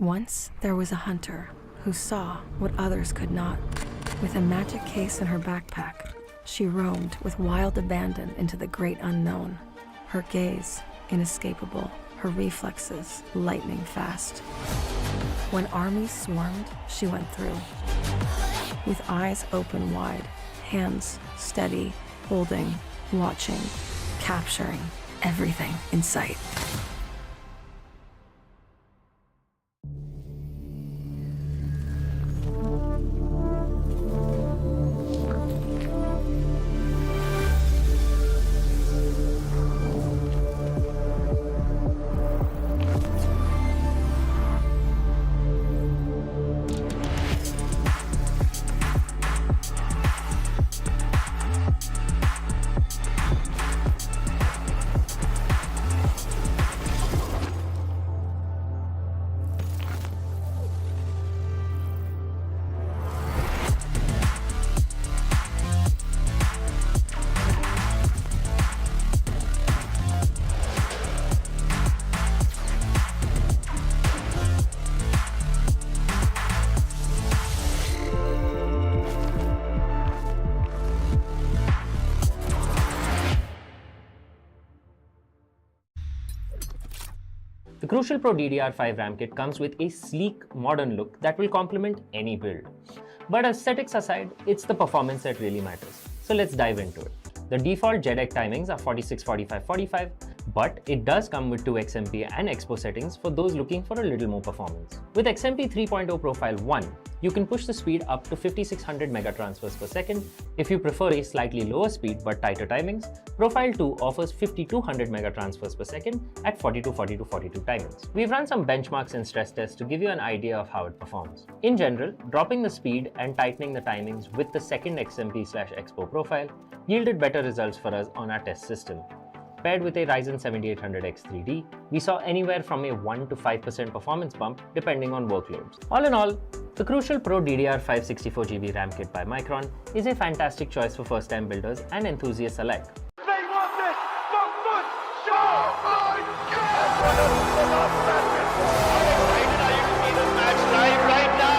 Once, there was a hunter who saw what others could not. With a magic case in her backpack, she roamed with wild abandon into the great unknown. Her gaze, inescapable, her reflexes, lightning fast. When armies swarmed, she went through. With eyes open wide, hands steady, holding, watching, capturing everything in sight. The Crucial Pro DDR5 RAM kit comes with a sleek, modern look that will complement any build. But aesthetics aside, it's the performance that really matters. So let's dive into it. The default JEDEC timings are 46, 45, 45, but it does come with 2 XMP and Expo settings for those looking for a little more performance. With XMP 3.0 Profile 1, you can push the speed up to 5600 megatransfers per second. If you prefer a slightly lower speed but tighter timings, Profile 2 offers 5200 megatransfers per second at 42, 42, 42 timings. We've run some benchmarks and stress tests to give you an idea of how it performs. In general, dropping the speed and tightening the timings with the second XMP/Expo profile yielded better results for us on our test system. Paired with a Ryzen 7800X 3D, we saw anywhere from a 1 to 5% performance bump depending on workloads. All in all, the Crucial Pro DDR5 64GB RAM kit by Micron is a fantastic choice for first-time builders and enthusiasts alike. They want it! The foot show! Oh my God! One of the last matches. How excited are you to see this match live right now?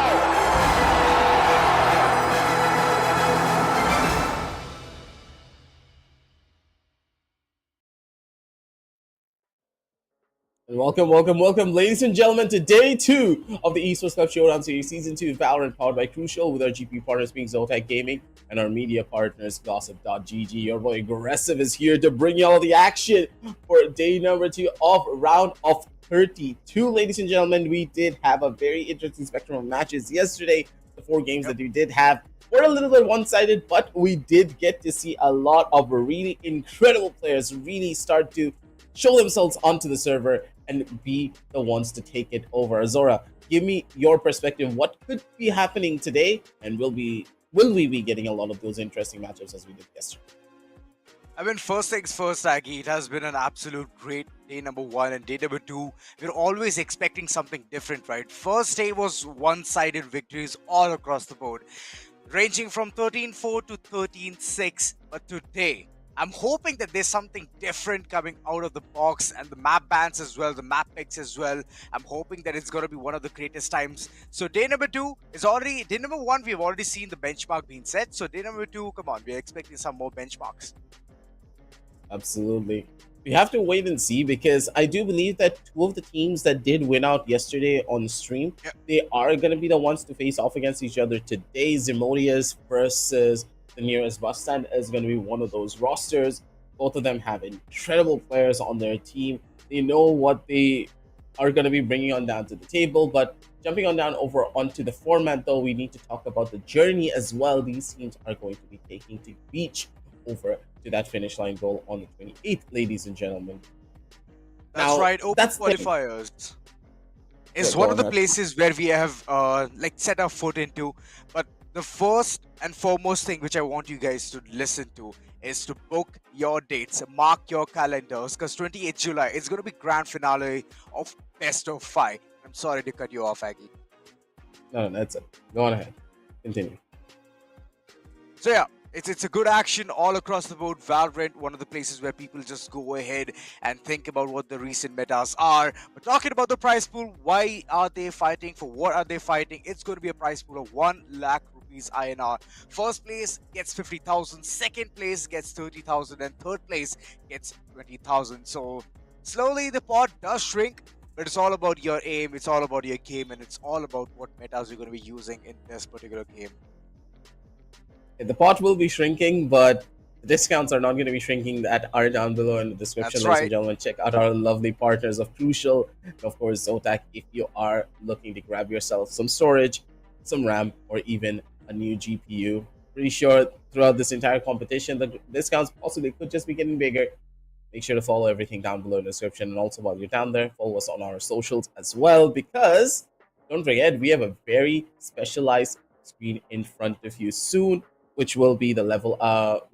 Welcome, ladies and gentlemen, to day 2 of the Esports TEC Showdown Series, Season 2 Valorant, powered by Crucial, with our GP partners being Zotac Gaming and our media partners, Gossip.gg. Your boy Aggressive is here to bring you all the action for day number 2 of round of 32. Ladies and gentlemen, we did have a very interesting spectrum of matches yesterday. The 4 games that we did have were a little bit one-sided, but we did get to see a lot of really incredible players really start to show themselves onto the server and be the ones to take it over. Azora, give me your perspective. What could be happening today, and will we be getting a lot of those interesting matchups as we did yesterday? I mean, first things first, Aggie, it has been an absolute great day number 1 and day number 2. We're always expecting something different, right? First day was one-sided victories all across the board, ranging from 13-4 to 13-6. But today, I'm hoping that there's something different coming out of the box, and the map bans as well, the map picks as well. I'm hoping that it's going to be one of the greatest times. So day number 2 is already, day number 1, we've already seen the benchmark being set. So day number 2, come on, we're expecting some more benchmarks. Absolutely. We have to wait and see, because I do believe that 2 of the teams that did win out yesterday on stream, they are going to be the ones to face off against each other today. Zimodius versus the nearest bus stand is going to be one of those rosters. Both of them have incredible players on their team. They know what they are going to be bringing on down to the table. But jumping on down over onto the format, though, we need to talk about the journey as well. These teams are going to be taking to reach over to that finish line goal on the 28th, ladies and gentlemen. That's right. Open qualifiers is one of the places where we have set our foot into. But the first and foremost thing which I want you guys to listen to is to book your dates, mark your calendars, because 28th July is going to be grand finale of Best of 5. I'm sorry to cut you off, Aggie. No, that's it. Go on ahead. Continue. So yeah, It's a good action all across the board. Valorant, one of the places where people just go ahead and think about what the recent metas are. But talking about the prize pool, why are they fighting? For what are they fighting? It's going to be a prize pool of 1 lakh rupees INR. First place gets 50,000, second place gets 30,000, and third place gets 20,000. So slowly the pot does shrink, but it's all about your aim, it's all about your game, and it's all about what metas you're going to be using in this particular game. The pot will be shrinking, but the discounts are not going to be shrinking. That are down below in the description, That's ladies and right. gentlemen. Check out our lovely partners of Crucial, and of course Zotac. If you are looking to grab yourself some storage, some RAM, or even a new GPU, pretty sure throughout this entire competition, the discounts possibly could just be getting bigger. Make sure to follow everything down below in the description, and also while you're down there, follow us on our socials as well. Because don't forget, we have a very specialized screen in front of you soon, which will be the level up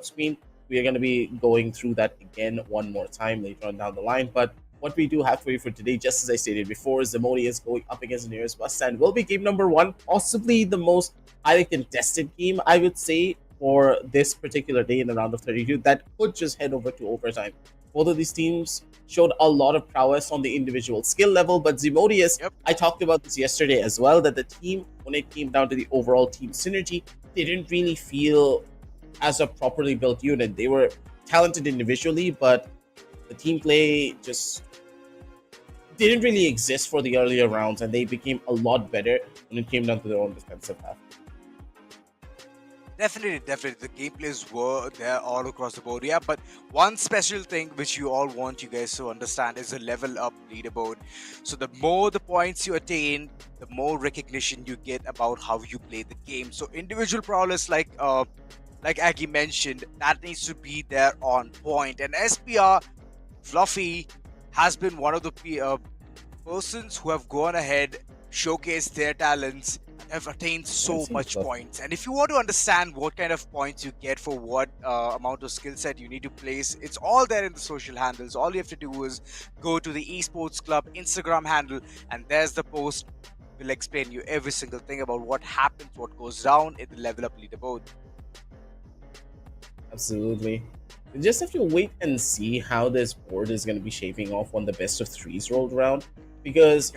screen. We are going to be going through that again one more time later on down the line. But what we do have for you for today, just as I stated before, Zemoni is going up against the nearest bus stand. Will be game number 1, possibly the most highly contested game, I would say, for this particular day in the round of 32. That could just head over to overtime. Both of these teams showed a lot of prowess on the individual skill level, but Zemodius, I talked about this yesterday as well, that the team, when it came down to the overall team synergy, didn't really feel as a properly built unit. They were talented individually, but the team play just didn't really exist for the earlier rounds, and they became a lot better when it came down to their own defensive half. Definitely. The gameplays were there all across the board. Yeah, but one special thing which you all want you guys to understand is the level up leaderboard. So the more the points you attain, the more recognition you get about how you play the game. So individual prowess, like Aggie mentioned, that needs to be there on point. And SPR Fluffy has been one of the persons who have gone ahead, showcased their talents, have attained so much points. And if you want to understand what kind of points you get for what amount of skill set you need to place, it's all there in the social handles. All you have to do is go to the Esports Club Instagram handle, and there's the post. We'll explain you every single thing about what happens, what goes down in the level up leaderboard. Absolutely. We just have to wait and see how this board is going to be shaping off when the best of 3s rolled around, because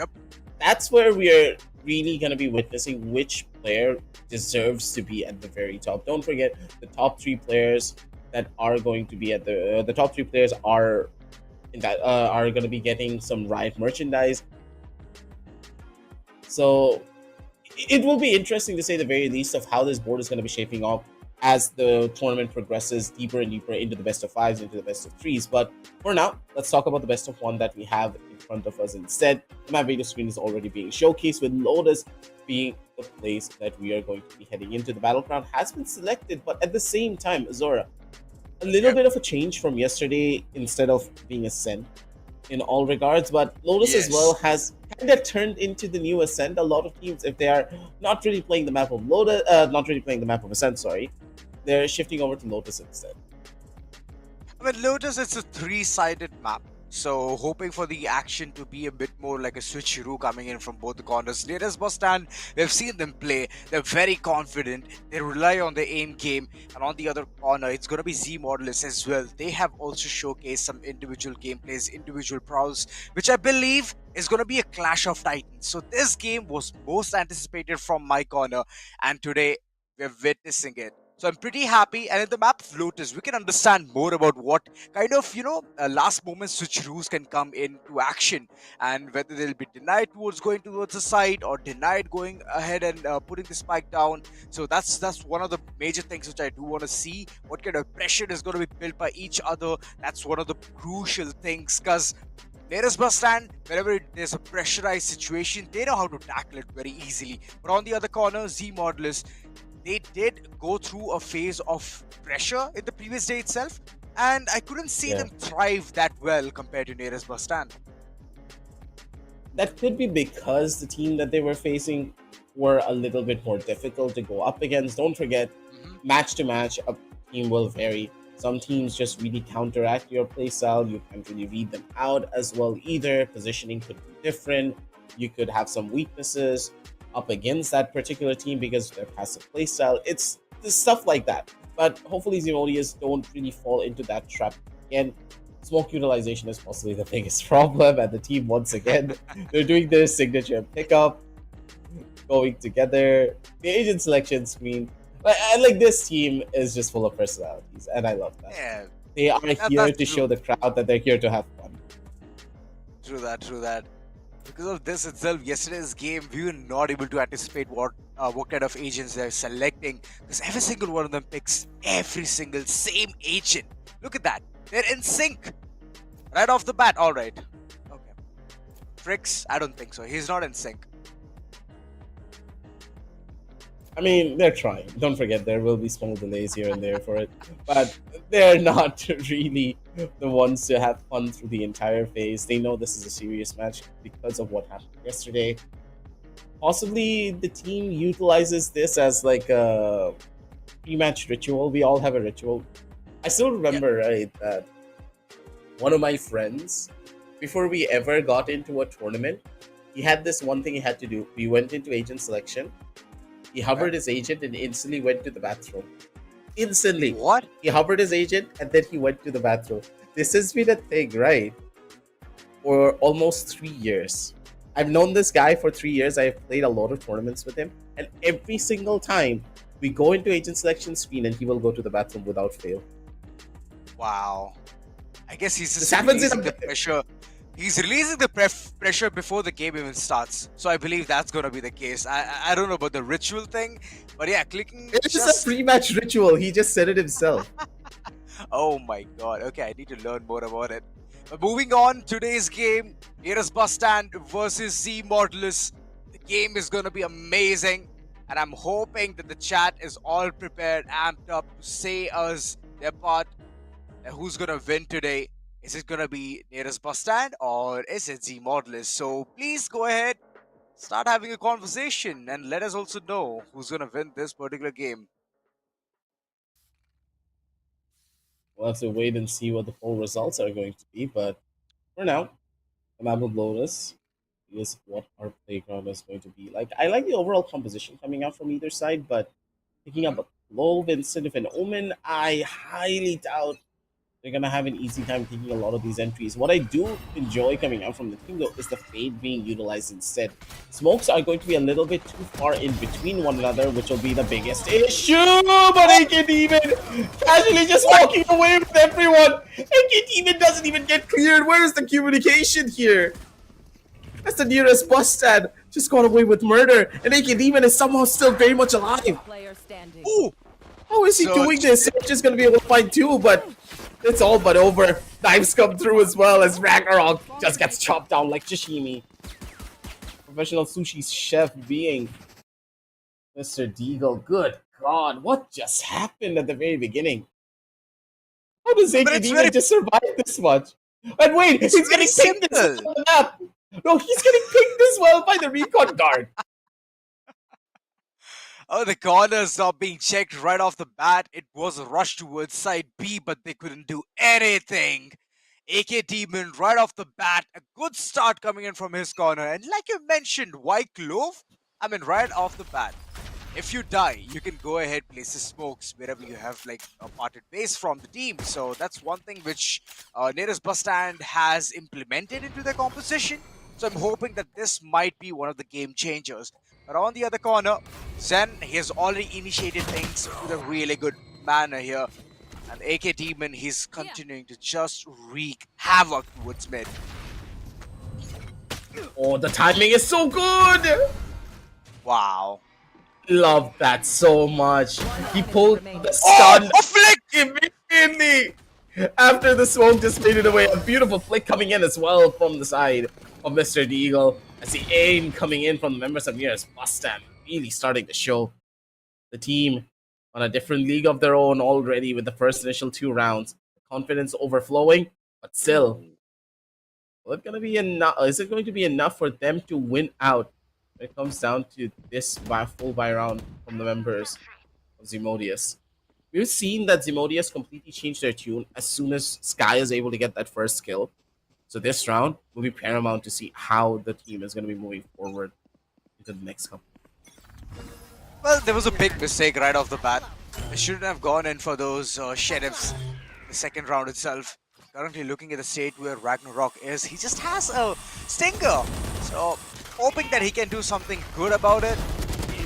that's where we're really going to be witnessing which player deserves to be at the very top. Don't forget, the top 3 players that are going to be at the top 3 players are going to be getting some Riot merchandise. So it will be interesting to say the very least of how this board is going to be shaping up as the tournament progresses deeper and deeper into the best of 5s, into the best of 3s. But for now, let's talk about the best of 1 that we have in front of us instead. The map video screen is already being showcased, with Lotus being the place that we are going to be heading into. The battleground has been selected, but at the same time, Azora, a little bit of a change from yesterday instead of being Ascent in all regards, but Lotus as well has kind of turned into the new Ascent. A lot of teams, if they are not really playing the map of Lotus, not really playing the map of Ascent, sorry, they're shifting over to Lotus instead. I mean, Lotus, it's a 3-sided map. So hoping for the action to be a bit more like a switcheroo coming in from both the corners. Latest bus stand, we've seen them play. They're very confident. They rely on the aim game. And on the other corner, it's going to be Z Modulus as well. They have also showcased some individual gameplays, individual prowess, which I believe is going to be a clash of titans. So this game was most anticipated from my corner. And today, we're witnessing it. So I'm pretty happy, and in the map of Lotus, we can understand more about what kind of, last moment switcheroos can come into action, and whether they'll be denied going towards the side or denied going ahead and putting the spike down. So that's one of the major things which I do want to see. What kind of pressure is going to be built by each other? That's one of the crucial things, because nearest bus stand, whenever there's a pressurized situation, they know how to tackle it very easily. But on the other corner, Z Modulus, they did go through a phase of pressure in the previous day itself, and I couldn't see them thrive that well compared to nearest bus stand. That could be because the team that they were facing were a little bit more difficult to go up against. Don't forget, match to match, a team will vary. Some teams just really counteract your playstyle. You can't really read them out as well either. Positioning could be different. You could have some weaknesses up against that particular team because of their passive playstyle. stuff like that. But hopefully Zimodius don't really fall into that trap again. Smoke utilization is possibly the biggest problem, and the team once again they're doing their signature pickup, going together. The agent selection screen, like this team is just full of personalities, and I love that. Yeah, They are here that's to true. show the crowd that they're here to have fun. True that. Because of this itself, yesterday's game, we were not able to anticipate what kind of agents they're selecting. Because every single one of them picks every single same agent. Look at that. They're in sync. Right off the bat. Alright. Okay. Fricks? I don't think so. He's not in sync. I mean, they're trying. Don't forget, there will be small delays here and there for it, but they're not really the ones to have fun through the entire phase. They know this is a serious match because of what happened yesterday. Possibly the team utilizes this as like a pre-match ritual. We all have a ritual. I still remember, right, that one of my friends, before we ever got into a tournament, he had this one thing he had to do. We went into agent selection. He hovered his agent and instantly went to the bathroom. Instantly. What? He hovered his agent and then he went to the bathroom. This has been a thing, right? For almost 3 years. I've known this guy for 3 years. I've played a lot of tournaments with him. And every single time we go into agent selection screen and he will go to the bathroom without fail. Wow. I guess he's This just happens in releasing the pressure. He's releasing the pressure before the game even starts. So I believe that's going to be the case. I don't know about the ritual thing. But yeah, clicking It's just a pre-match ritual. He just said it himself. Oh my god. Okay, I need to learn more about it. But moving on, today's game, Nearest Bus Stand versus Z Modulus. The game is going to be amazing. And I'm hoping that the chat is all prepared, amped up to say us their part. Who's going to win today? Is it going to be Nearest Bus Stand or is it Z Modulus? So please go ahead, start having a conversation and let us also know who's going to win this particular game. We'll have to wait and see what the full results are going to be. But for now, the map of Lotus is what our playground is going to be like. I like the overall composition coming out from either side, but picking up a Clove instead of an Omen, I highly doubt they're gonna have an easy time taking a lot of these entries. What I do enjoy coming out from the team though is the Fade being utilized instead. Smokes are going to be a little bit too far in between one another, which will be the biggest issue. But AK Demon casually just walking away with everyone. AK Demon doesn't even get cleared. Where is the communication here? That's the nearest bus stand. Just got away with murder, and AK Demon is somehow still very much alive. Player standing. Ooh! How is he So- doing this? He's just gonna be able to find two, but it's all but over. Knives come through as well as Ragnarok just gets chopped down like sashimi. Professional sushi chef being Mr. Deagle. Good God, what just happened at the very beginning? How does But AK it's Demon very- just survive this much? And wait, It's he's getting very pinged as simple. well on the map. No, he's getting pinged as well by the recon guard. Oh, the corners not being checked right off the bat. It was a rush towards side B, but they couldn't do anything. AK Demon right off the bat. A good start coming in from his corner. And like you mentioned, why Clove? I mean, right off the bat. If you die, you can go ahead, place the smokes wherever you have like a parted base from the team. So that's one thing which Nearest Bus Stand has implemented into their composition. So I'm hoping that this might be one of the game changers. But on the other corner, Zen, he has already initiated things with a really good manner here. And AK Demon, he's continuing to just wreak havoc towards mid. Oh, the timing is so good. Wow. Love that so much. He pulled the Oh, stun a flick! immediately after the smoke just made it away. A beautiful flick coming in as well from the side of Mr. Deagle. As the aim coming in from the members of Nearest Bus Stand, really starting to show the team on a different league of their own already with the first initial 2 rounds. Confidence overflowing, but still, is it going to be enough for them to win out when it comes down to this full buy round from the members of Zimodius? We've seen that Zimodius completely changed their tune as soon as Sky is able to get that first kill. So this round will be paramount to see how the team is going to be moving forward into the next couple. Well, there was a big mistake right off the bat. I shouldn't have gone in for those sheriffs in the second round itself. Currently looking at the state where Ragnarok is, he just has a stinger. So hoping that he can do something good about it.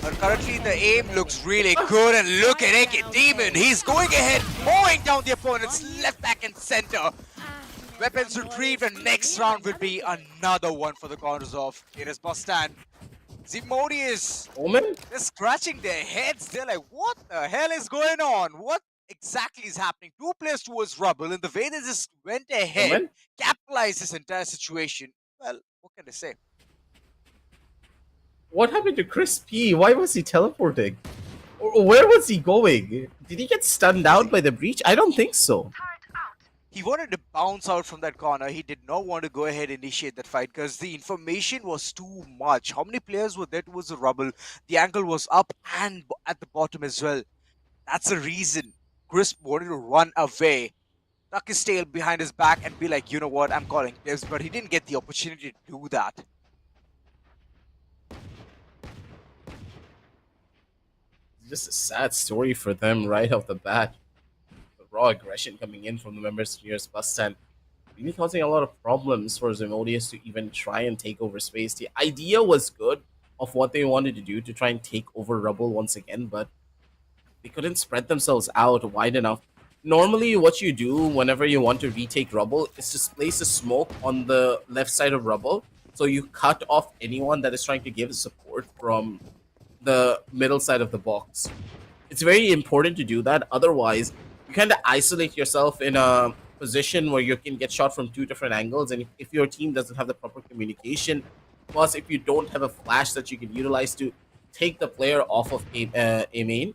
But currently the aim looks really good, and look at AK Demon. He's going ahead, mowing down the opponent's left, back, and center. Weapons retrieved, and next round will be another one for the corners of Iris Bustan. Zimodi Omen? they're scratching their heads. They're like, what the hell is going on? What exactly is happening? Two players towards rubble, and the way they just went ahead, Omen? capitalized this entire situation. Well, what can I say? What happened to Chris P? Why was he teleporting? Or where was he going? Did he get stunned out by the breach? I don't think so. He wanted to bounce out from that corner. He did not want to go ahead and initiate that fight because the information was too much. How many players were there towards the rubble? The angle was up and at the bottom as well. That's the reason Chris wanted to run away, tuck his tail behind his back, and be like, you know what, I'm calling dibs. But he didn't get the opportunity to do that. It's just a sad story for them right off the bat. The raw aggression coming in from the members of Nearest Bus Stand really causing a lot of problems for Zimodius to even try and take over space. The idea was good of what they wanted to do to try and take over Rubble once again, but they couldn't spread themselves out wide enough. Normally, what you do whenever you want to retake Rubble is to place a smoke on the left side of Rubble, so you cut off anyone that is trying to give support from the middle side of the box. It's very important to do that. Otherwise, you kind of isolate yourself in a position where you can get shot from two different angles. And if your team doesn't have the proper communication, plus if you don't have a flash that you can utilize to take the player off of a main,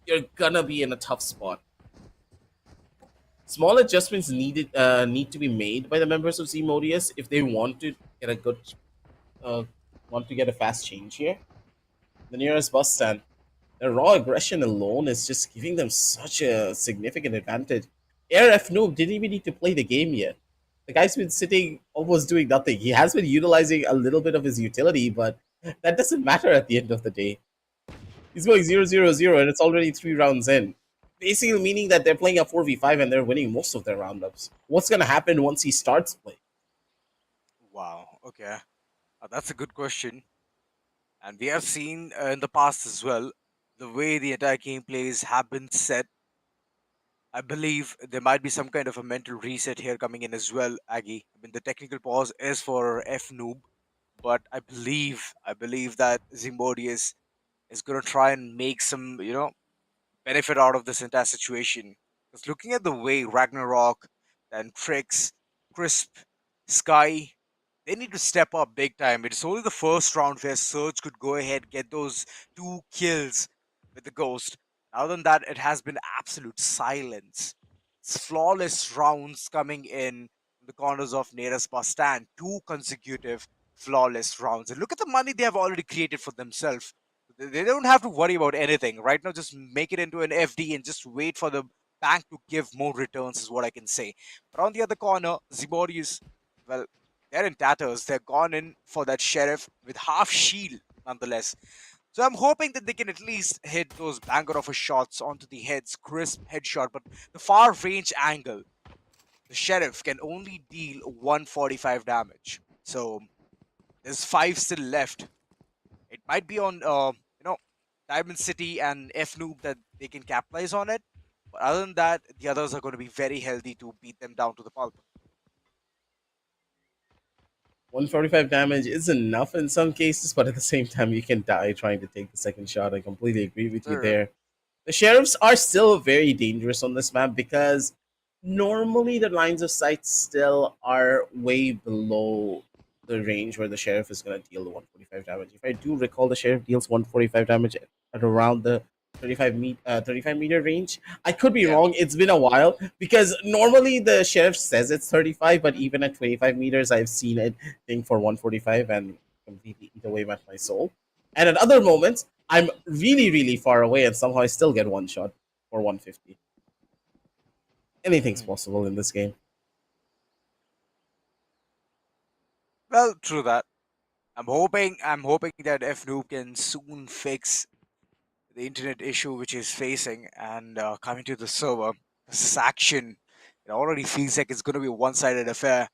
you're gonna be in a tough spot. Small adjustments need to be made by the members of Zmodius if they want to get a good want to get a fast change here. The Nearest Bus Stand, their raw aggression alone is just giving them such a significant advantage. Air F Noob didn't even need to play the game yet. The guy's been sitting almost doing nothing. He has been utilizing a little bit of his utility, but that doesn't matter at the end of the day. He's going 0-0-0 and it's already 3 rounds in. Basically meaning that they're playing a 4v5 and they're winning most of their roundups. What's gonna happen once he starts playing? Wow, okay. That's a good question. And we have seen in the past as well, the way the entire gameplays have been set. I believe there might be some kind of a mental reset here coming in as well, Aggie. I mean, the technical pause is for F Noob, but I believe that Zimbodius is going to try and make some, benefit out of this entire situation. Because looking at the way Ragnarok and Trix, Crisp, Sky, they need to step up big time. It's only the first round where Surge could go ahead get those 2 kills with the Ghost. Other than that, it has been absolute silence. It's flawless rounds coming in the corners of Nearest Bus Stand. 2 consecutive flawless rounds. And look at the money they have already created for themselves. They don't have to worry about anything. Right now, just make it into an FD and just wait for the bank to give more returns, is what I can say. But on the other corner, Ziborius, well, they're in tatters. They're gone in for that sheriff with half shield, nonetheless. So I'm hoping that they can at least hit those banger of a shots onto the head's crisp headshot. But the far range angle, the sheriff can only deal 145 damage. So there's 5 still left. It might be on, Diamond City and F Noob that they can capitalize on it. But other than that, the others are going to be very healthy to beat them down to the pulp. 145 damage is enough in some cases, but at the same time, you can die trying to take the second shot. I completely agree with you Sure. there. The sheriffs are still very dangerous on this map because normally the lines of sight still are way below the range where the sheriff is going to deal the 145 damage. If I do recall, the sheriff deals 145 damage at around the 35-meter range. I could be Yeah. wrong. It's been a while because normally the sheriff says it's 35, but even at 25 meters, I've seen it thing for 145 and completely eat away at my soul. And at other moments, I'm really, really far away and somehow I still get one shot for 150. Anything's Hmm. possible in this game. Well, true that. I'm hoping that F Noob can soon fix the internet issue which he's facing, and coming to the server, this action, it already feels like it's going to be a one-sided affair.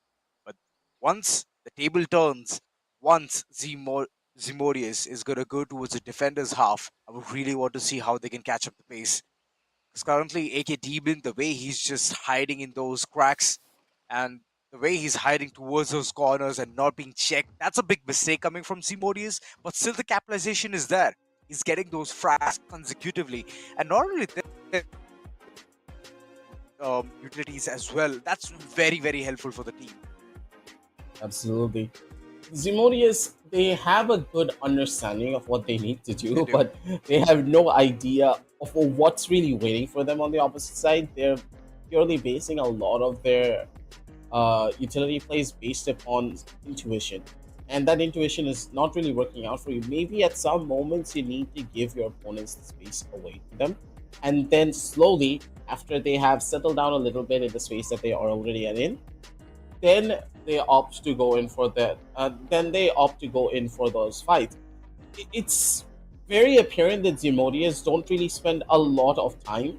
But once the table turns, once Zimorius is going to go towards the defender's half, I would really want to see how they can catch up the pace. Because currently, AK Demon, the way he's just hiding in those cracks and the way he's hiding towards those corners and not being checked, that's a big mistake coming from Zimorius. But still, the capitalization is there. He's getting those frags consecutively. And not only that, utilities as well. That's very, very helpful for the team. Absolutely. Zimorius, they have a good understanding of what they need to do, but they have no idea of what's really waiting for them on the opposite side. They're purely basing a lot of their utility plays based upon intuition. And that intuition is not really working out for you. Maybe at some moments you need to give your opponents the space away to them. And then slowly, after they have settled down a little bit in the space that they are already in, then they opt to go in for that. Then they opt to go in for those fights. It's very apparent that Zimorius don't really spend a lot of time.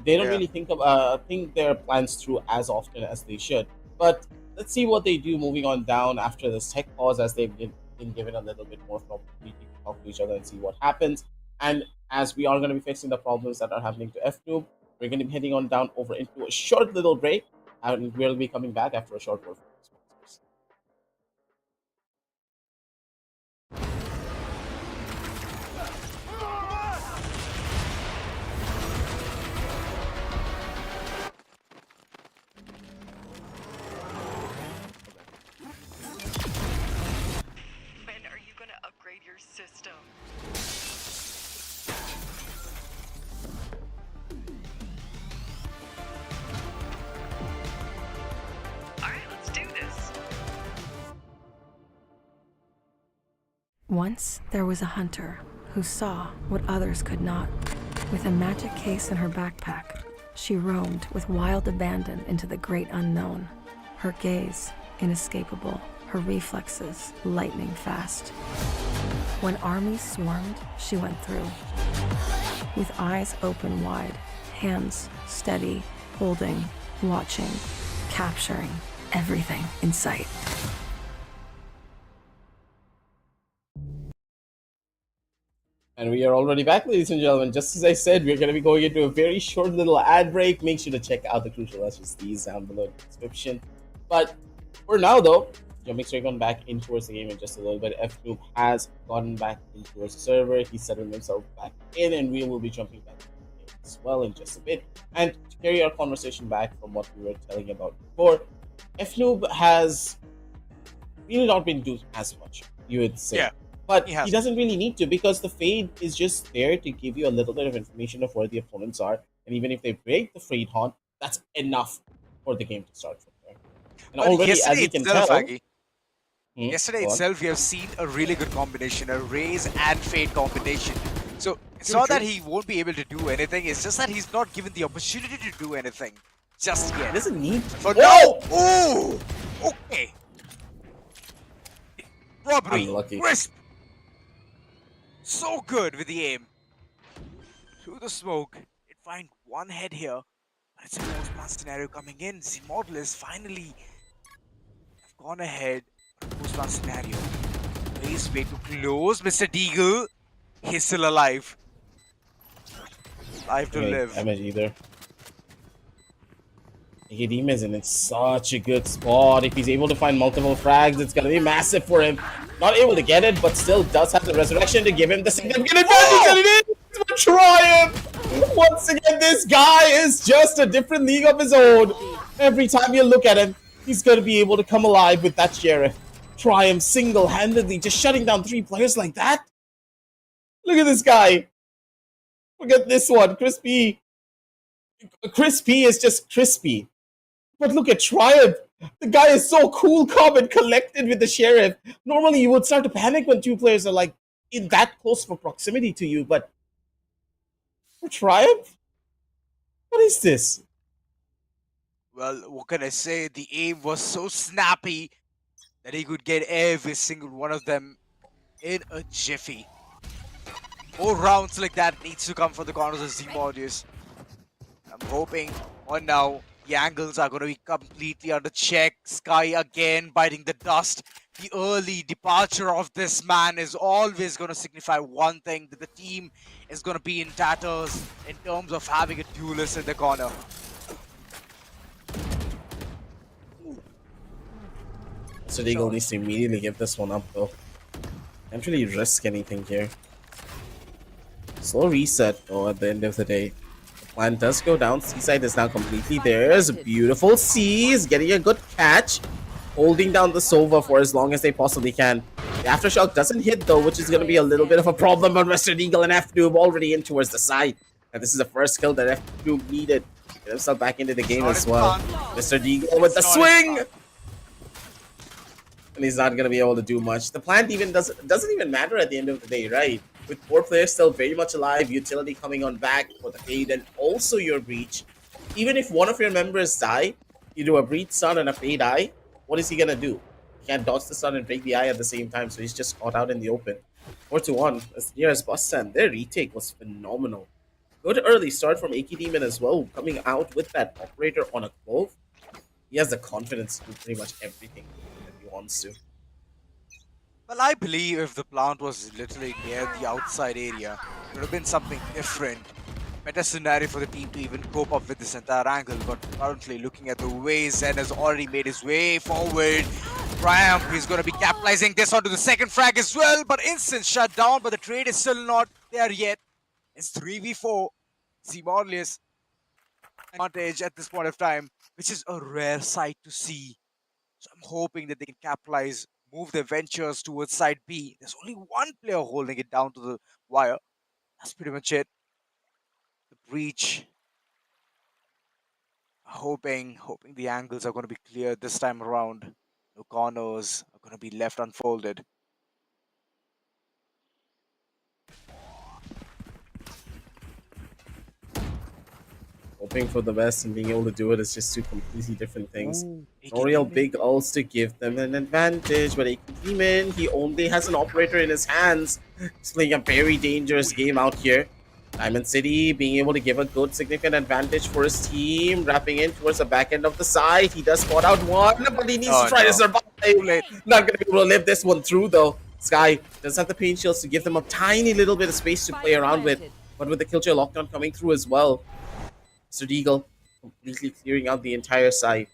They don't really think their plans through as often as they should. But let's see what they do moving on down after this tech pause, as they've been given a little bit more opportunity to talk to each other and see what happens. And as we are going to be fixing the problems that are happening to FNoob, we're going to be heading on down over into a short little break, and we'll be coming back after a short word from the sponsors. When are you gonna upgrade your system? Alright, let's do this. Once there was a hunter who saw what others could not. With a magic case in her backpack, she roamed with wild abandon into the great unknown. Her gaze inescapable, her reflexes lightning fast. When armies swarmed, she went through. With eyes open wide, hands steady, holding, watching, capturing everything in sight. And we are already back, ladies and gentlemen. Just as I said, we're going to be going into a very short little ad break. Make sure to check out the crucial SSDs down below in the description. But for now, though, jumping straight on back in towards the game in just a little bit, FNoob has gotten back in towards the server. He's settling himself back in, and we will be jumping back in the game as well in just a bit. And to carry our conversation back from what we were telling about before, FNoob has really not been doing as much, you would say. Yeah. But he doesn't really need to, because the fade is just there to give you a little bit of information of where the opponents are. And even if they break the fade haunt, that's enough for the game to start from there. And But already, yesterday as you can itself, tell... Aggie, yesterday itself, we have seen a really good combination, a raise and fade combination. So it's not that he won't be able to do anything, it's just that he's not given the opportunity to do anything just yet. He doesn't need to. But no! Ooh! Okay. Robbery. Unlucky. Crisp. So good with the aim. Through the smoke, it find one head here. But it's a post-plant scenario coming in. Zimortalis finally have gone ahead on a post-plant scenario. Race way to close. Mr. Deagle, he's still alive. Life to live. Damage either. Akadim is in such a good spot. If he's able to find multiple frags, it's gonna be massive for him. Not able to get it, but still does have the resurrection to give him the significant advantage, and it is a triumph! Once again, this guy is just a different league of his own. Every time you look at him, he's gonna be able to come alive with that Sheriff. Triumph single-handedly, just shutting down 3 players like that. Look at this guy. Look at this one, Crispy. Crispy is just crispy. But look at Triumph. The guy is so cool, calm, and collected with the Sheriff. Normally, you would start to panic when 2 players are like in that close for proximity to you, but for Triumph? What is this? Well, what can I say? The aim was so snappy that he could get every single one of them in a jiffy. More rounds like that needs to come for the corners of Zmodius. I'm hoping on now the angles are going to be completely under check. Sky again biting the dust. The early departure of this man is always going to signify one thing, that the team is going to be in tatters in terms of having a duelist in the corner. So Eagle needs to immediately give this one up though. Can't really risk anything here. Slow reset though at the end of the day. The plan does go down. Seaside is now completely theirs. Beautiful Seas getting a good catch. Holding down the Sova for as long as they possibly can. The Aftershock doesn't hit though, which is going to be a little bit of a problem on Western Eagle and F-Noob already in towards the side. And this is the first kill that F-Noob needed. Get himself back into the game as well. Mr. Eagle with the swing! And he's not going to be able to do much. The plant even doesn't even matter at the end of the day, right? With 4 players still very much alive, utility coming on back for the fade, and also your breach. Even if one of your members die, you do a breach stun and a fade eye, what is he going to do? He can't dodge the stun and break the eye at the same time, so he's just caught out in the open. 4-1, as near as bus stand. Their retake was phenomenal. Good early start from AK Demon as well, coming out with that operator on a clove. He has the confidence to do pretty much everything that he wants to. Well, I believe if the plant was literally near the outside area, it would have been something different. Better scenario for the team to even cope up with this entire angle, but currently looking at the way Zen has already made his way forward. Triumph is going to be capitalizing this onto the second frag as well, but instant shut down, but the trade is still not there yet. It's 3v4. Zmodius advantage at this point of time, which is a rare sight to see. So I'm hoping that they can capitalize, move their ventures towards side B. There's only one player holding it down to the wire. That's pretty much it. The breach. Hoping the angles are going to be clear this time around. No corners are going to be left unfolded. Hoping for the best and being able to do it is just two completely different things. No real big ults to give them an advantage, but AK Demon, he only has an operator in his hands. He's playing a very dangerous game out here. Diamond City being able to give a good significant advantage for his team, wrapping in towards the back end of the side. He does spot out one, but he needs to try to survive. Not going to be able to live this one through though. Sky does have the pain shields to give them a tiny little bit of space to play around with, but with the Killjoy lockdown coming through as well. Mr. Eagle completely clearing out the entire side.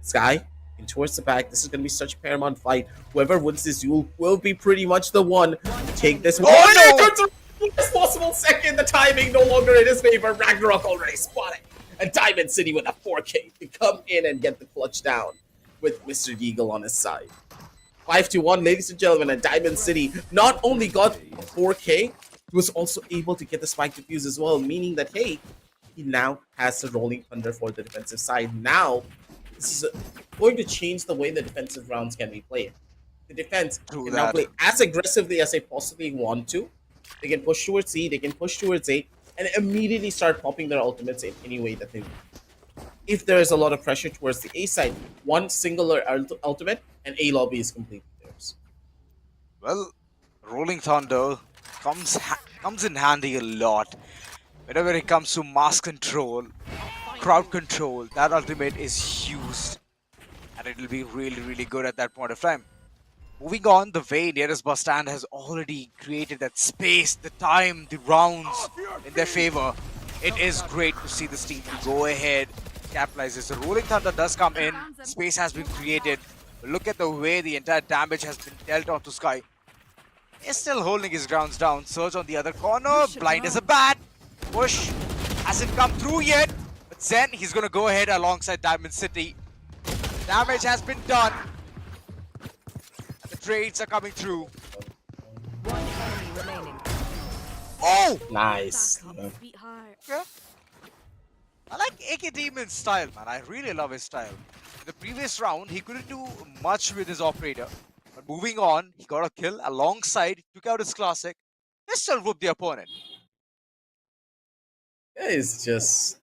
Sky in towards the back. This is going to be such a paramount fight. Whoever wins this duel will be pretty much the one to take this one. Oh no! Worst possible second. The timing no longer in his favor. Ragnarok already spotted. And Diamond City with a 4K to come in and get the clutch down with Mr. Eagle on his side. 5-1, ladies and gentlemen, and Diamond City not only got a 4K, he was also able to get the spike defuse as well, meaning that, hey, he now has the rolling thunder for the defensive side. Now, this is going to change the way the defensive rounds can be played. The defense can now play as aggressively as they possibly want to. They can push towards C, they can push towards A, and immediately start popping their ultimates in any way that they want. If there is a lot of pressure towards the A side, one singular ultimate, and A lobby is completely theirs. Well, Rolling Thunder comes in handy a lot. Whenever it comes to mass control, crowd control, that ultimate is used. And it will be really, really good at that point of time. Moving on, the way nearest bus stand has already created that space, the time, the rounds in their favor. It is great to see this team go ahead, capitalize this. The Rolling Thunder does come in, space has been created. Look at the way the entire damage has been dealt onto Sky. He's still holding his grounds down. Surge on the other corner, blind as a bat. Push hasn't come through yet, but Zen, he's going to go ahead alongside Diamond City. Damage has been done. And the trades are coming through. One enemy remaining. Oh! Nice. Yeah. I like AK Demon's style, man. I really love his style. In the previous round, he couldn't do much with his operator. But moving on, he got a kill alongside, took out his classic. He still whooped the opponent. It's just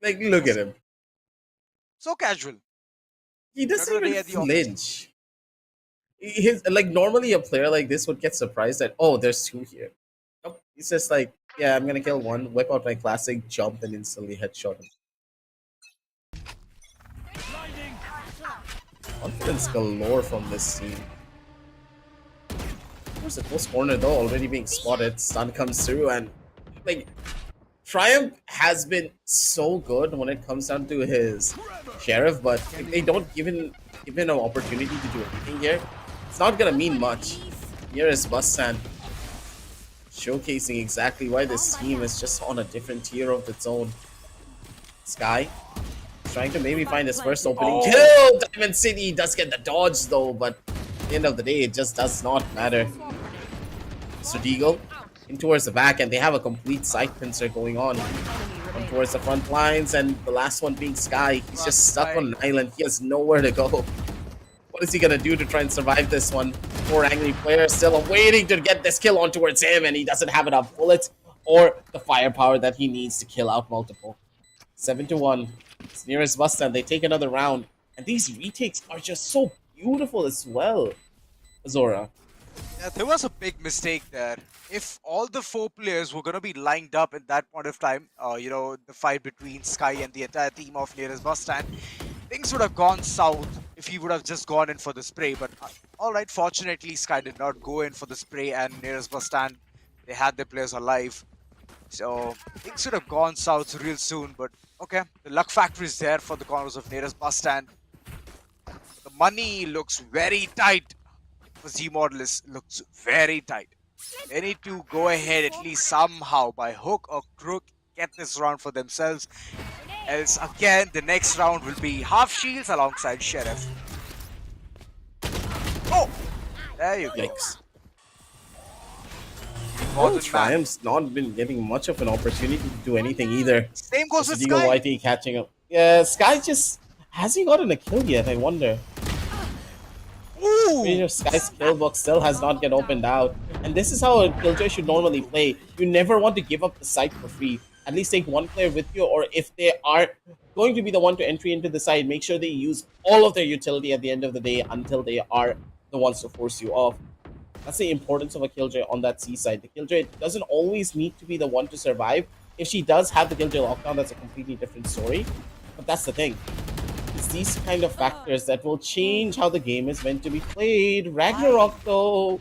like, look at him. So casual. He doesn't Another day even at the office. flinch. His, like, normally a player like this would get surprised that, oh, there's two here. Nope, He's just like, yeah, I'm gonna kill one, whip out my classic jump, and instantly headshot him. Confidence galore from this team. There's a close corner though, already being spotted. Stun comes through, and like Triumph has been so good when it comes down to his sheriff, but if they don't give him an opportunity to do anything here, it's not gonna mean much. Here is Bustan showcasing exactly why this team is just on a different tier of its own. Sky trying to maybe find his first opening kill. Diamond City does get the dodge though, but at the end of the day, it just does not matter. Mr. Deagle in towards the back, and they have a complete side pincer going on. Come towards the front lines, and the last one being Sky. He's just stuck on an island. He has nowhere to go. What is he gonna do to try and survive this one? Poor angry player still waiting to get this kill on towards him, and he doesn't have enough bullets or the firepower that he needs to kill out multiple. 7-1. It's nearest Bustan. They take another round, and these retakes are just so beautiful as well. Azora. Yeah, there was a big mistake there. If all the 4 players were going to be lined up at that point of time, the fight between Sky and the entire team of Nearest Bus Stand, things would have gone south if he would have just gone in for the spray. But alright, fortunately, Sky did not go in for the spray, and Nearest Bus Stand, they had their players alive. So things should have gone south real soon, but okay. The luck factor is there for the corners of Nearest Bus Stand. The money looks very tight. For Z-Model looks very tight. They need to go ahead at least somehow by hook or crook, get this round for themselves. Else again, the next round will be half shields alongside Sheriff. Oh! There you go. Yikes. Well, Triumph's not been getting much of an opportunity to do anything either. Same goes with Deagle Sky. YT catching up. Yeah, Sky just... Has he gotten a kill yet? I wonder. Ooh! Sky's kill book still has not get opened out. And this is how a killjoy should normally play. You never want to give up the site for free. At least take one player with you, or if they are going to be the one to entry into the site, make sure they use all of their utility at the end of the day until they are the ones to force you off. That's the importance of a killjoy on that C side. The killjoy doesn't always need to be the one to survive. If she does have the killjoy lockdown, that's a completely different story. But that's the thing. It's these kind of factors that will change how the game is meant to be played. Ragnarok, though,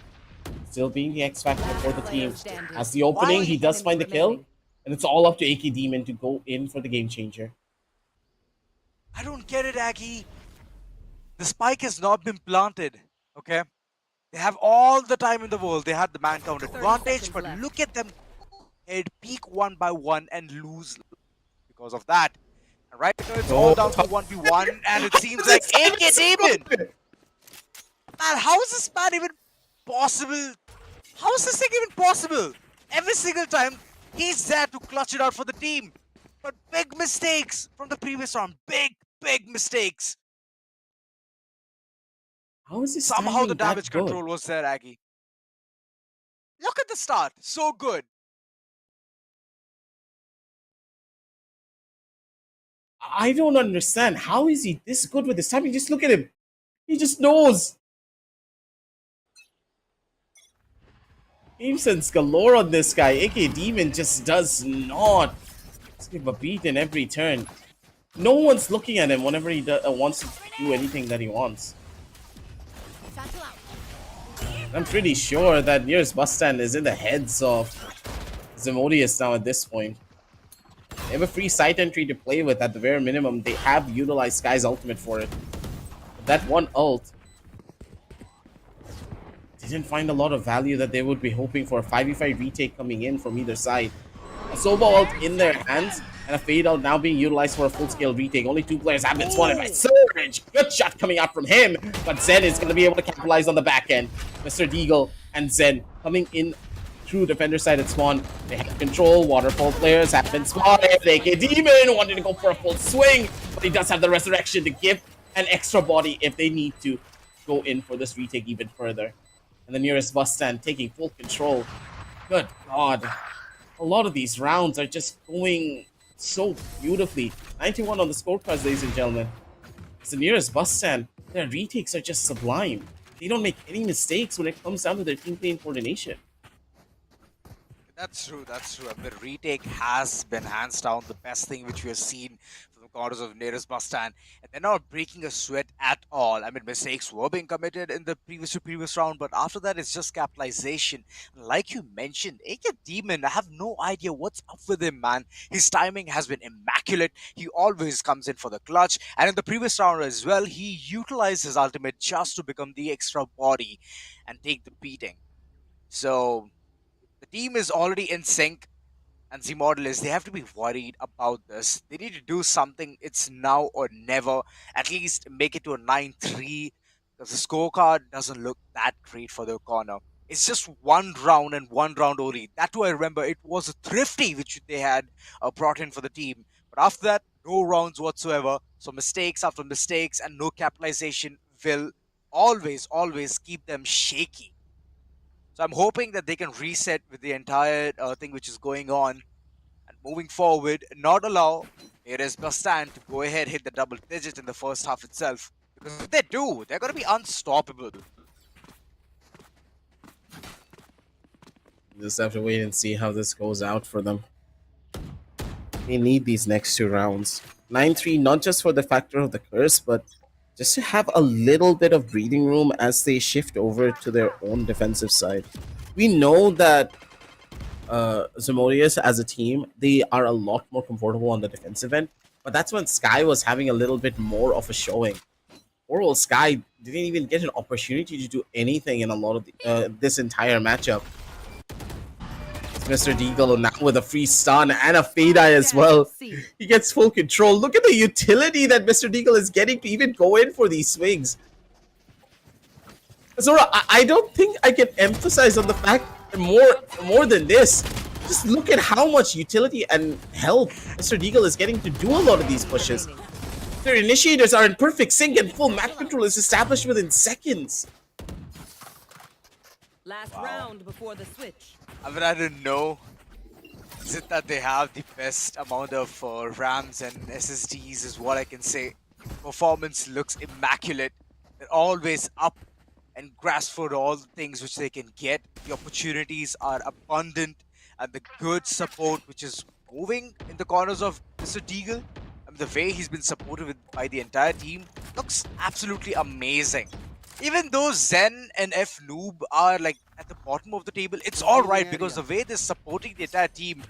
still being the X factor for the team. As the opening, he does find the kill, and it's all up to AK Demon to go in for the game changer. I don't get it, Aggie. The spike has not been planted, okay? They have all the time in the world. They had the man count advantage, but look at them head peak one by one and lose because of that. And right now it's all down to 1v1, and it seems like AK Demon! Man, how is this man even possible? How is this thing even possible? Every single time, he's there to clutch it out for the team. But big mistakes from the previous round. Big mistakes. How is this Somehow the that damage good? control was there, Aggie. Look at the start. So good. I don't understand. How is he this good with this timing? Just look at him. He just knows. Game sense galore on this guy. AK Demon just does not skip a beat in every turn. No one's looking at him whenever he wants to do anything that he wants. I'm pretty sure that Nearest Bus Stand is in the heads of Zimodius now at this point. They have a free site entry to play with at the very minimum. They have utilized Sky's ultimate for it. But that one ult didn't find a lot of value that they would be hoping for. A 5v5 retake coming in from either side. A Soba ult in their hands, and a fade out now being utilized for a full-scale retake. Only 2 players have been spotted by Surge. Good shot coming out from him, but Zen is going to be able to capitalize on the back end. Mr. Deagle and Zen coming in through defender side at spawn. They have control. Waterfall players have been spotted. AK Demon wanted to go for a full swing, but he does have the resurrection to give an extra body if they need to go in for this retake even further. And the Nearest Bus Stand taking full control. Good God. A lot of these rounds are just going so beautifully. 91 on the scorecards, ladies and gentlemen. It's the Nearest Bus Stand. Their retakes are just sublime. They don't make any mistakes when it comes down to their team play and coordination. That's true. That's true. I mean, the retake has been hands down the best thing which we have seen from the corners of nearest bus stand, and they're not breaking a sweat at all. I mean, mistakes were being committed in the previous round, but after that, it's just capitalization. Like you mentioned, AK Demon, I have no idea what's up with him, man. His timing has been immaculate. He always comes in for the clutch, and in the previous round as well, he utilized his ultimate just to become the extra body and take the beating. So the team is already in sync, and the model is they have to be worried about this. They need to do something. It's now or never. At least make it to a 9-3, because the scorecard doesn't look that great for their corner. It's just one round and one round only. That too, I remember it was a thrifty which they had brought in for the team. But after that, no rounds whatsoever. So mistakes after mistakes and no capitalization will always keep them shaky. So I'm hoping that they can reset with the entire thing which is going on, and moving forward, not allow Nearest Bastan to go ahead hit the double digit in the first half itself. Because if they do, they're going to be unstoppable. Just have to wait and see how this goes out for them. They need these next 2 rounds. 9-3, not just for the factor of the curse, but just to have a little bit of breathing room as they shift over to their own defensive side. We know that Zimorius as a team, they are a lot more comfortable on the defensive end, but that's when Sky was having a little bit more of a showing. Poor old Sky didn't even get an opportunity to do anything in a lot of this entire matchup. Mr. Deagle now with a free stun and a fade eye as well. He gets full control. Look at the utility that Mr. Deagle is getting to even go in for these swings. Zora, I don't think I can emphasize on the fact that more than this. Just look at how much utility and help Mr. Deagle is getting to do a lot of these pushes. Their initiators are in perfect sync and full map control is established within seconds. Last round before the switch. I mean, I don't know. Is it that they have the best amount of RAMs and SSDs is what I can say. Performance looks immaculate. They're always up and grasp for all the things which they can get. The opportunities are abundant, and the good support which is moving in the corners of Mr. Deagle. I mean, the way he's been supported by the entire team looks absolutely amazing. Even though Zen and F Noob are like at the bottom of the table, it's all right because the way they're supporting the entire team,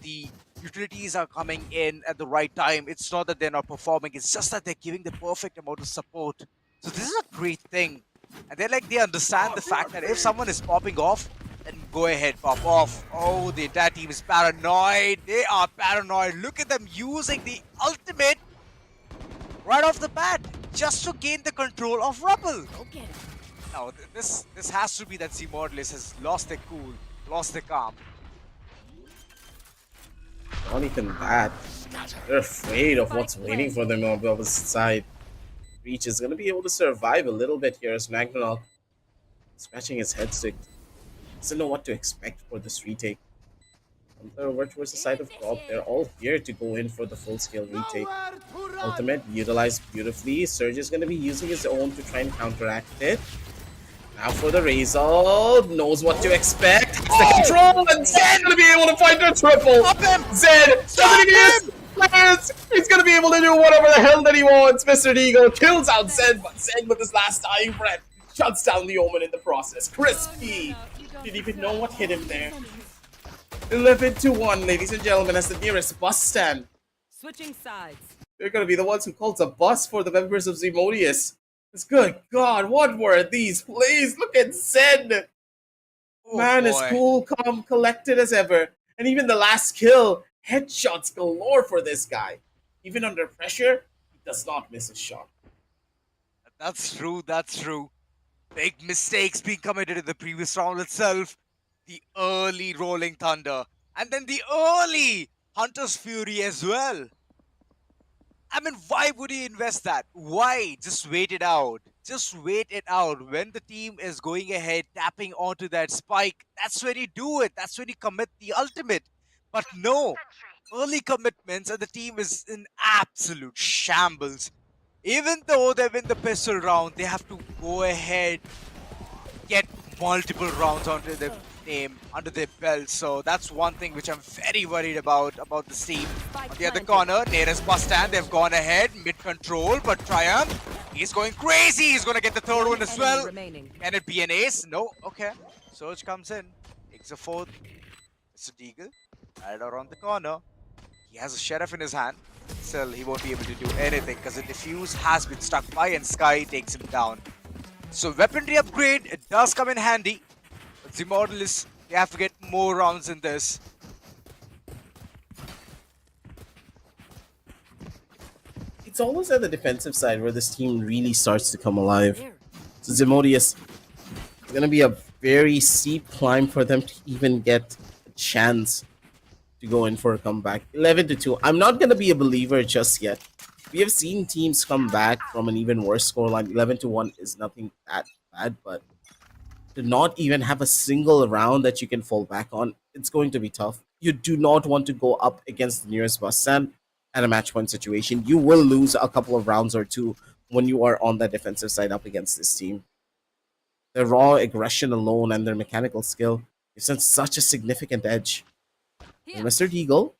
the utilities are coming in at the right time. It's not that they're not performing, it's just that they're giving the perfect amount of support. So this is a great thing. And they understand the fact that if someone is popping off, then go ahead, pop off. Oh, the entire team is paranoid. They are paranoid. Look at them using the ultimate right off the bat, just to gain the control of Rubble. Okay. Now, this has to be that Zimorlis has lost their cool, lost their calm. Not even that. They're afraid of what's waiting for them on the opposite side. Reach is going to be able to survive a little bit here as Magnanok scratching his head stick. Doesn't know what to expect for this retake. Over towards the side of Gob, they're all here to go in for the full-scale retake. Ultimate utilized beautifully. Surge is going to be using his own to try and counteract it. Now for the Razor, knows what to expect. Has the control, and Zed going to be able to find a triple. Zed, he's going to be able to do whatever the hell that he wants. Mr. Deagle kills out Zed, but Zed with his last dying breath shuts down the Omen in the process. Crispy didn't even know what hit him there. 11-1, ladies and gentlemen, as the nearest bus stand. Switching sides. They're going to be the ones who calls a bus for the members of Zimodius. It's good God, what were these plays? Look at Zed. Man is cool, calm, collected as ever. And even the last kill, headshots galore for this guy. Even under pressure, he does not miss a shot. That's true, that's true. Big mistakes being committed in the previous round itself. The early Rolling Thunder, and then the early Hunter's Fury as well. I mean, why would he invest that? Why? Just wait it out. Just wait it out. When the team is going ahead, tapping onto that spike, that's when you do it. That's when you commit the ultimate. But no, early commitments and the team is in absolute shambles. Even though they win the pistol round, they have to go ahead, get multiple rounds onto them. name under their belt. So that's one thing which I'm very worried about this team. Spike On the other planted. corner, nearest bus stand, they've gone ahead, mid-control, but Triumph, he's going crazy. He's going to get the third one as Enemy well. remaining. Can it be an ace? No. Okay. Surge comes in, takes a fourth. Mr. Deagle, right around the corner. He has a sheriff in his hand. Still, he won't be able to do anything because the defuse has been stuck by and Sky takes him down. So weaponry upgrade, it does come in handy. But the model is, they have to get more rounds in this. It's always at the defensive side where this team really starts to come alive. So Zimodius, it's going to be a very steep climb for them to even get a chance to go in for a comeback. 11-2. I'm not going to be a believer just yet. We have seen teams come back from an even worse scoreline. 11-1 is nothing that bad, but to not even have a single round that you can fall back on, it's going to be tough. You do not want to go up against the nearest bus stand at a match point situation. You will lose a couple of rounds or two when you are on that defensive side up against this team. Their raw aggression alone and their mechanical skill gives them such a significant edge. And Mr. Deagle,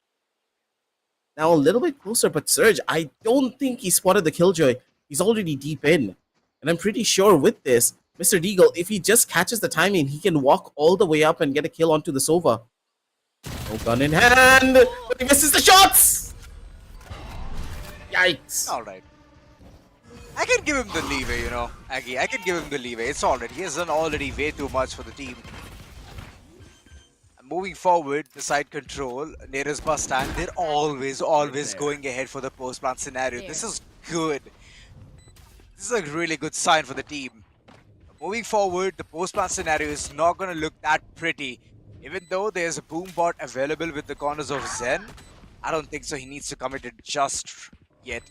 now a little bit closer, but Surge, I don't think he spotted the Killjoy. He's already deep in. And I'm pretty sure with this, Mr. Deagle, if he just catches the timing, he can walk all the way up and get a kill onto the Sova. No gun in hand, but he misses the shots! Yikes. Alright. I can give him the leeway, you know, Aggie. I can give him the leeway. It's alright. He has done already way too much for the team. Moving forward, the side control, nearest bus stand, they're always going ahead for the post-plant scenario. This is good. This is a really good sign for the team. Moving forward, the post-plant scenario is not going to look that pretty. Even though there's a boom bot available with the corners of Zen, I don't think so he needs to commit it just yet.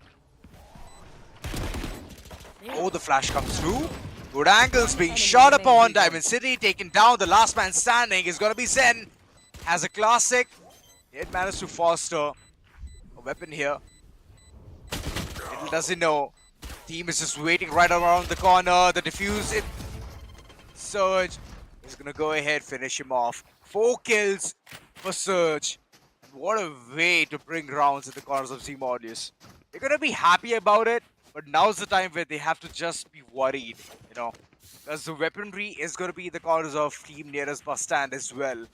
Oh, the flash comes through. Good angles being shot upon. Diamond City taken down. The last man standing is going to be Zen. Has a classic. It managed to foster a weapon here. Little does he know. Team is just waiting right around the corner. The defuse. Surge is going to go ahead, finish him off. 4 kills for Surge. What a way to bring rounds in the corners of Zimodius. They're going to be happy about it. But now's the time where they have to just be worried, you know, because the weaponry is going to be the corners of team nearest bus stand as well.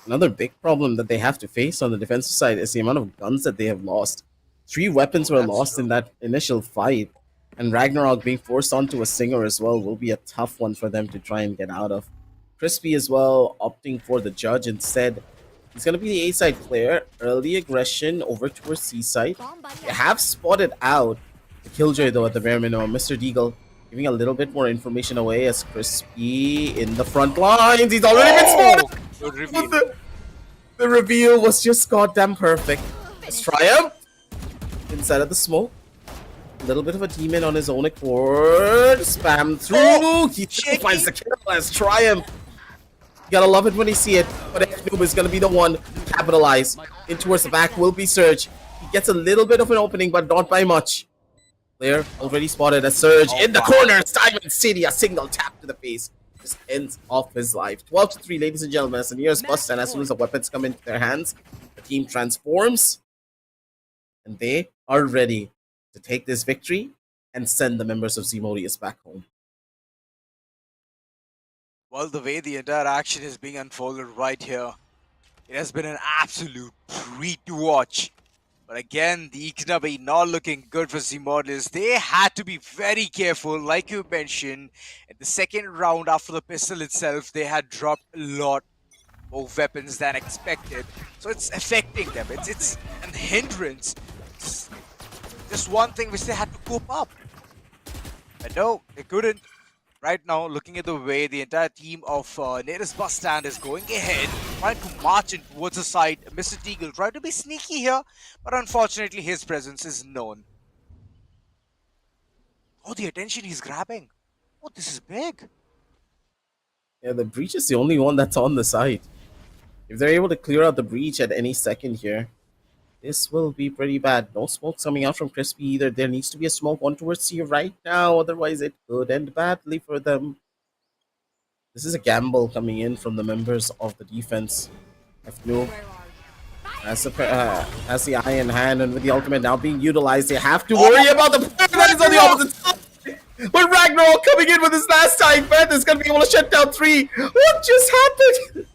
Another big problem that they have to face on the defensive side is the amount of guns that they have lost. 3 weapons were lost in that initial fight, and Ragnarok being forced onto a Singer as well will be a tough one for them to try and get out of. Crispy as well, opting for the Judge instead. He's going to be the A-side player. Early aggression over towards C-side. They have spotted out the Killjoy though at the bare minimum. Mr. Deagle giving a little bit more information away as Crispy in the front lines. He's already been spotted! Good reveal. The reveal was just goddamn perfect. Let's Triumph inside of the smoke. A little bit of a demon on his own accord. Spam through. He still finds the kill as Triumph. You gotta love it when you see it, but Noob is gonna be the one to capitalize. In towards the back will be Surge. He gets a little bit of an opening, but not by much. Player already spotted a Surge in the corner. Diamond City, a single tap to the face. Just ends off his life. 12-3, ladies and gentlemen, as the nearest bus, and as soon as the weapons come into their hands, the team transforms, and they are ready to take this victory and send the members of Zimodius back home. Well, the way the entire action is being unfolded right here, it has been an absolute treat to watch. But again, the Iknabi not looking good for Zimodius. They had to be very careful, like you mentioned. In the second round after the pistol itself, they had dropped a lot more weapons than expected. So it's affecting them. It's a hindrance. It's just one thing which they had to cope up. But no, they couldn't. Right now, looking at the way the entire team of nearest bus stand is going ahead, trying to march in towards the side. Mr. Deagle tried to be sneaky here, but unfortunately his presence is known. Oh, the attention he's grabbing. Oh, this is big. Yeah, the breach is the only one that's on the site. If they're able to clear out the breach at any second here, this will be pretty bad. No smoke coming out from Crispy either. There needs to be a smoke on towards C right now, otherwise it could end badly for them. This is a gamble coming in from the members of the defense. FNoob has the eye in hand, and with the ultimate now being utilized, they have to worry about the player that is on the opposite side. But Ragnarok coming in with his last time bet is going to be able to shut down 3. What just happened?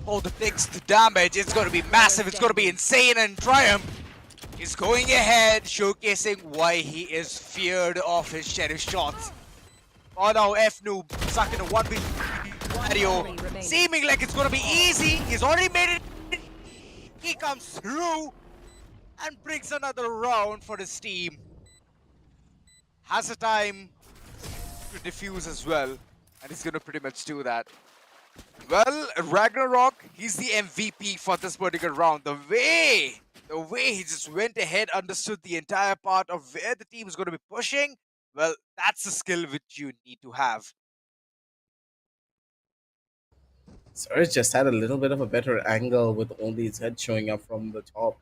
Oh, the damage, it's going to be massive, it's going to be insane, and Triumph is going ahead, showcasing why he is feared of his sheriff shots. Oh no, FNoob stuck in a 1v scenario, seeming like it's going to be easy. He's already made it. He comes through and brings another round for his team. Has a time to defuse as well, and he's going to pretty much do that. Well, Ragnarok, he's the MVP for this particular round. The way he just went ahead, understood the entire part of where the team is going to be pushing, well, that's a skill which you need to have. Surge just had a little bit of a better angle with only his head showing up from the top.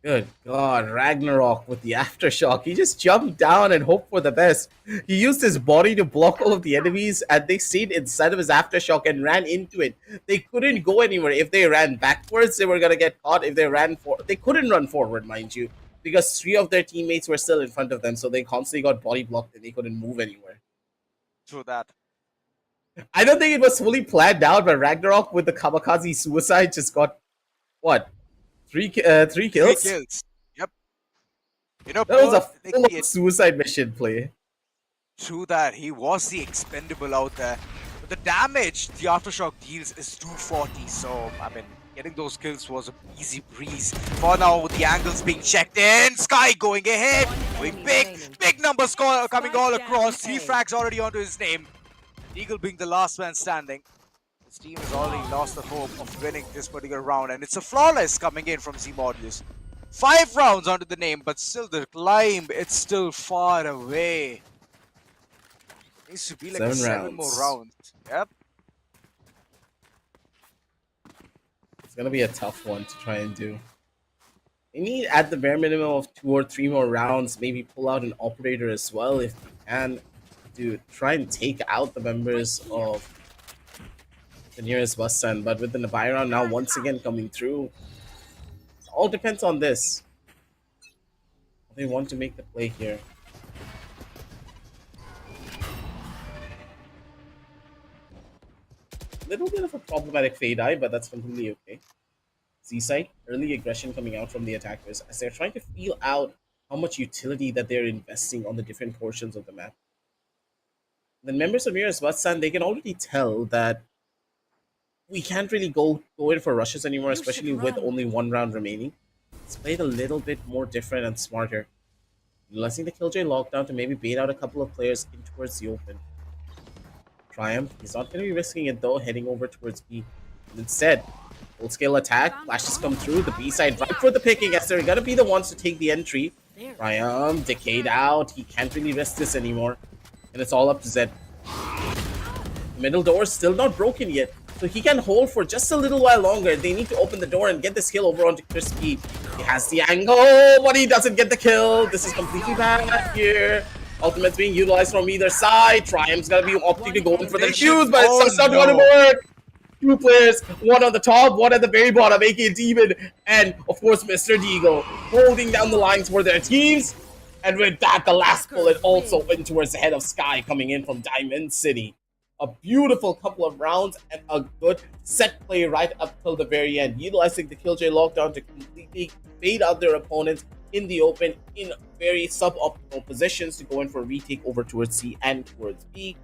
Good God, Ragnarok with the aftershock. He just jumped down and hoped for the best. He used his body to block all of the enemies, and they stayed inside of his aftershock and ran into it. They couldn't go anywhere. If they ran backwards, they were going to get caught. If they ran forward, they couldn't run forward, mind you, because 3 of their teammates were still in front of them, so they constantly got body blocked and they couldn't move anywhere. True that. I don't think it was fully planned out, but Ragnarok with the kamikaze suicide just got, what, 3 kills? 3 kills. Yep. You know, that was a Pearl, full suicide mission play. True that. He was the expendable out there. But the damage the aftershock deals is 240. So, I mean, getting those kills was an easy breeze. For now, the angles being checked in. Sky going ahead. With big numbers coming all across. 3 frags already onto his name. Eagle being the last man standing. His team has already lost the hope of winning this particular round, and it's a flawless coming in from Z-Modulus. 5 rounds onto the name, but still the climb, it's still far away. Needs to be like 7 more rounds. Yep. It's gonna be a tough one to try and do. They need at the bare minimum of 2 or 3 more rounds, maybe pull out an operator as well if they can, to try and take out the members of the nearest bus stand. But with the Byron now once again coming through, it all depends on this. They want to make the play here. Little bit of a problematic fade eye, but that's completely okay. Z-side, early aggression coming out from the attackers as they're trying to feel out how much utility that they're investing on the different portions of the map. The members of nearest bus stand, they can already tell that we can't really go in for rushes anymore, especially with only 1 round remaining. It's played a little bit more different and smarter, utilizing the Killjoy lockdown to maybe bait out a couple of players in towards the open. Triumph, he's not going to be risking it though, heading over towards B. And instead, full-scale attack, flashes come through, the B side right for the picking as they're going to be the ones to take the entry. Triumph, decayed out, he can't really risk this anymore. And it's all up to Zed. The middle door is still not broken yet, so he can hold for just a little while longer. They need to open the door and get this kill over onto Crispy. He has the angle, but he doesn't get the kill. This is completely bad here. Ultimate's being utilized from either side. Triumph's gonna be opting to go in for the defuse, but it's not going to work. 2 players, 1 on the top, 1 at the very bottom, aka Demon, and of course Mr. Deagle, holding down the lines for their teams. And with that, the last bullet also went towards the head of Sky coming in from Diamond City. A beautiful couple of rounds and a good set play right up till the very end, utilizing the Killjoy lockdown to completely bait out their opponents in the open in very suboptimal positions to go in for a retake over towards C and towards B.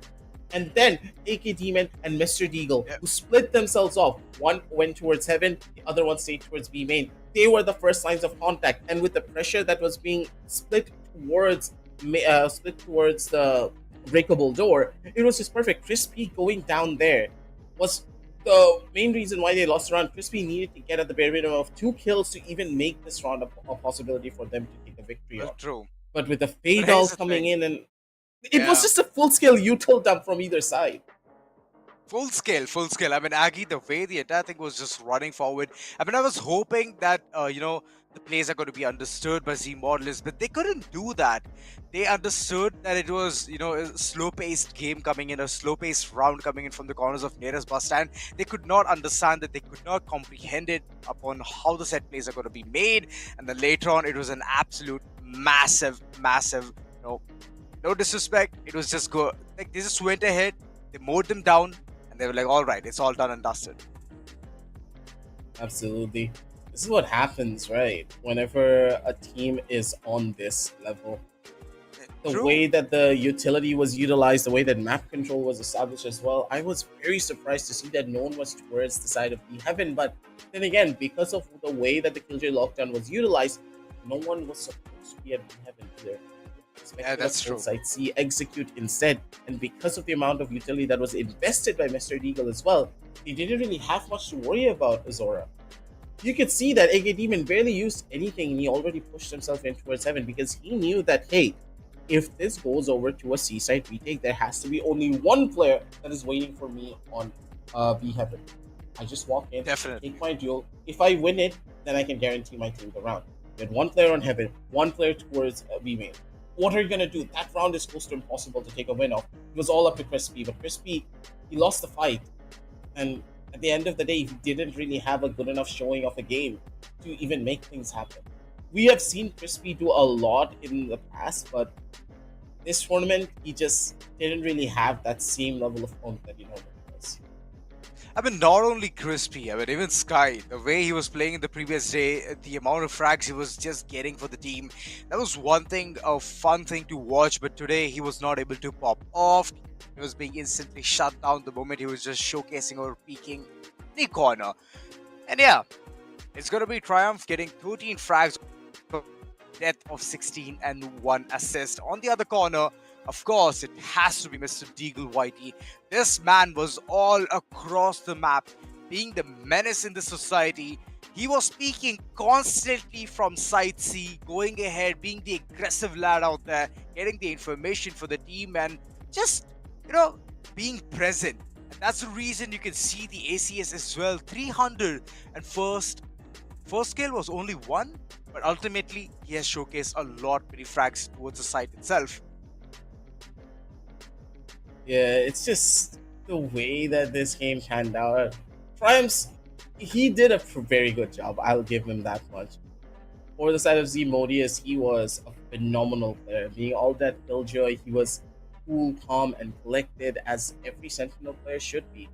And then AK Demon and Mr. Deagle, who split themselves off. One went towards Heaven, the other one stayed towards B main. They were the first lines of contact, and with the pressure that was being split towards the breakable door, it was just perfect. Crispy going down there was the main reason why they lost the round. Crispy needed to get at the bare minimum of 2 kills to even make this round a possibility for them to take a victory on. True. But with the fade all coming in, and it was just a full-scale util dump from either side. Full scale. I mean, Aggie, the way the entire thing was just running forward. I mean, I was hoping that, the plays are going to be understood by Z modelists, but they couldn't do that. They understood that it was, a slow-paced game coming in, a slow-paced round coming in from the corners of nearest bus stand. They could not understand that, they could not comprehend it upon how the set plays are going to be made. And then later on, it was an absolute massive, no disrespect. It was just like they just went ahead, they mowed them down, and they were like, all right, it's all done and dusted. Absolutely. This is what happens, right? Whenever a team is on this level. The True. way that the utility was utilized, the way that map control was established as well, I was very surprised to see that no one was towards the side of the heaven. But then again, because of the way that the Killjoy lockdown was utilized, no one was supposed to be at the heaven either. Yeah, that's true. Side C execute instead, and because of the amount of utility that was invested by Mr. Deagle as well, they didn't really have much to worry about Azora. You could see that AK Demon barely used anything, and he already pushed himself in towards heaven because he knew that, hey, if this goes over to a C-side retake, there has to be only one player that is waiting for me on B heaven. I just walk in, Definitely. take my duel. If I win it, then I can guarantee my team the round. You had one player on heaven, one player towards B main. What are you going to do? That round is close to impossible to take a win off. It was all up to Crispy, but Crispy, he lost the fight. And at the end of the day, he didn't really have a good enough showing of a game to even make things happen. We have seen Crispy do a lot in the past, but this tournament, he just didn't really have that same level of fun that he normally does. I mean, not only Crispy, I mean, even Sky, the way he was playing in the previous day, the amount of frags he was just getting for the team, that was one thing, a fun thing to watch, but today he was not able to pop off. He was being instantly shut down the moment he was just showcasing or peeking the corner. And yeah, it's going to be Triumph getting 13 frags, death of 16 and 1 assist. On the other corner, of course, it has to be Mr. Deagle Whitey. This man was all across the map, being the menace in the society. He was speaking constantly from side C, going ahead, being the aggressive lad out there, getting the information for the team, and just, being present. And that's the reason you can see the ACS as well. 300, and first kill was only 1, but ultimately he has showcased a lot many frags towards the site itself. Yeah, it's just the way that this game panned out. Triumphs, he did a very good job. I'll give him that much. For the side of Z Modius, he was a phenomenal player. Being all that killjoy, he was cool, calm, and collected as every Sentinel player should be.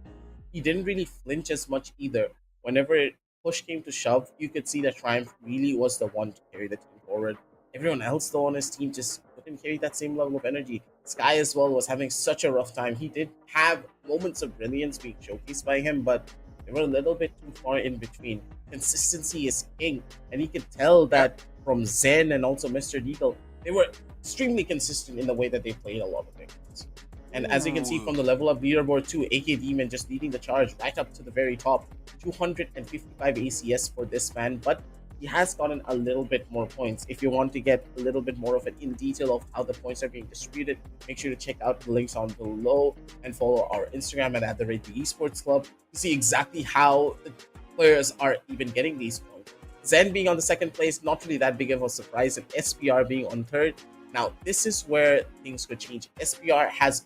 He didn't really flinch as much either. Whenever push came to shove, you could see that Triumph really was the one to carry the team forward. Everyone else, though, on his team just couldn't carry that same level of energy. Sky as well was having such a rough time. He did have moments of brilliance being showcased by him, but they were a little bit too far in between. Consistency is king, and he could tell that from Zen and also Mr. Deagle, they were extremely consistent in the way that they played a lot of things. And as you can see from the level of leaderboard 2, AK Demon just leading the charge right up to the very top. 255 ACS for this man, but he has gotten a little bit more points. If you want to get a little bit more of an in detail of how the points are being distributed, make sure to check out the links on below and follow our Instagram at the Esports Club to see exactly how the players are even getting these points. Zen being on the second place, not really that big of a surprise, and SPR being on third. Now, this is where things could change. SPR has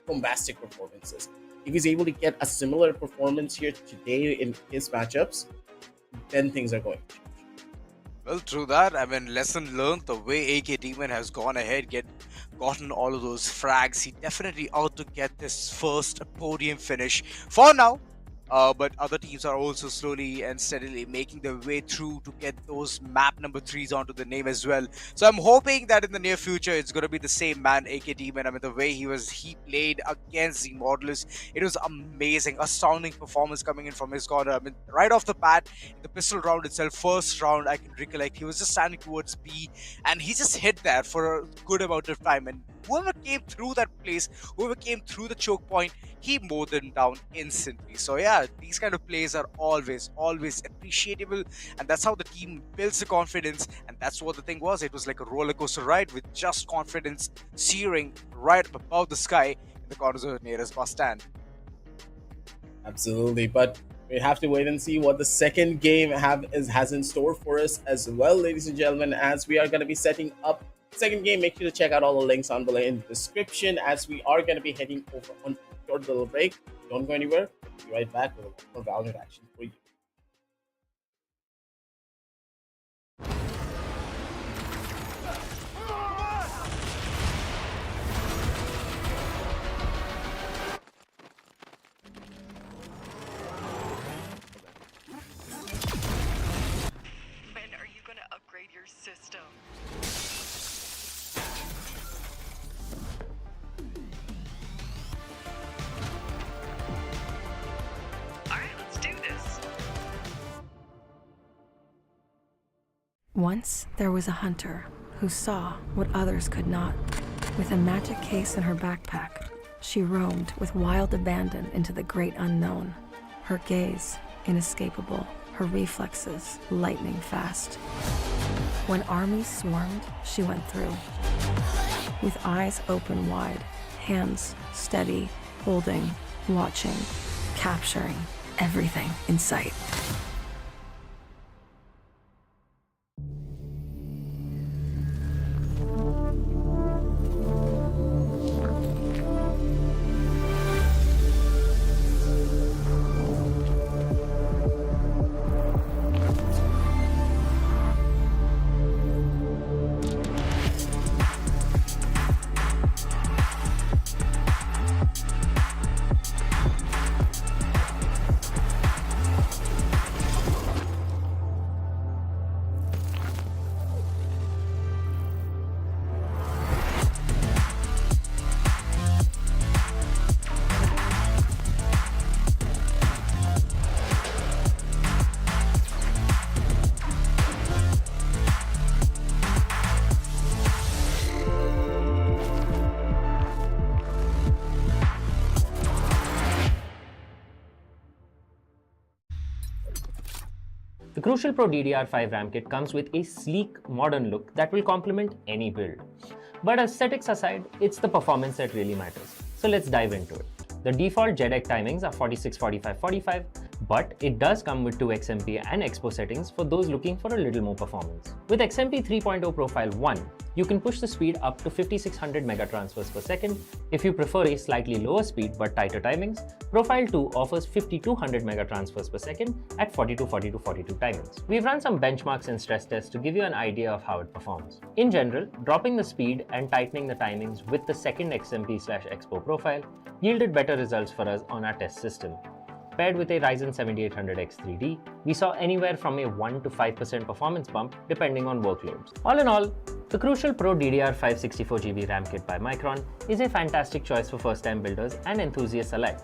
bombastic performances. If he's able to get a similar performance here today in his matchups, then things are going to change. Well, true that. I mean, lesson learned. The way AK Demon has gone ahead, gotten all of those frags, he definitely ought to get this first podium finish for now. But other teams are also slowly and steadily making their way through to get those map number 3s onto the name as well. So I'm hoping that in the near future it's going to be the same man, AK Demon. I mean, the way he played against the Modulus, it was amazing, astounding performance coming in from his corner. I mean, right off the bat, in the pistol round itself, first round, I can recollect, he was just standing towards B, and he just hit there for a good amount of time. And whoever came through that place, whoever came through the choke point, he mowed them down instantly. So yeah, these kind of plays are always appreciable, and that's how the team builds the confidence. And that's what the thing was. It was like a roller coaster ride with just confidence searing right above the sky in the corners of the nearest bus stand. Absolutely, but We have to wait and see what the second game has in store for us as well, ladies and gentlemen, as we are going to be setting up second game. Make sure to check out all the links on below in the description, as we are going to be heading over on a short little break. Don't go anywhere. We'll be right back with more Valorant action for you. When are you gonna upgrade your system? Alright, let's do this. Once there was a hunter who saw what others could not. With a magic case in her backpack, she roamed with wild abandon into the great unknown. Her gaze inescapable, her reflexes lightning fast. When armies swarmed, she went through. With eyes open wide, hands steady, holding, watching, capturing everything in sight. The Crucial Pro DDR5 RAM kit comes with a sleek, modern look that will complement any build. But aesthetics aside, it's the performance that really matters. So let's dive into it. The default JEDEC timings are 46, 45, 45, but it does come with 2 XMP and Expo settings for those looking for a little more performance. With XMP 3.0 Profile 1, you can push the speed up to 5600 megatransfers per second. If you prefer a slightly lower speed but tighter timings, Profile 2 offers 5200 megatransfers per second at 42, 42, 42 timings. We've run some benchmarks and stress tests to give you an idea of how it performs. In general, dropping the speed and tightening the timings with the second XMP/Expo profile yielded better results for us on our test system. Paired with a Ryzen 7800X 3D, we saw anywhere from a 1 to 5% performance bump depending on workloads. All in all, the Crucial Pro DDR5 64GB RAM kit by Micron is a fantastic choice for first-time builders and enthusiasts alike.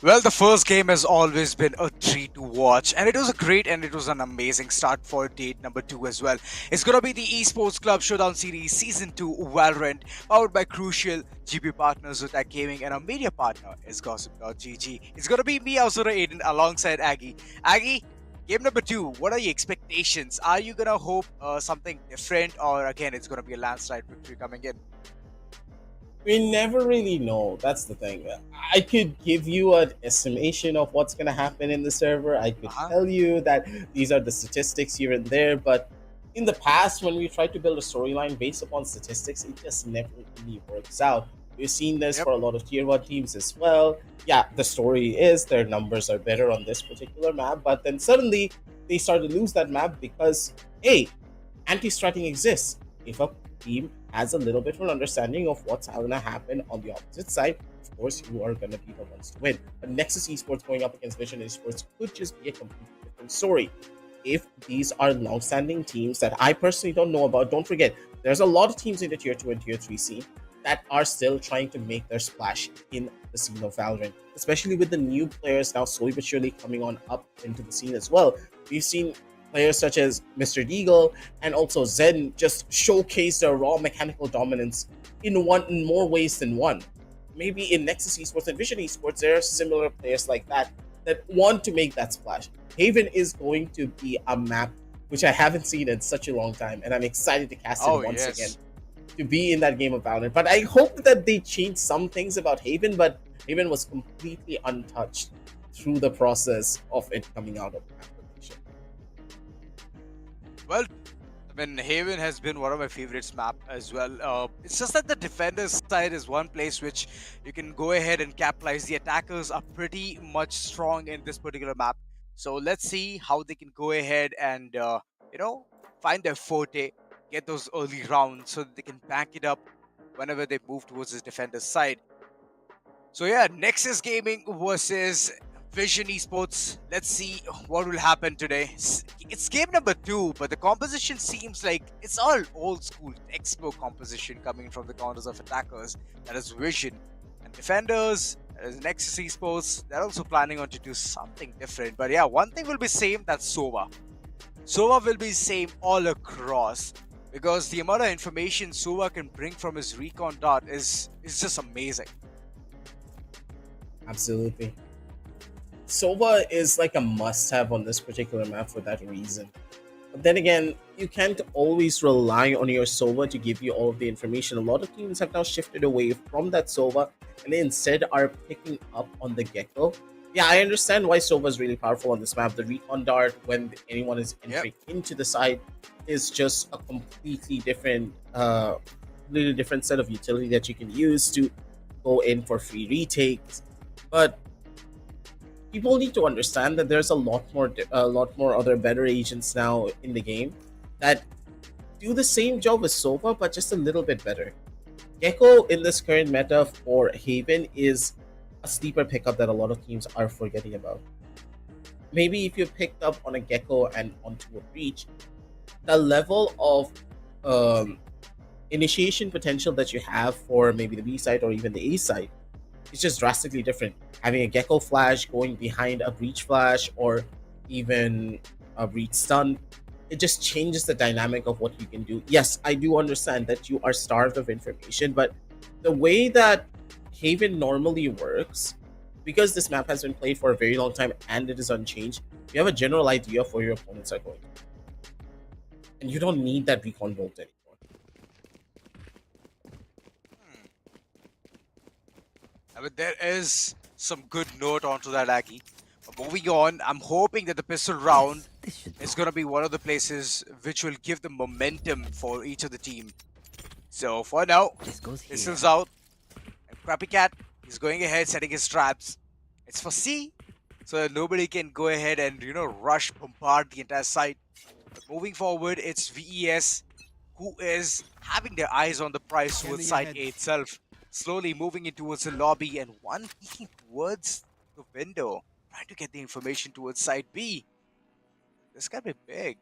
Well, the first game has always been a treat to watch, and it was a great and it was an amazing start for date number 2 as well. It's gonna be the Esports Club Showdown Series Season 2 Valorant, powered by Crucial, GP partners with TEC Gaming, and our media partner is gossip.gg. It's gonna be me, Azura Aiden, alongside Aggie. Aggie, game number 2, what are your expectations? Are you gonna hope something different, or again, it's gonna be a landslide victory coming in? We never really know. That's the thing. I could give you an estimation of what's going to happen in the server. I could Uh-huh. tell you that these are the statistics here and there. But in the past, when we tried to build a storyline based upon statistics, it just never really works out. We've seen this Yep. for a lot of tier 1 teams as well. Yeah, the story is their numbers are better on this particular map. But then suddenly they start to lose that map because, hey, anti-stratting exists. If a team has a little bit of an understanding of what's going to happen on the opposite side, of course, you are going to be the ones to win. But Nexus Esports going up against Vision Esports could just be a completely different story. If these are long-standing teams that I personally don't know about, don't forget, there's a lot of teams in the tier 2 and tier 3 scene that are still trying to make their splash in the scene of Valorant, especially with the new players now slowly but surely coming on up into the scene as well. We've seen players such as Mr. Deagle and also Zen just showcase their raw mechanical dominance in more ways than one. Maybe in Nexus Esports and Vision Esports, there are similar players like that that want to make that splash. Haven is going to be a map which I haven't seen in such a long time, and I'm excited to cast it once again to be in that game of Valorant. But I hope that they change some things about Haven, but Haven was completely untouched through the process of it coming out of the application. Well, I mean, Haven has been one of my favorites map as well. It's just that the defenders side is one place which you can go ahead and capitalize. The attackers are pretty much strong in this particular map. So let's see how they can go ahead and, you know, find their forte, get those early rounds so that they can back it up whenever they move towards the defender's side. So yeah, Nexus Gaming versus Vision Esports. Let's see what will happen today. It's game number 2, but the composition seems like it's all old school textbook composition coming from the corners of attackers. That is Vision. And defenders, that is Nexus Esports. They're also planning on to do something different. But yeah, one thing will be same, that's Sova. Sova will be same all across. Because the amount of information Sova can bring from his recon dart is just amazing. Absolutely. Sova is like a must-have on this particular map for that reason. But then again, you can't always rely on your Sova to give you all of the information. A lot of teams have now shifted away from that Sova and they instead are picking up on the Gecko. Yeah, I understand why Sova is really powerful on this map. The recon dart, when anyone is entering into the side, is just a completely different set of utility that you can use to go in for free retakes. But people need to understand that there's a lot more other better agents now in the game that do the same job as Sova, but just a little bit better. Gecko in this current meta for Haven is a sleeper pickup that a lot of teams are forgetting about. Maybe if you picked up on a Gecko and onto a Breach, the level of initiation potential that you have for maybe the B side or even the A side is just drastically different. Having a Gecko flash going behind a Breach flash or even a Breach stun, it just changes the dynamic of what you can do. Yes, I do understand that you are starved of information, but the way that Haven normally works, because this map has been played for a very long time and it is unchanged, you have a general idea of where your opponents are going. And you don't need that recon bolt anymore. I mean, there is some good note onto that, Aggie. But moving on, I'm hoping that the pistol round is going to be one of the places which will give the momentum for each of the team. So for now, pistols out. And Crappy Cat is going ahead, setting his traps. It's for C, so that nobody can go ahead and, rush, bombard the entire site. But moving forward, it's VES who is having their eyes on the prize towards site A itself. Slowly moving in towards the lobby and one peeking towards the window, trying to get the information towards side B. This can be big.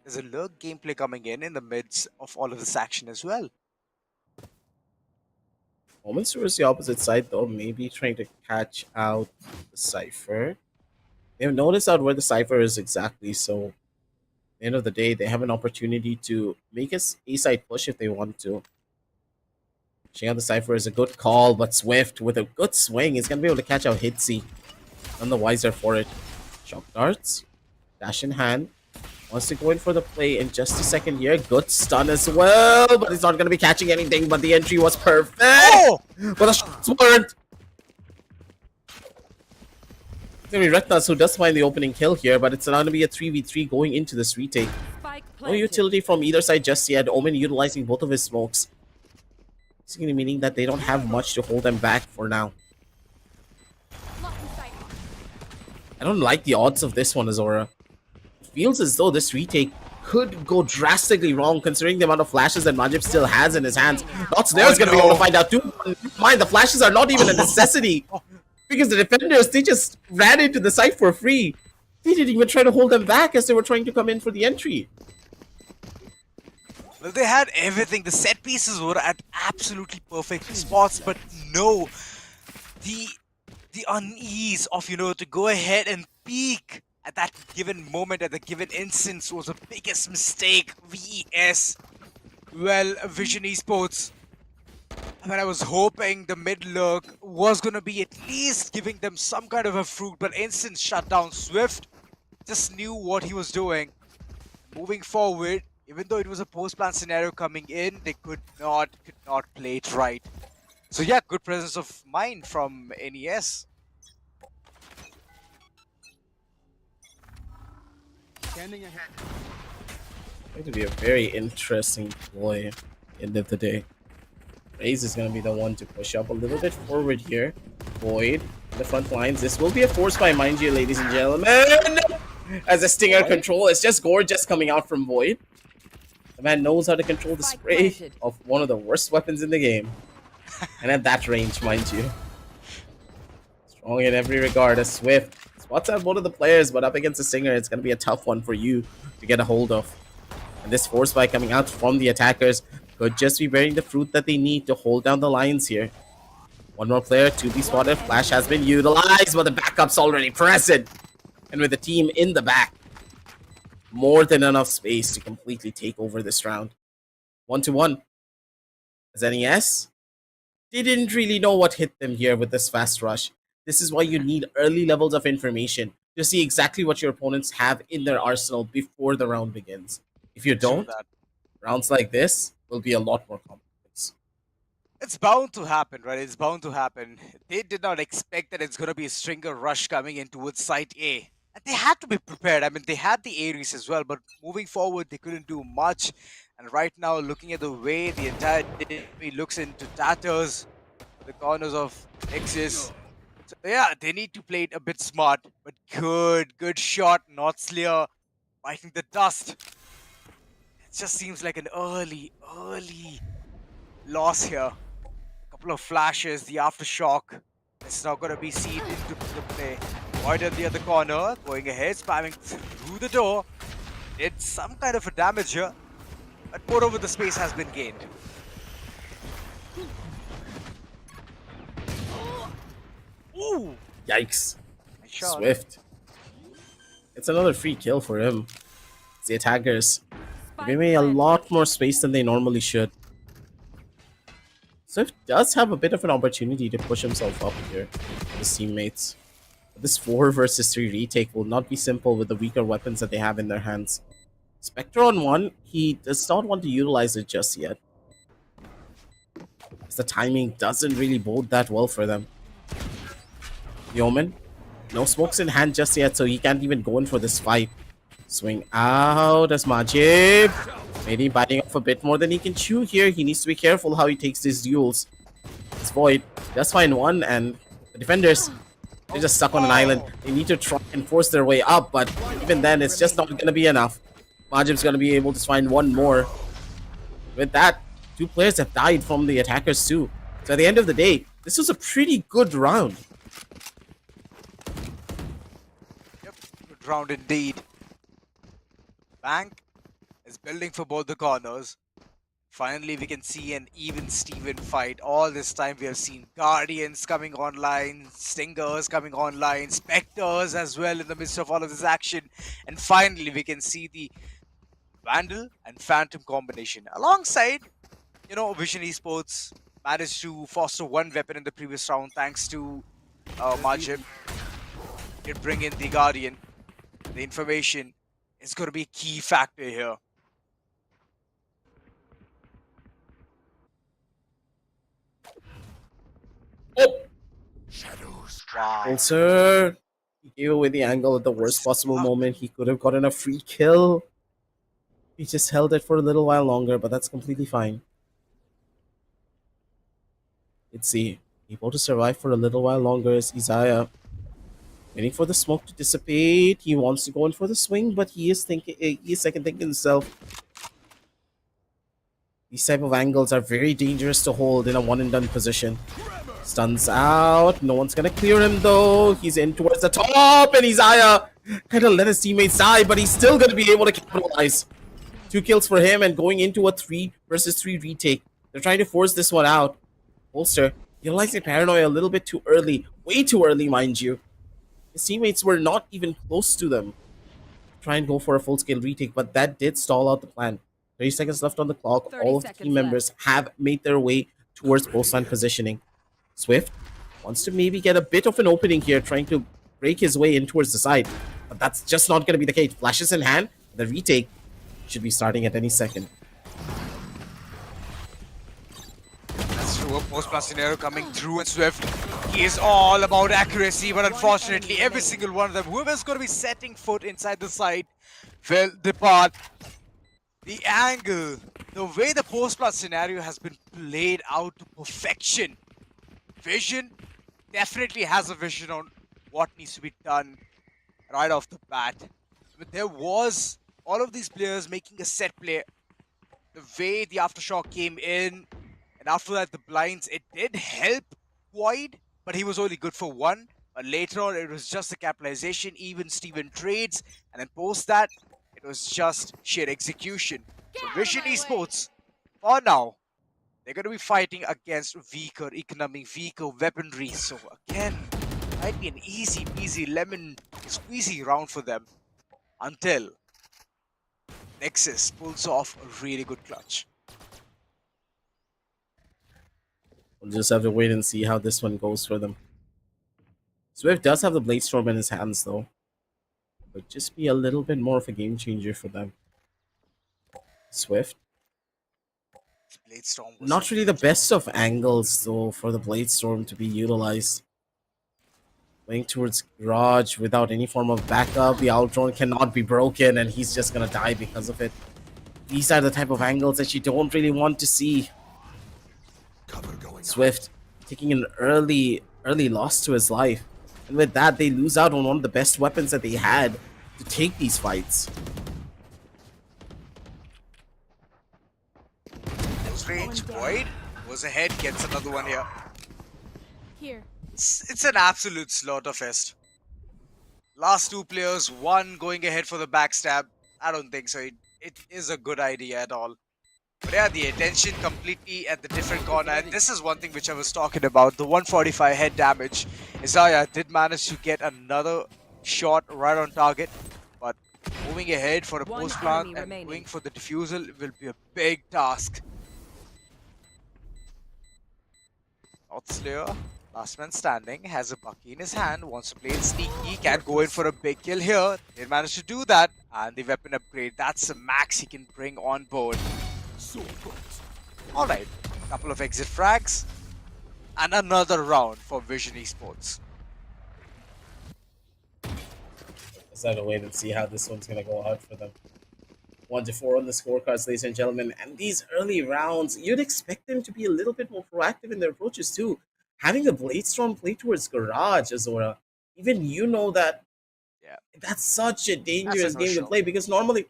There's a lurk gameplay coming in the midst of all of this action as well. Moments towards the opposite side, though, maybe trying to catch out the Cypher. They've noticed out where the Cypher is exactly, so at the end of the day, they have an opportunity to make a A-side push if they want to. Pushing out the Cypher is a good call, but Swift, with a good swing, is going to be able to catch out Hitsy. None the wiser for it. Shock darts, dash in hand. Wants to go in for the play in just a second here. Good stun as well, but he's not going to be catching anything, but the entry was perfect. Oh! But the shots weren't. It's going to be Retnas who does find the opening kill here, but it's going to be a 3v3 going into this retake. Spike No planted. utility from either side just yet. Omen utilizing both of his smokes. Basically meaning that they don't have much to hold them back for now. I don't like the odds of this one, Azora. It feels as though this retake could go drastically wrong considering the amount of flashes that Majib still has in his hands. Dots there is going to be able to find out too. Mind, the flashes are not even a necessity. Because the defenders, they just ran into the site for free. They didn't even try to hold them back as they were trying to come in for the entry. Well, they had everything. The set pieces were at absolutely perfect spots, but no, the unease of, to go ahead and peek at that given moment, at the given instance, was the biggest mistake. VES, well, Vision Esports. I mean, I was hoping the mid lurk was gonna be at least giving them some kind of a fruit, but instant shutdown. Swift just knew what he was doing. Moving forward, even though it was a post-plan scenario coming in, they could not play it right. So yeah, good presence of mind from NES. Standing ahead. Going to be a very interesting play end of the day. Raze is going to be the one to push up a little bit forward here. Void in the front lines. This will be a force by, mind you, ladies and gentlemen. As a stinger control, it's just gorgeous coming out from Void. The man knows how to control the spray of one of the worst weapons in the game. And at that range, mind you. Strong in every regard. A Swift spots out one of the players, but up against the Stinger, it's going to be a tough one for you to get a hold of. And this force by coming out from the attackers could just be bearing the fruit that they need to hold down the lines here. One more player to be spotted. Flash has been utilized, but the backup's already present. And with the team in the back, more than enough space to completely take over this round. 1-1. As NES, they didn't really know what hit them here with this fast rush. This is why you need early levels of information to see exactly what your opponents have in their arsenal before the round begins. If you don't, rounds like this will be a lot more complex. It's bound to happen, right? It's bound to happen. They did not expect that it's going to be a stringer rush coming in towards Site A. And they had to be prepared. I mean, they had the Ares as well, but moving forward, they couldn't do much. And right now, looking at the way the entire team looks into tatters, the corners of Nexus. So yeah, they need to play it a bit smart, but good shot. Not Slayer biting the dust. It just seems like an early loss here. Couple of flashes, the aftershock. It's not going to be seen into the play. Void in the other corner, going ahead, spamming through the door. Did some kind of a damage here, but moreover, the space has been gained. Ooh! Yikes. Nice shot. Swift. It's another free kill for him. The attackers giving me a lot more space than they normally should. Swift does have a bit of an opportunity to push himself up here with his teammates. But this 4 versus 3 retake will not be simple with the weaker weapons that they have in their hands. Spectre on 1, he does not want to utilize it just yet, as the timing doesn't really bode that well for them. Yeoman, no smokes in hand just yet, so he can't even go in for this fight. Swing out as Majib. Maybe biting off a bit more than he can chew here. He needs to be careful how he takes these duels. This Void does find one, and the defenders, they're just stuck on an island. They need to try and force their way up, but even then, it's just not going to be enough. Majib's going to be able to find one more. With that, 2 players have died from the attackers too. So at the end of the day, this was a pretty good round. Yep, good round indeed. Bank is building for both the corners. Finally, we can see an even Steven fight. All this time, we have seen Guardians coming online, Stingers coming online, Spectres as well in the midst of all of this action. And finally, we can see the Vandal and Phantom combination. Alongside, Vision Esports managed to foster one weapon in the previous round thanks to Majib. Did bring in the Guardian. The information is going to be a key factor here. Oh, Wow. sir. He gave away the angle at the worst possible moment. He could have gotten a free kill. He just held it for a little while longer, but that's completely fine. Let's see. Able to survive for a little while longer is Isaiah. Waiting for the smoke to dissipate. He wants to go in for the swing, but he is second thinking himself. These type of angles are very dangerous to hold in a one and done position. Stuns out. No one's gonna clear him though. He's in towards the top, and Isaiah kind of let his teammates die, but he's still gonna be able to capitalize. 2 kills for him and going into a 3 versus 3 retake. They're trying to force this one out. Holster utilizing paranoia a little bit too early. Way too early, mind you. His teammates were not even close to them. Try and go for a full-scale retake, but that did stall out the plan. 30 seconds left on the clock. 30 All of the seconds team members have made their way towards post-line positioning. Swift wants to maybe get a bit of an opening here, trying to break his way in towards the side. But that's just not going to be the case. Flashes in hand. The retake should be starting at any second. That's true. A post-plus scenario coming through, and Swift, he is all about accuracy, but unfortunately, every single one of them, whoever's going to be setting foot inside the site, will depart. The angle, the way the post-plus scenario has been played out to perfection. Vision definitely has a vision on what needs to be done right off the bat. But there was all of these players making a set play. The way the aftershock came in, and after that the blinds, it did help Void, but he was only good for one. But later on, it was just the capitalization, even Steven trades, and then post that, it was just sheer execution. So Vision Esports, for now, they're going to be fighting against weaker economy, weaker weaponry. So again, might be an easy peasy lemon squeezy round for them until Nexus pulls off a really good clutch. We'll just have to wait and see how this one goes for them. Swift does have the Blade Storm in his hands though. But just be a little bit more of a game changer for them. Swift. Blade Storm was Not really the best of angles though for the Blade Storm to be utilized. Going towards Garage without any form of backup. The Owl Drone cannot be broken and he's just gonna die because of it. These are the type of angles that you don't really want to see. Swift taking an early loss to his life. And with that, they lose out on one of the best weapons that they had to take these fights. close range. Void goes ahead, gets another one here. Here. It's an absolute slaughterfest. Last two players, one going ahead for the backstab. I don't think so. It is a good idea at all. But yeah, the attention completely at the different corner. And this is one thing which I was talking about. The 145 head damage. Isaiah did manage to get another shot right on target. But moving ahead for a One post plant enemy and remaining. going for the defusal will be a big task. North Slayer, last man standing, has a Bucky in his hand, wants to play it sneaky, can go in for a big kill here. They managed to do that, and the weapon upgrade, that's the max he can bring on board. Alright, couple of exit frags, and another round for Vision Esports. Let's have to wait and see how this one's going to go out for them. 1-4 on the scorecards, ladies and gentlemen. And these early rounds, you'd expect them to be a little bit more proactive in their approaches too. Having the Blade Storm play towards Garage, Azora, even you know that that's such a dangerous game to play, because normally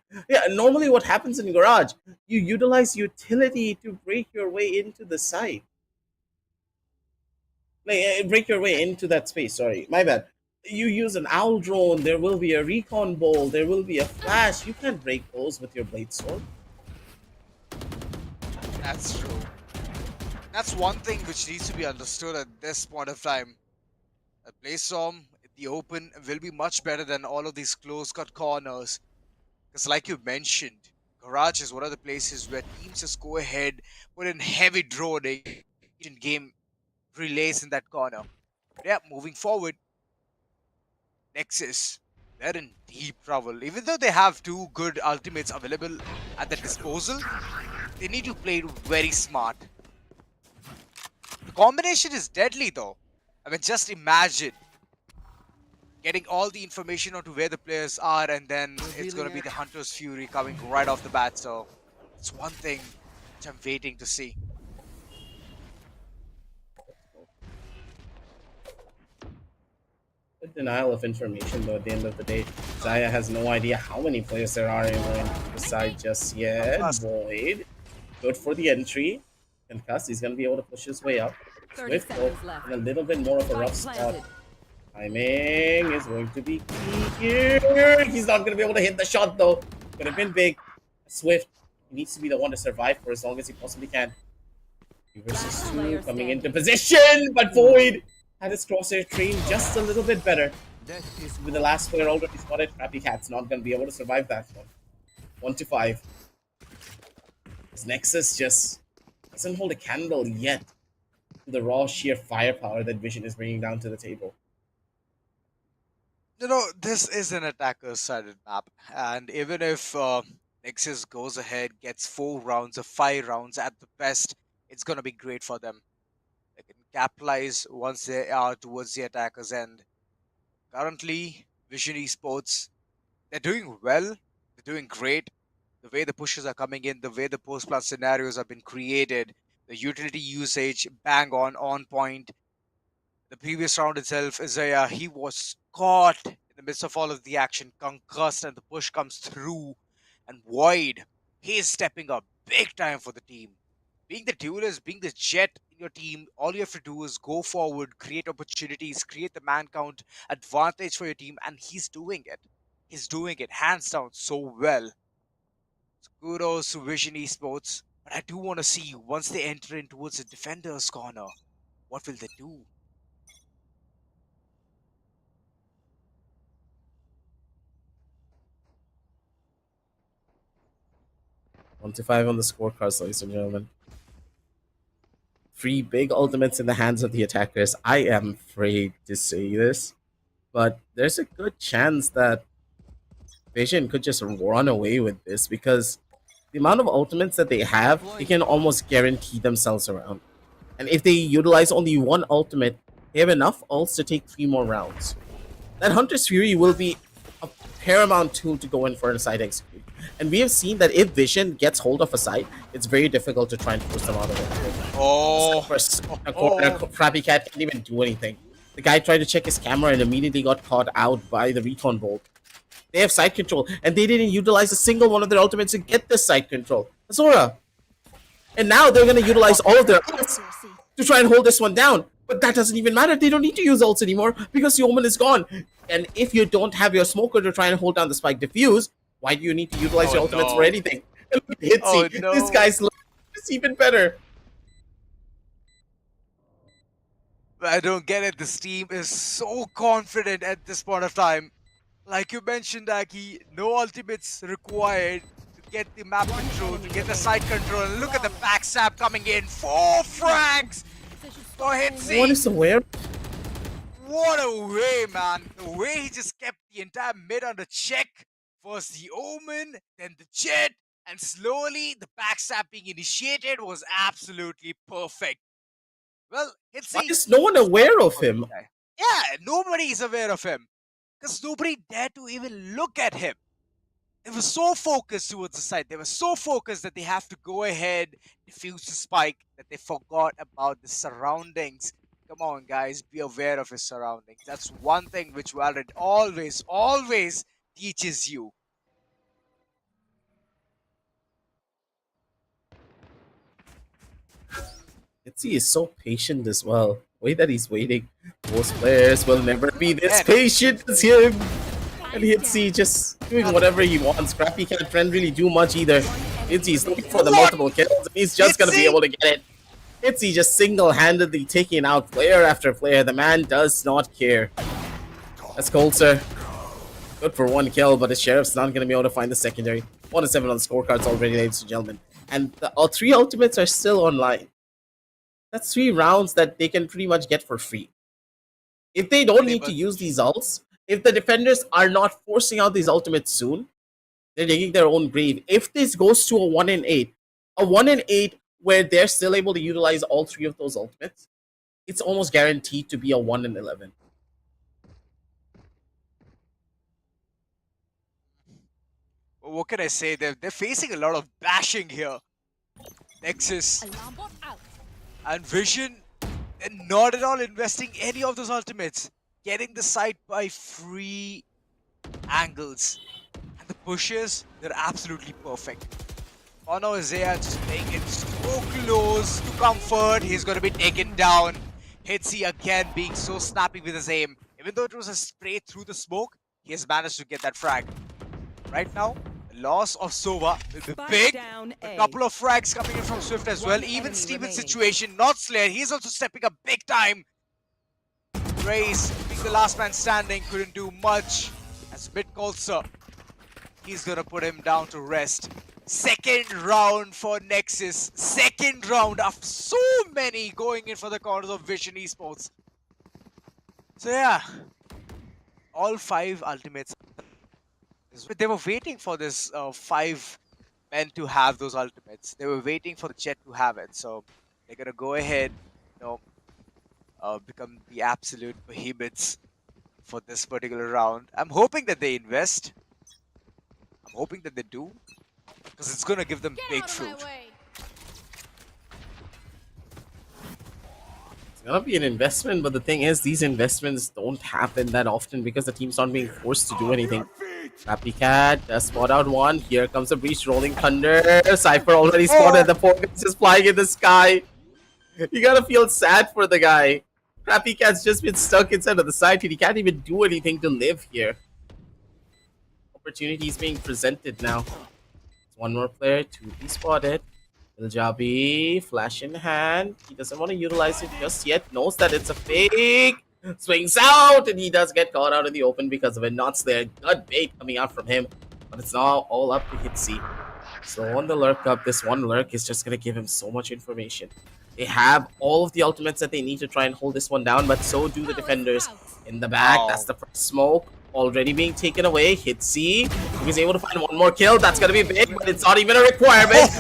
what happens in Garage, you utilize utility to break your way into the site. Break your way into that space, sorry, my bad. You use an Owl Drone, there will be a Recon Bowl, there will be a Flash. You can't break those with your Blade Sword. That's true. That's one thing which needs to be understood at this point of time. A play storm in the open will be much better than all of these close-cut corners. Because like you mentioned, Garage is one of the places where teams just go ahead, put in heavy droning in game relays in that corner. But yeah, moving forward, Nexus, they're in deep trouble. Even though they have two good ultimates available at their disposal, they need to play it very smart. The combination is deadly though. I mean, just imagine getting all the information onto where the players are, and then it's going to be the Hunter's Fury coming right off the bat. So it's one thing which I'm waiting to see. The denial of information, though, at the end of the day, Zaya has no idea how many players there are in the side just yet. Void, good for the entry. Concuss, he's going to be able to push his way up. Swift, though, in a little bit more of a rough spot. Timing is going to be key here. He's not going to be able to hit the shot, though. Could have been big. Swift, he needs to be the one to survive for as long as he possibly can. 2 versus 2 coming into position, but Void had his crosshair trained just a little bit better. With the last player already spotted, Crappy Cat's not going to be able to survive that one. 1 to 5. His Nexus just doesn't hold a candle yet to the raw sheer firepower that Vision is bringing down to the table. You know, this is an attacker-sided map, and even if Nexus goes ahead, gets 4 rounds or 5 rounds at the best, it's going to be great for them. They can capitalize once they are towards the attacker's end. Currently, Vision Esports, they're doing well, they're doing great. The way the pushes are coming in, the way the post-plant scenarios have been created, the utility usage, bang on point. The previous round itself, Isaiah, he was caught in the midst of all of the action, concussed, and the push comes through. And Void, he is stepping up big time for the team. Being the duelist, being the jet in your team, all you have to do is go forward, create opportunities, create the man count advantage for your team, and he's doing it. He's doing it hands down so well. So kudos to Vision Esports. But I do want to see, once they enter in towards the defender's corner, what will they do? One to 5 on the scorecards, ladies and gentlemen. 3 big ultimates in the hands of the attackers. I am afraid to say this, but there's a good chance that Vision could just run away with this because the amount of ultimates that they have, they can almost guarantee themselves around. And if they utilize only 1 ultimate, they have enough ults to take 3 more rounds. That Hunter's Fury will be a paramount tool to go in for a side execute. And we have seen that if Vision gets hold of a side, it's very difficult to try and force them out of it. Oh, Crappy Cat can't even do anything. The guy tried to check his camera and immediately got caught out by the recon bolt. They have side control, and they didn't utilize a single one of their ultimates to get this side control. Azora. And now they're going to utilize all of their ults to try and hold this one down. But that doesn't even matter. They don't need to use ults anymore because the Omen is gone. And if you don't have your smoker to try and hold down the spike diffuse, why do you need to utilize your ultimates for anything? Hitsy, no. This guy's is even better. I don't get it. This team is so confident at this point of time. Like you mentioned, Aki, no ultimates required to get the map control, to get the side control. And look at the backstab coming in. 4 frags for Hitsy. What is the where? What a way, man. The way he just kept the entire mid under check. First the Omen, then the Jet, and slowly the backstab being initiated was absolutely perfect. Well, Hitsy... Why is no one aware of him? Yeah, nobody is aware of him. Because nobody dared to even look at him. They were so focused towards the side. They were so focused that they have to go ahead, defuse the spike, that they forgot about the surroundings. Come on, guys, be aware of his surroundings. That's one thing which Valorant always teaches you. He is so patient as well. The way that he's waiting. Most players will never be this patient as him. And Hitsy just doing whatever he wants. Crappy can't really do much either. Itzy's looking for the multiple kills. He's just going to be able to get it. Itzy just single-handedly taking out player after player. The man does not care. That's cold, sir. Good for one kill, but the Sheriff's not going to be able to find the secondary. 1-7 on the scorecards already, ladies and gentlemen. And all 3 ultimates are still online. That's 3 rounds that they can pretty much get for free. If they don't need to use these ults, if the defenders are not forcing out these ultimates soon, they're digging their own grave. If this goes to a 1-8, a 1-8 where they're still able to utilize all 3 of those ultimates, it's almost guaranteed to be a 1-11. Well, what can I say? They're facing a lot of bashing here. Nexus and Vision, they're not at all investing any of those ultimates. Getting the site by free angles. And the pushes, they're absolutely perfect. Oh no, Isaiah just playing it so close to comfort. He's going to be taken down. Hitzy again being so snappy with his aim. Even though it was a spray through the smoke, he has managed to get that frag. Right now, the loss of Sova will be big. A couple of frags coming in from Swift as well. Even Steven's situation, not Slayer. He's also stepping up big time. Race, being the last man standing, couldn't do much. As mid calls, sir. He's gonna put him down to rest. Second round for Nexus. Second round after so many going in for the corners of Vision Esports. So yeah, all 5 ultimates. They were waiting for this 5 men to have those ultimates. They were waiting for the Jet to have it. So they're gonna go ahead, become the absolute behemoths for this particular round. I'm hoping that they invest. I'm hoping that they do, because it's gonna give them big fruit. It's gonna be an investment, but the thing is, these investments don't happen that often because the team's not being forced to do anything. Happy Cat does spot out one. Here comes the breach, rolling thunder. Cypher already spotted. The poor guy's just flying in the sky. You gotta feel sad for the guy. Happy Cat's just been stuck inside of the side. He can't even do anything to live here. Opportunity is being presented now. One more player to be spotted. Iljabi, flash in hand. He doesn't want to utilize it just yet. Knows that it's a fake. Swings out, and he does get caught out in the open because of it. Not there. Good bait coming out from him. But it's now all up to Hitzy. So on the lurk up, this one lurk is just going to give him so much information. They have all of the ultimates that they need to try and hold this one down, but so do the defenders. In the back, that's the first smoke. Already being taken away. Hitzy, he's able to find one more kill. That's gonna be big, but it's not even a requirement.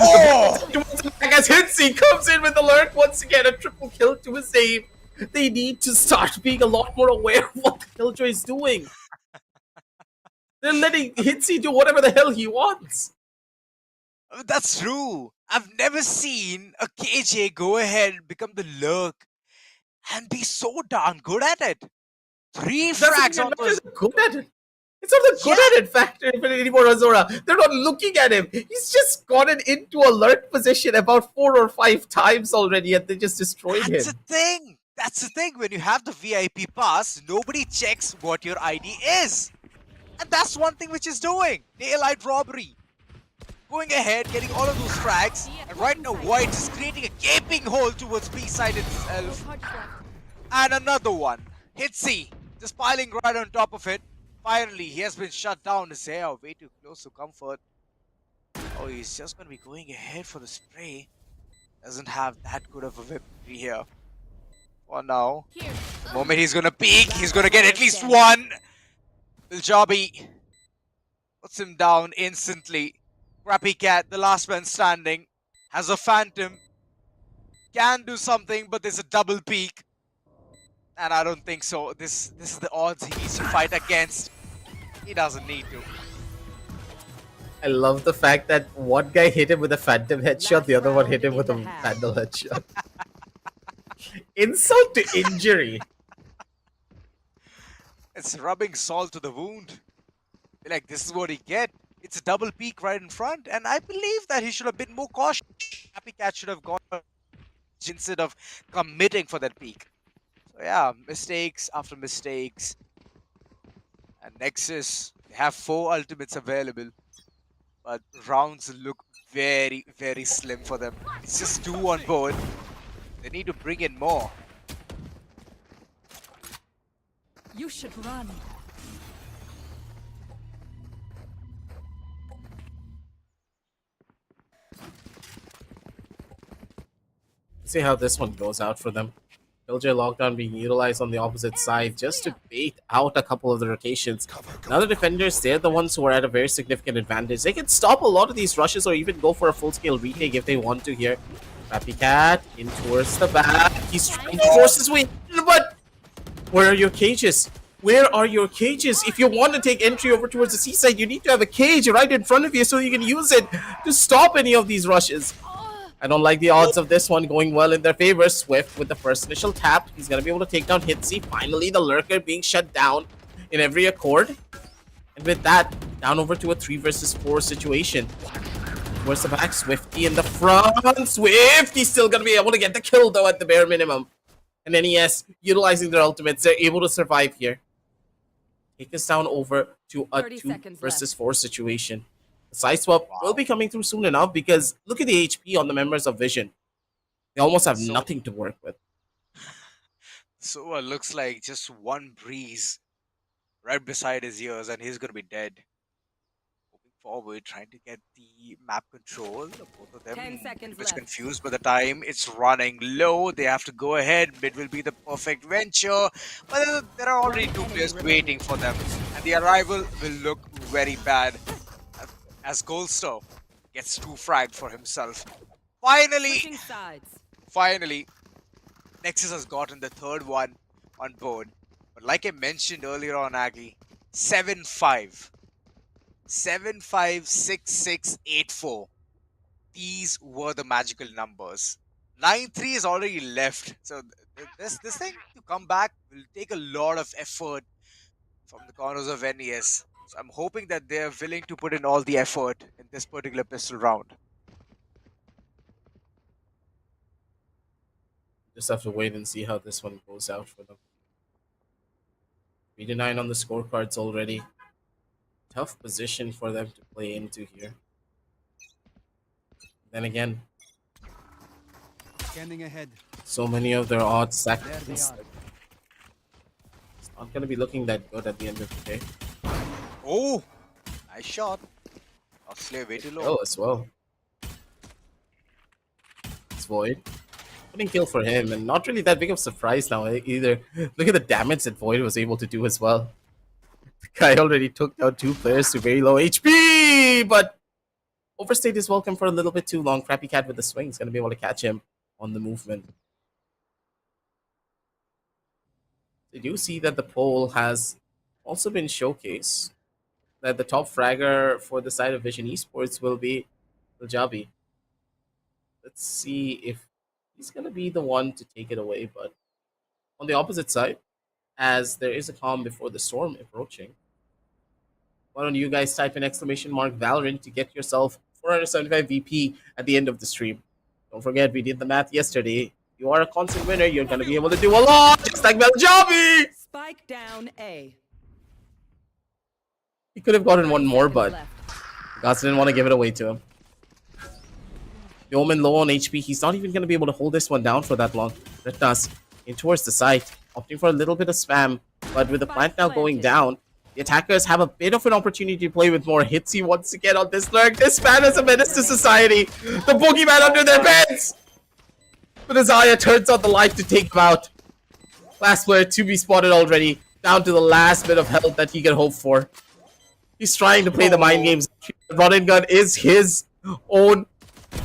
As Hitzy comes in with the lurk once again, a triple kill to his name. They need to start being a lot more aware of what the Killjoy is doing. They're letting Hitzy do whatever the hell he wants. That's true. I've never seen a KJ go ahead and become the lurk and be so darn good at it. 3 frags on those. Good at it. It's not the good at it factor anymore, Azora. They're not looking at him. He's just gotten into a lurk position about 4 or 5 times already, and they just destroyed him. That's the thing. That's the thing. When you have the VIP pass, nobody checks what your ID is. And that's one thing which is doing. Daylight robbery. Going ahead, getting all of those frags. And right now, White is creating a gaping hole towards B-side itself. And another one. Hitzy, just piling right on top of it. Finally, he has been shut down. His hair way too close to comfort. Oh, he's just going to be going ahead for the spray. Doesn't have that good of a victory here. For now. The moment he's going to peek, he's going to get at least one. Iljabi puts him down instantly. Crappy Cat, the last man standing, has a phantom. Can do something, but there's a double peek. And I don't think so. This is the odds he needs to fight against. He doesn't need to. I love the fact that one guy hit him with a phantom headshot, the other one hit him with a vandal headshot. Insult to injury. It's rubbing salt to the wound. Like, this is what he get. It's a double peek right in front. And I believe that he should have been more cautious. Happy Cat should have gone instead of committing for that peek. So yeah, mistakes after mistakes. And Nexus, they have 4 ultimates available. But rounds look very, very slim for them. It's just 2 on board. They need to bring in more. You should run. See how this one goes out for them. Killjoy lockdown being utilized on the opposite side just to bait out a couple of the rotations. Now the defenders, they're the ones who are at a very significant advantage. They can stop a lot of these rushes or even go for a full-scale retake if they want to here. Crappy Cat in towards the back. He's trying to force his way in, but where are your cages? Where are your cages? If you want to take entry over towards the seaside, you need to have a cage right in front of you so you can use it to stop any of these rushes. I don't like the odds of this one going well in their favor. Swift with the first initial tap. He's going to be able to take down Hitsy. Finally, the Lurker being shut down in every accord. And with that, down over to a 3 versus 4 situation. Where's the back? Swifty in the front. Swifty's still going to be able to get the kill, though, at the bare minimum. And NES, utilizing their ultimates, they're able to survive here. Take us down over to a 2 versus 4 situation. The side swap will be coming through soon enough because look at the HP on the members of Vision. They almost have nothing to work with. So it looks like just one breeze right beside his ears and he's going to be dead. Moving forward, trying to get the map control. Both of them 10 seconds a bit left. confused by the time. It's running low. They have to go ahead. Mid will be the perfect venture. But there are already 2 players waiting for them. And the arrival will look very bad. As Goldster gets 2 fragged for himself. Finally, Nexus has gotten the 3rd one on board. But like I mentioned earlier on, Aggie, 7-5. 7-5, 6-6, 8-4. These were the magical numbers. 9-3 is already left. So this thing to come back will take a lot of effort from the corners of NES. So I'm hoping that they're willing to put in all the effort in this particular pistol round. Just have to wait and see how this one goes out for them. 3-9 on the scorecards already. Tough position for them to play into here. Then again, Scanning ahead. so many of their odds There sacrifices. they are. It's not going to be looking that good at the end of the day. Oh, nice shot. Slay way too low. Kill as well. It's Void. Putting kill for him, and not really that big of a surprise now either. Look at the damage that Void was able to do as well. The guy already took down 2 players to very low HP, but overstayed his welcome for a little bit too long. Crappy Cat with the swing is going to be able to catch him on the movement. Did you see that the poll has also been showcased? That the top fragger for the side of Vision Esports will be Jabi. Let's see if he's going to be the one to take it away. But on the opposite side, as there is a calm before the storm approaching, why don't you guys type in !Valorant to get yourself 475 VP at the end of the stream. Don't forget, we did the math yesterday. You are a constant winner. You're going to be able to do a lot, just like Jabi. Spike down A. He could have gotten one more, but Left. Gods didn't want to give it away to him. Yeoman low on HP. He's not even going to be able to hold this one down for that long. Retnas in towards the site, opting for a little bit of spam. But with the plant now going down, the attackers have a bit of an opportunity to play with more hits. He wants to get on this lurk. This man is a menace to society. The boogeyman under their beds. But Isaiah turns on the light to take him out. Last player to be spotted already. Down to the last bit of health that he can hope for. He's trying to play the mind games. Rod and gun is his own.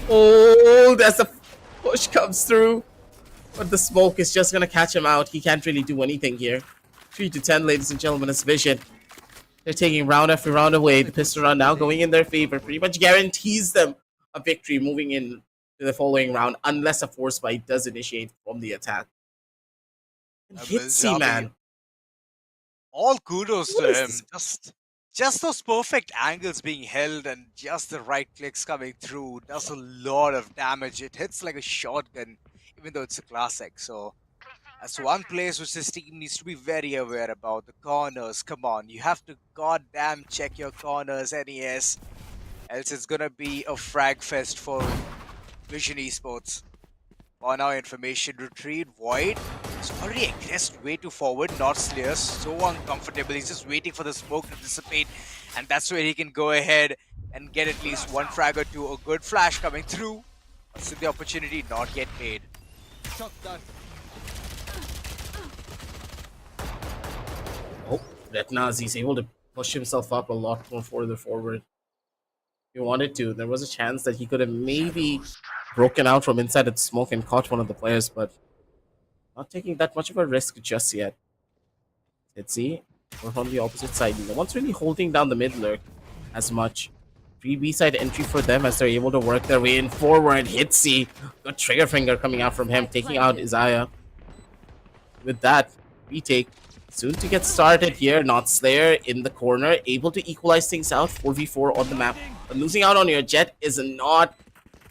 Oh, as the push comes through. But the smoke is just going to catch him out. He can't really do anything here. 3-10, ladies and gentlemen, is Vision. They're taking round after round away. The pistol round now going in their favor. Pretty much guarantees them a victory moving in to the following round. Unless a force bite does initiate from the attack. And Hitsy, man. All kudos What to is him. this? Just those perfect angles being held and just the right clicks coming through does a lot of damage. It hits like a shotgun, even though it's a classic. So that's one place which this team needs to be very aware about. The corners, come on. You have to goddamn check your corners, NES. else it's gonna be a frag fest for Vision Esports. For now, information retrieved. Void is already aggressed way too forward. Not Slayer, so uncomfortable. He's just waiting for the smoke to dissipate, and that's where he can go ahead and get at least one frag or two. A good flash coming through. But still the opportunity not yet paid. Oh, Retnaz, he's able to push himself up a lot more further forward. If he wanted to, there was a chance that he could have maybe broken out from inside the smoke and caught one of the players, but not taking that much of a risk just yet. Let's see. We're from the opposite side. No one's really holding down the mid lurk as much. Free B-side entry for them as they're able to work their way in forward. Hitsy. Good trigger finger coming out from him, taking out Isaiah. With that, retake soon to get started here. Not Slayer in the corner, able to equalize things out. 4v4 on the map. But losing out on your jet is not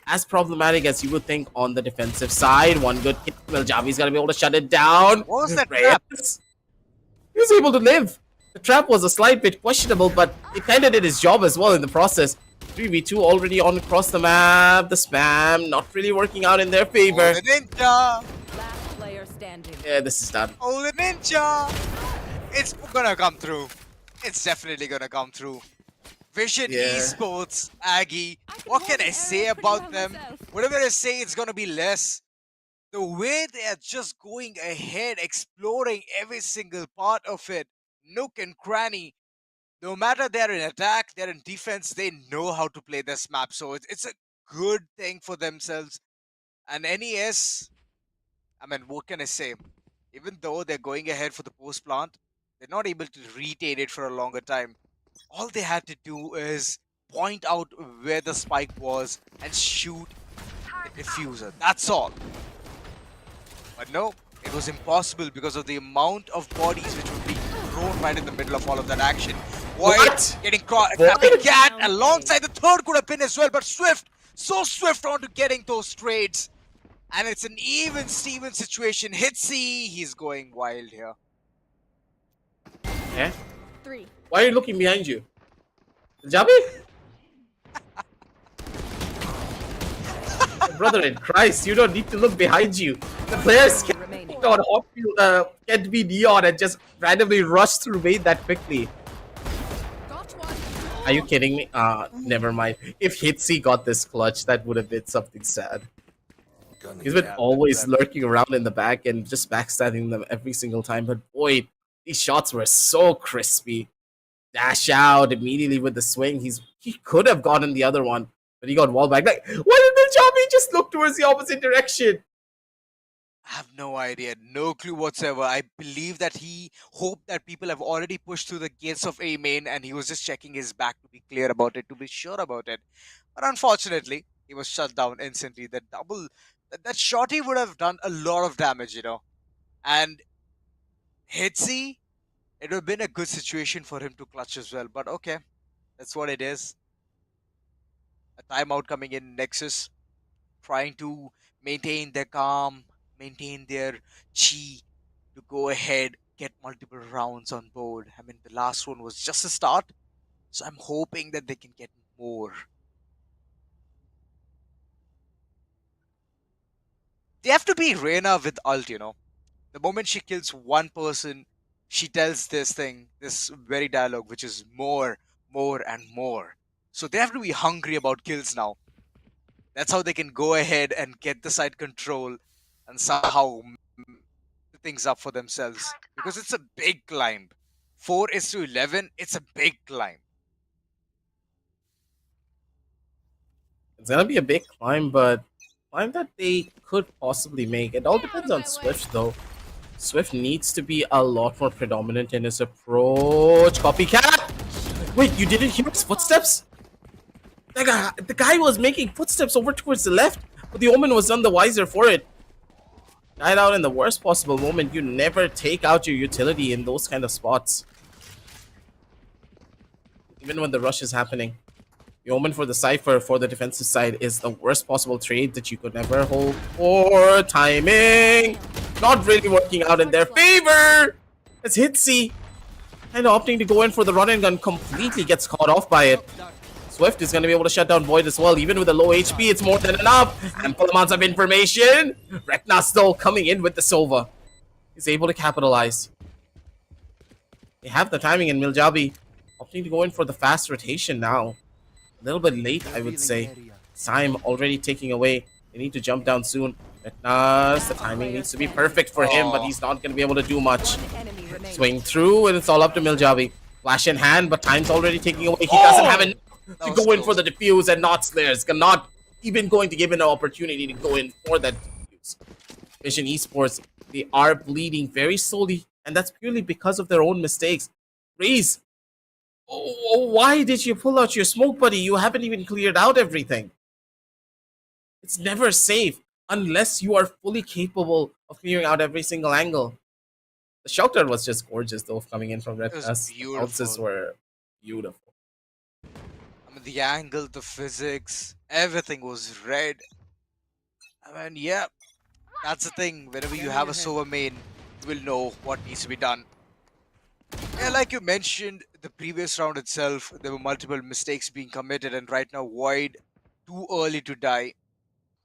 as problematic as you would think on the defensive side. One good hit. Meljavi's gonna be able to shut it down. What was that trap? He was able to live. The trap was a slight bit questionable, but it kind of did his job as well in the process. 3v2 already on across the map. The spam not really working out in their favor. Oh, the ninja! Last player standing. Yeah, this is done. Oh, the ninja! It's gonna come through. It's definitely gonna come through. Vision Yeah. Esports, Aggie. What can I say about them? Whatever I say, it's gonna be less. The way they are just going ahead, exploring every single part of it, nook and cranny. No matter they're in attack, they're in defense, they know how to play this map. So it's a good thing for themselves. And NES, I mean, what can I say? Even though they're going ahead for the post plant, they're not able to retain it for a longer time. All they had to do is point out where the spike was and shoot the diffuser. That's all. But no, it was impossible because of the amount of bodies which were being thrown right in the middle of all of that action. What? Getting grabbing Cat alongside the third could have been as well, but Swift, so swift onto getting those trades. And it's an even Steven situation. Hitsy, he's going wild here. Eh? 3. Why are you looking behind you? Jabi? Brother in Christ, you don't need to look behind you. The players can't be neon and just randomly rush through main that quickly. Got one. Are you kidding me? Never mind. If Hitsy got this clutch, that would have been something sad. He's been always lurking around in the back and just backstabbing them every single time. But boy, these shots were so crispy. Dash out immediately with the swing. He could have gotten the other one, but he got wall back. Like, why did the Javi just look towards the opposite direction? I have no idea, no clue whatsoever. I believe that he hoped that people have already pushed through the gates of A main and he was just checking his back to be clear about it, to be sure about it. But unfortunately, he was shut down instantly. That shorty would have done a lot of damage, you know. And Hitsy, it would have been a good situation for him to clutch as well. But okay, that's what it is. A timeout coming in Nexus, trying to maintain their calm, maintain their chi to go ahead, get multiple rounds on board. I mean, the last one was just a start, so I'm hoping that they can get more. They have to be Reyna with ult, you know. The moment she kills one person, she tells this very dialogue, which is more, and more. So they have to be hungry about kills now. That's how they can go ahead and get the side control and somehow things up for themselves. Because it's a big climb. 4:11, it's a big climb. It's gonna be a big climb, but climb that they could possibly make. It all depends on Swift, though. Swift needs to be a lot more predominant in his approach. Copycat! Wait, you didn't hear his footsteps? The guy was making footsteps over towards the left, but the Omen was none the wiser for it. Died out in the worst possible moment. You never take out your utility in those kind of spots. Even when the rush is happening. The Omen for the Cypher for the defensive side is the worst possible trade that you could ever hope for. Timing! Not really working out in their favor! It's Hitsy! And opting to go in for the run and gun completely gets caught off by it. Swift is going to be able to shut down Void as well. Even with a low HP, it's more than enough. Ample amounts of information. Reknas though coming in with the Sova. He's able to capitalize. They have the timing, and Miljabi opting to go in for the fast rotation now. A little bit late, I would say. Time already taking away. They need to jump down soon. Reknas, the timing needs to be perfect for him, but he's not going to be able to do much. Enemy remaining. Swing through, and it's all up to Miljabi. Flash in hand, but time's already taking away. He doesn't have enough to go in for the defuse, and not Slayers. Not even going to give him an opportunity to go in for that defuse. Vision Esports, they are bleeding very slowly, and that's purely because of their own mistakes. Raze, why did you pull out your smoke, buddy? You haven't even cleared out everything. It's never safe unless you are fully capable of clearing out every single angle. The shelter was just gorgeous, though, coming in from Red It was Us. The beautiful. houses were beautiful. I mean, the angle, the physics, everything was red. I mean, yeah, that's the thing. Whenever you have a Sova main, you will know what needs to be done. Yeah, like you mentioned, the previous round itself, there were multiple mistakes being committed, and right now, Void, too early to die.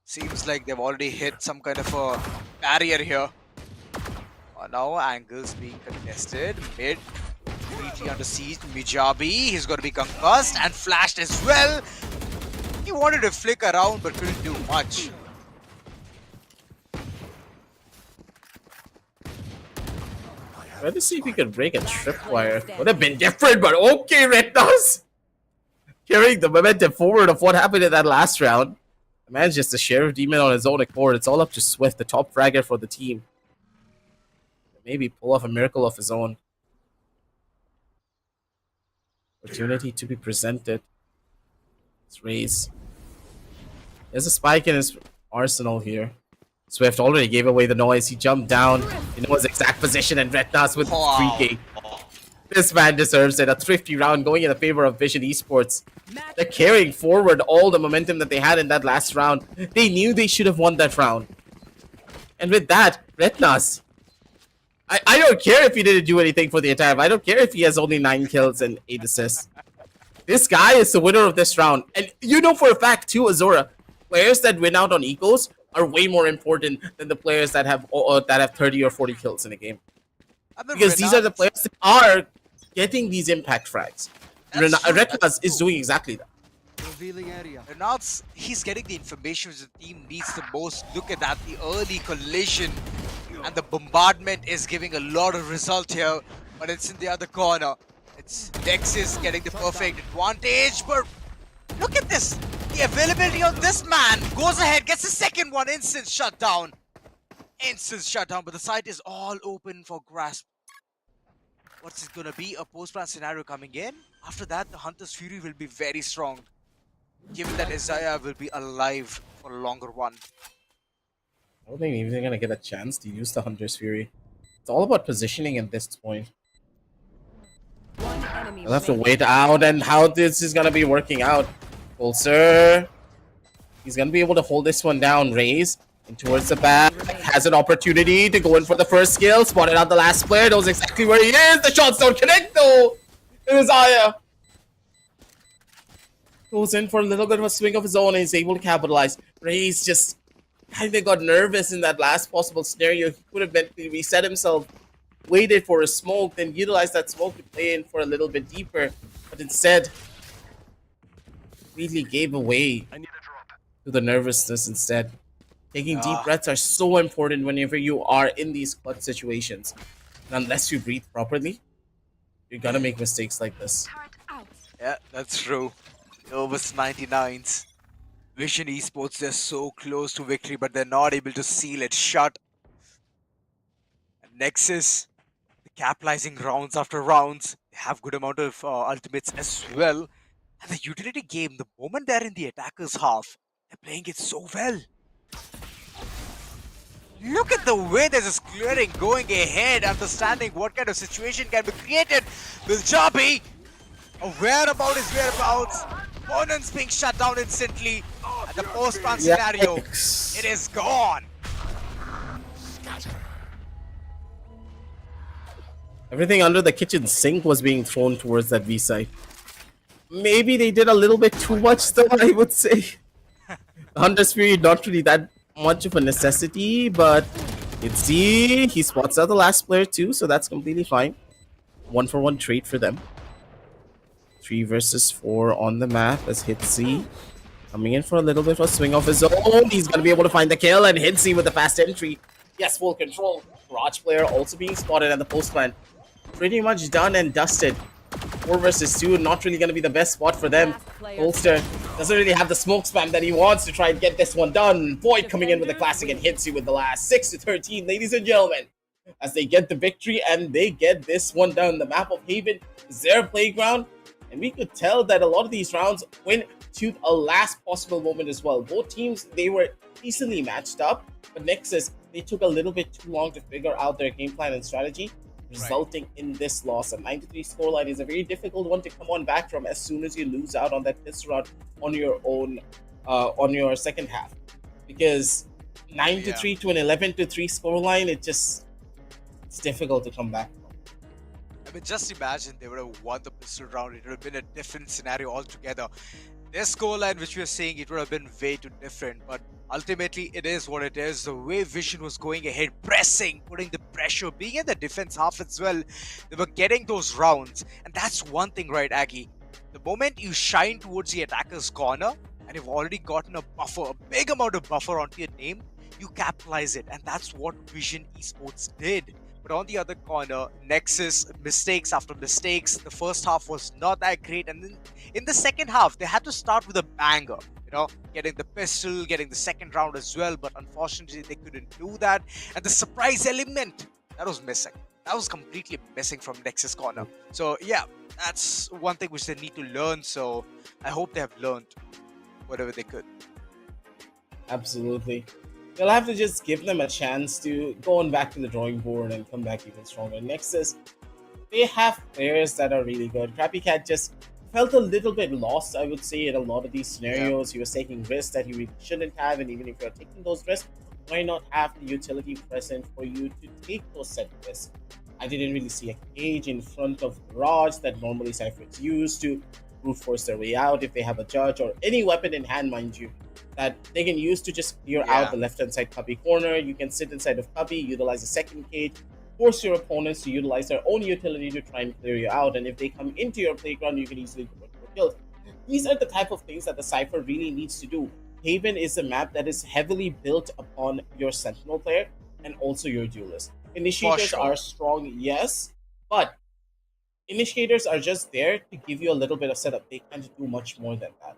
Seems like they've already hit some kind of a barrier here. Now, angles being contested. Mid, completely under siege. Mijabi, he's going to be concussed and flashed as well. He wanted to flick around, but couldn't do much. Try to see if we could break a tripwire. Would have been different, but okay, Retnos! Carrying the momentum forward of what happened in that last round. The man's just a Sheriff Demon on his own accord. It's all up to Swift, the top fragger for the team. Maybe pull off a miracle of his own. Opportunity to be presented. Let's raise. There's a spike in his arsenal here. Swift already gave away the noise. He jumped down. He knows his exact position, and Retnas with freaking. This man deserves it. A thrifty round going in the favor of Vision Esports. They're carrying forward all the momentum that they had in that last round. They knew they should have won that round. And with that, Retnas. I don't care if he didn't do anything for the entire. I don't care if he has only 9 kills and 8 assists. This guy is the winner of this round. And you know for a fact too, Azura, players that win out on ecos are way more important than the players that have 30 or 40 kills in a game. Because these are the players that are getting these impact frags. Retnas is doing exactly that. Renat's, he's getting the information which the team needs the most. Look at that, the early collision and the bombardment is giving a lot of result here, but it's in the other corner. It's Nexus getting the perfect advantage, but look at this. The availability on this man goes ahead, gets the second one, instant shutdown. Instant shutdown, but the site is all open for grasp. What's it gonna be? A post-plan scenario coming in? After that, the Hunter's Fury will be very strong, given that Isaiah will be alive for a longer one. I don't think even they're gonna get a chance to use the Hunter's Fury. It's all about positioning at this point. One enemy We'll have to remaining. wait out and how this is gonna be working out. Pulsar. He's gonna be able to hold this one down. Raise in towards the back. Has an opportunity to go in for the first kill. Spotted out the last player. Knows exactly where he is. The shots don't connect though. It was Aya. Goes in for a little bit of a swing of his own and is able to capitalize. Raze just kind of got nervous in that last possible scenario. He could have mentally reset himself, waited for a smoke, then utilized that smoke to play in for a little bit deeper. But instead, really gave away to the nervousness instead. Taking deep breaths are so important whenever you are in these clutch situations. And unless you breathe properly, you're gonna make mistakes like this. Yeah, that's true. Novus 99s. Vision Esports, they're so close to victory, but they're not able to seal it shut. And Nexus, capitalizing rounds after rounds. They have good amount of ultimates as well. And the utility game, the moment they're in the attacker's half, they're playing it so well. Look at the way there's this clearing going ahead, understanding what kind of situation can be created. Miljabi, aware about his whereabouts. Opponents being shut down instantly. And the post-plan scenario, it is gone. Everything under the kitchen sink was being thrown towards that V site. maybe they did a little bit too much, though, I would say. Hunter Spirit, not really that much of a necessity, but he spots out the last player too, so that's completely fine. 1-for-1 trade for them. 3 versus 4 on the map as Hitzy coming in for a little bit of a swing of his own. He's going to be able to find the kill, and Hitzy with the fast entry. Yes, full control. Garage player also being spotted at the post plant. Pretty much done and dusted. 4 versus 2, not really going to be the best spot for them. Holster doesn't really have the smoke spam that he wants to try and get this one done. Void coming in with the classic and hits you with the last 6-13, ladies and gentlemen. As they get the victory and they get this one done. The map of Haven is their playground. And we could tell that a lot of these rounds went to a last possible moment as well. Both teams, they were easily matched up. But Nexus, they took a little bit too long to figure out their game plan and strategy, resulting in this loss. A 9-3 scoreline is a very difficult one to come on back from as soon as you lose out on that pistol round on your own, on your second half. Because 9-3 to an 11-3 scoreline, it's difficult to come back from. I mean, just imagine they would have won the pistol round. It would have been a different scenario altogether. Their scoreline, which we are saying, it would have been way too different. But ultimately, it is what it is. The way Vision was going ahead, pressing, putting the pressure, being in the defense half as well, they were getting those rounds. And that's one thing, right, Aggie? The moment you shine towards the attacker's corner, and you've already gotten a buffer, a big amount of buffer onto your name, you capitalize it. And that's what Vision Esports did. But on the other corner, Nexus, mistakes after mistakes. The first half was not that great. And then in the second half, they had to start with a banger. You know, getting the pistol, getting the second round as well. But unfortunately, they couldn't do that. And the surprise element, that was missing. That was completely missing from Nexus corner. So yeah, that's one thing which they need to learn. So I hope they have learned whatever they could. Absolutely. They'll have to just give them a chance to go on back to the drawing board and come back even stronger. Nexus, they have players that are really good. Crappy Cat just felt a little bit lost, I would say, in a lot of these scenarios. He was taking risks that he really shouldn't have, and even if you're taking those risks, why not have the utility present for you to take those set risks? I didn't really see a cage in front of Garage that normally Cyphers use to brute force their way out if they have a judge or any weapon in hand, mind you, that they can use to just clear out the left-hand side cubby corner. You can sit inside of cubby, utilize the second cage, force your opponents to utilize their own utility to try and clear you out. And if they come into your playground, you can easily convert for kills. These are the type of things that the Cypher really needs to do. Haven is a map that is heavily built upon your Sentinel player and also your duelist. Initiators are strong, yes, but initiators are just there to give you a little bit of setup. They can't do much more than that.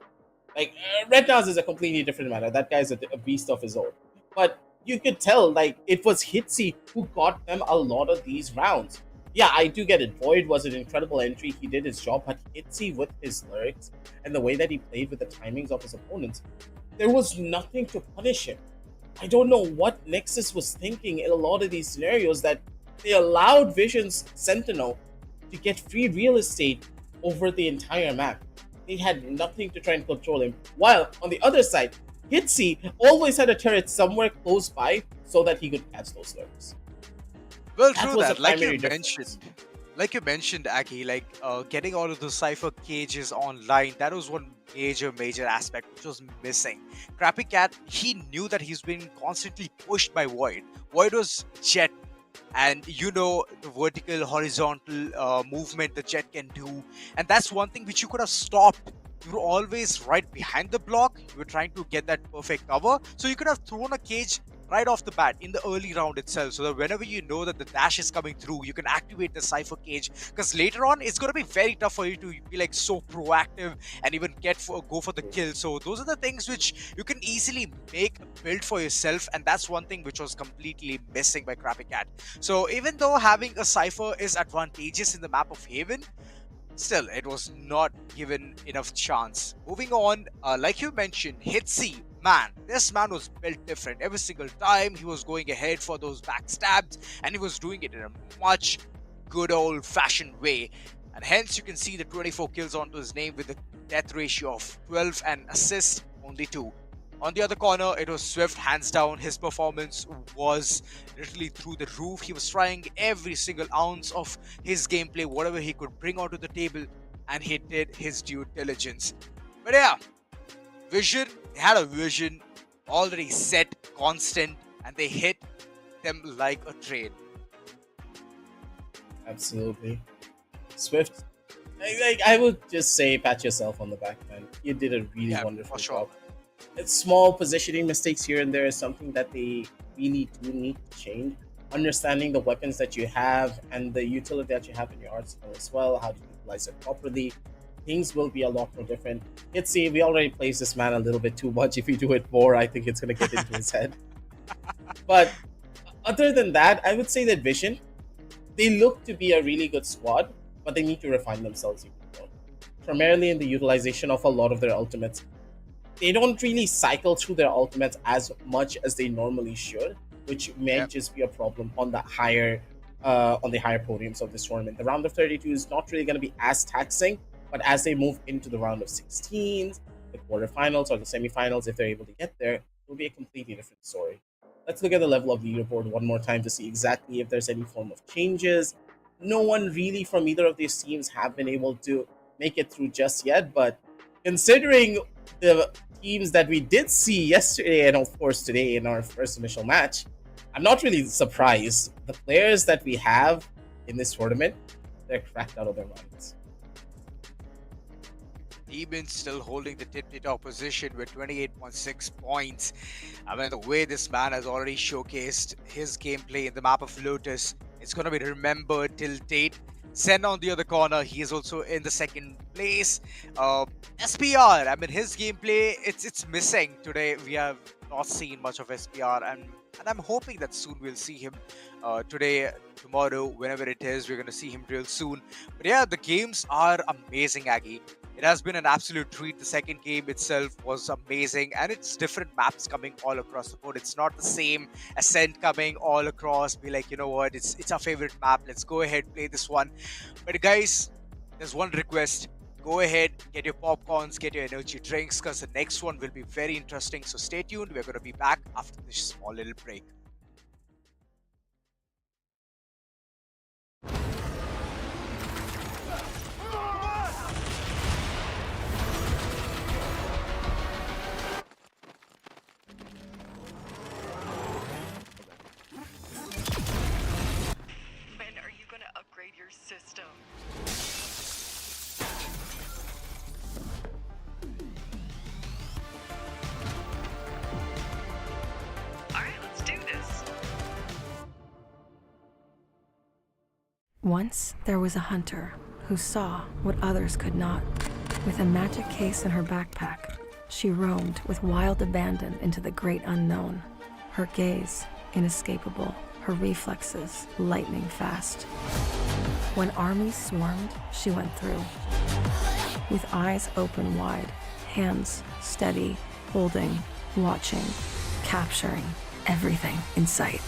Like, Red Naz is a completely different matter. That guy's a beast of his own. But you could tell, like, it was Hitzy who got them a lot of these rounds. Yeah, I do get it. Void was an incredible entry. He did his job. But Hitzy, with his lyrics and the way that he played with the timings of his opponents, there was nothing to punish him. I don't know what Nexus was thinking in a lot of these scenarios that they allowed Vision's Sentinel to get free real estate over the entire map. They had nothing to try and control him. While on the other side, Hitzy always had a turret somewhere close by so that he could catch those lurks. Well, true that. Like you mentioned, Aki, like getting all of the Cypher cages online, that was one major aspect which was missing. Crappy Cat, he knew that he's been constantly pushed by Void. Void was Jet, and you know the vertical, horizontal movement the Jet can do, and that's one thing which you could have stopped. You were always right behind the block. You were trying to get that perfect cover, so you could have thrown a cage right off the bat in the early round itself, so that whenever you know that the dash is coming through, you can activate the Cypher cage, because later on it's going to be very tough for you to be like so proactive and even go for the kill. So those are the things which you can easily make a build for yourself, and that's one thing which was completely missing by Crappy Cat. So even though having a Cypher is advantageous in the map of Haven, still it was not given enough chance. Moving on, like you mentioned, Hitzy, man, this man was built different. Every single time he was going ahead for those backstabs, and he was doing it in a much good old fashioned way, and hence you can see the 24 kills onto his name with a death ratio of 12 and assist only 2. On the other corner, it was Swift, hands down. His performance was literally through the roof. He was trying every single ounce of his gameplay, whatever he could bring onto the table, and he did his due diligence. But yeah, vision, they had a vision already set, constant, and they hit them like a train. Absolutely. Swift, I would just say pat yourself on the back, man. You did a really Yeah, wonderful for sure. job. It's small positioning mistakes here and there is something that they really do need to change. Understanding the weapons that you have and the utility that you have in your arsenal as well, how to utilize it properly, things will be a lot more different. Let's see, we already plays this man a little bit too much. If we do it more, I think it's going to get into his head. But other than that, I would say that Vision, they look to be a really good squad, but they need to refine themselves even more. Primarily in the utilization of a lot of their ultimates. They don't really cycle through their ultimates as much as they normally should, which may just be a problem on the higher podiums of this tournament. The round of 32 is not really going to be as taxing, but as they move into the round of 16s, the quarterfinals or the semifinals, if they're able to get there, it will be a completely different story. Let's look at the level of the leaderboard one more time to see exactly if there's any form of changes. No one really from either of these teams have been able to make it through just yet, but considering the teams that we did see yesterday and of course today in our first initial match, I'm not really surprised. The players that we have in this tournament, they're cracked out of their minds. Demons still holding the tip-top position with 28.6 points. I mean, the way this man has already showcased his gameplay in the map of Lotus, it's going to be remembered till date. Sen on the other corner, he is also in the second place. SPR, I mean, his gameplay, it's missing today. We have not seen much of SPR, and I'm hoping that soon we'll see him today, tomorrow, whenever it is. We're going to see him real soon. But yeah, the games are amazing, Aggie. It has been an absolute treat. The second game itself was amazing, and it's different maps coming all across the board. It's not the same Ascent coming all across. Be like, you know what? It's our favorite map. Let's go ahead, play this one. But guys, there's one request. Go ahead, get your popcorns, get your energy drinks, because the next one will be very interesting. So stay tuned. We're going to be back after this small little break. When are you gonna upgrade your system? Alright, let's do this. Once there was a hunter who saw what others could not. With a magic case in her backpack, she roamed with wild abandon into the great unknown. Her gaze inescapable, her reflexes lightning fast. When armies swarmed, she went through. With eyes open wide, hands steady, holding, watching, capturing everything in sight.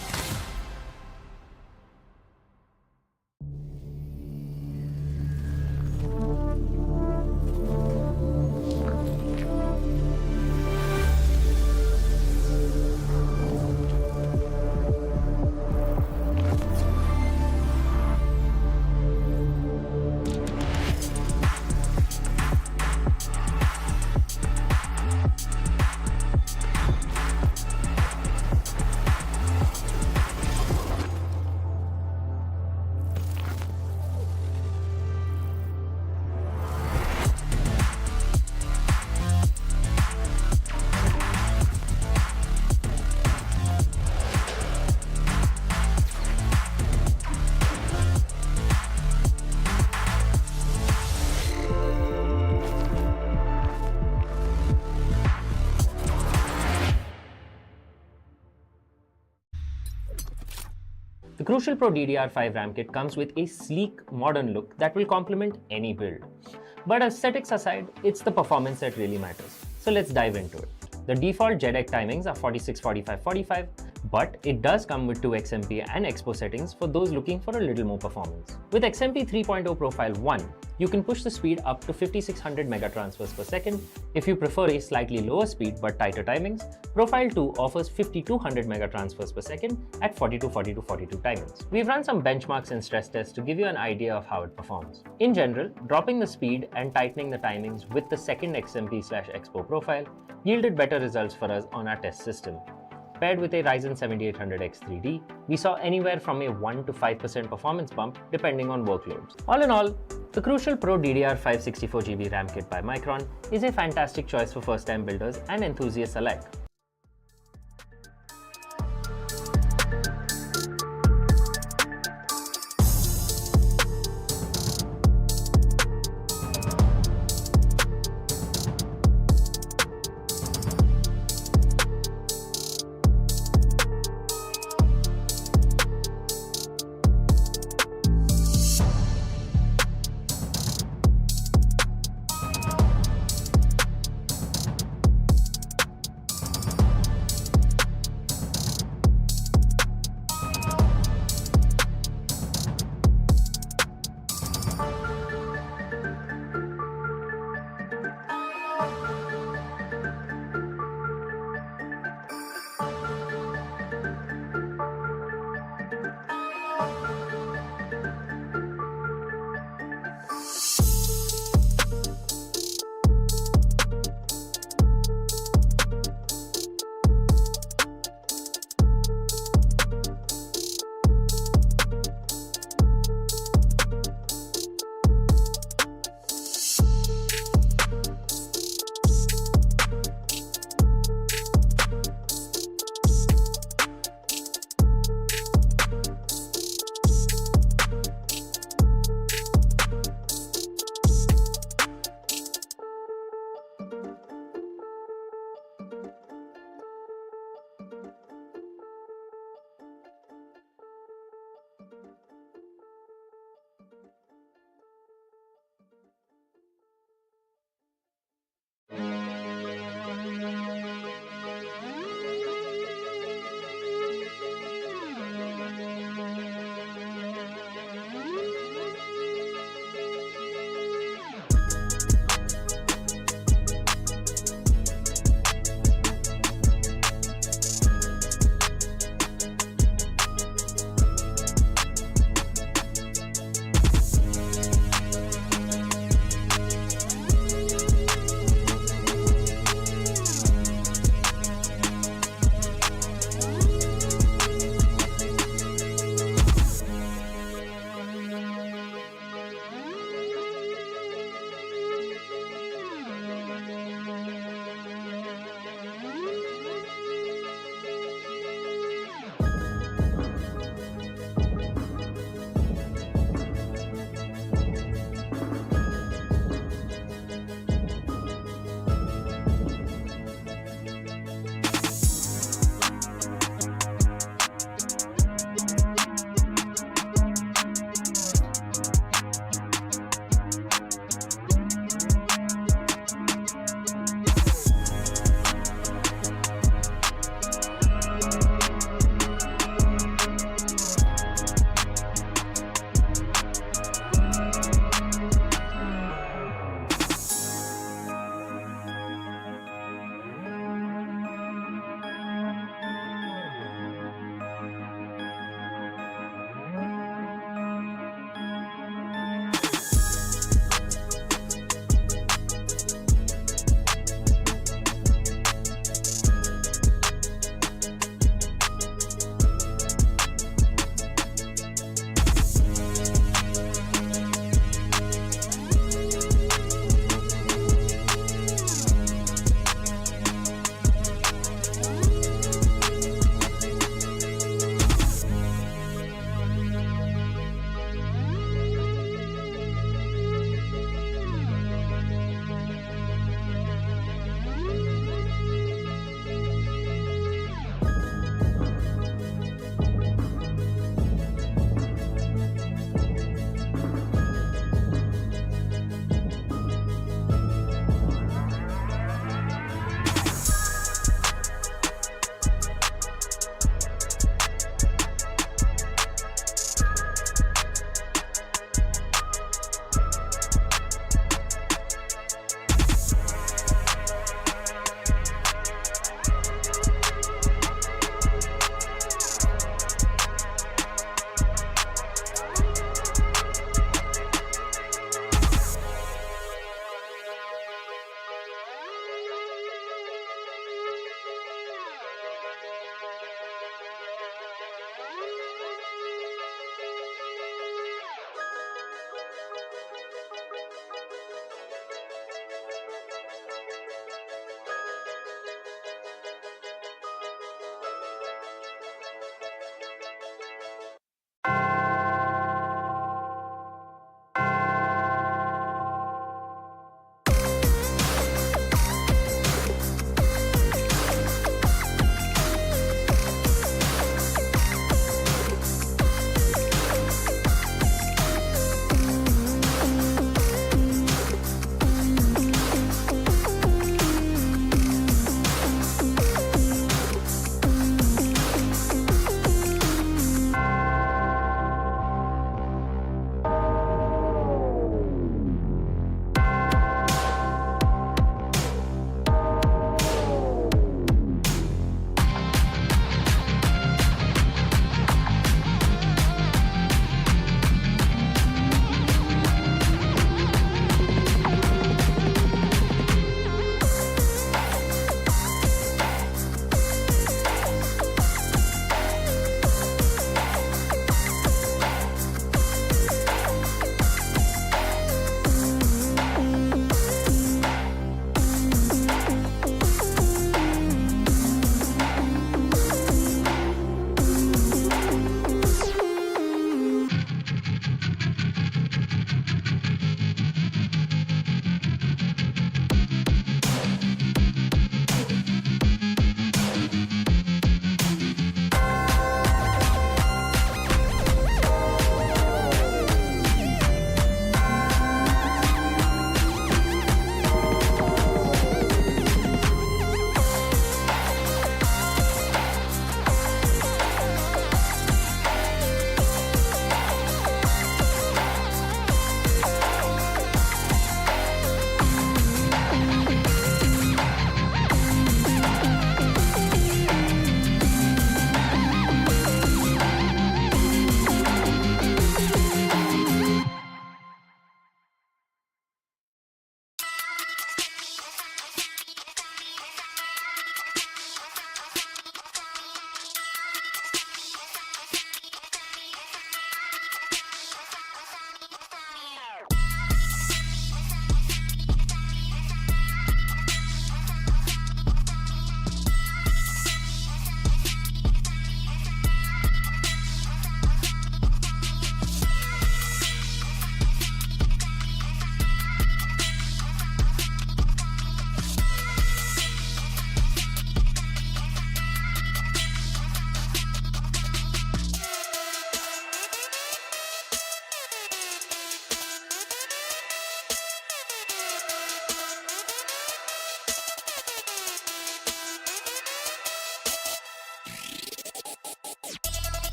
The Crucial Pro DDR5 RAM kit comes with a sleek, modern look that will complement any build. But aesthetics aside, it's the performance that really matters. So let's dive into it. The default JEDEC timings are 46, 45, 45. but it does come with 2 XMP and Expo settings for those looking for a little more performance. With XMP 3.0 Profile 1, you can push the speed up to 5600 megatransfers per second. If you prefer a slightly lower speed but tighter timings, Profile 2 offers 5200 megatransfers per second at 42 timings. We've run some benchmarks and stress tests to give you an idea of how it performs. In general, dropping the speed and tightening the timings with the second XMP/Expo profile yielded better results for us on our test system. Paired with a Ryzen 7800X 3D, we saw anywhere from a 1 to 5% performance bump depending on workloads. All in all, the Crucial Pro DDR5 64GB RAM kit by Micron is a fantastic choice for first-time builders and enthusiasts alike.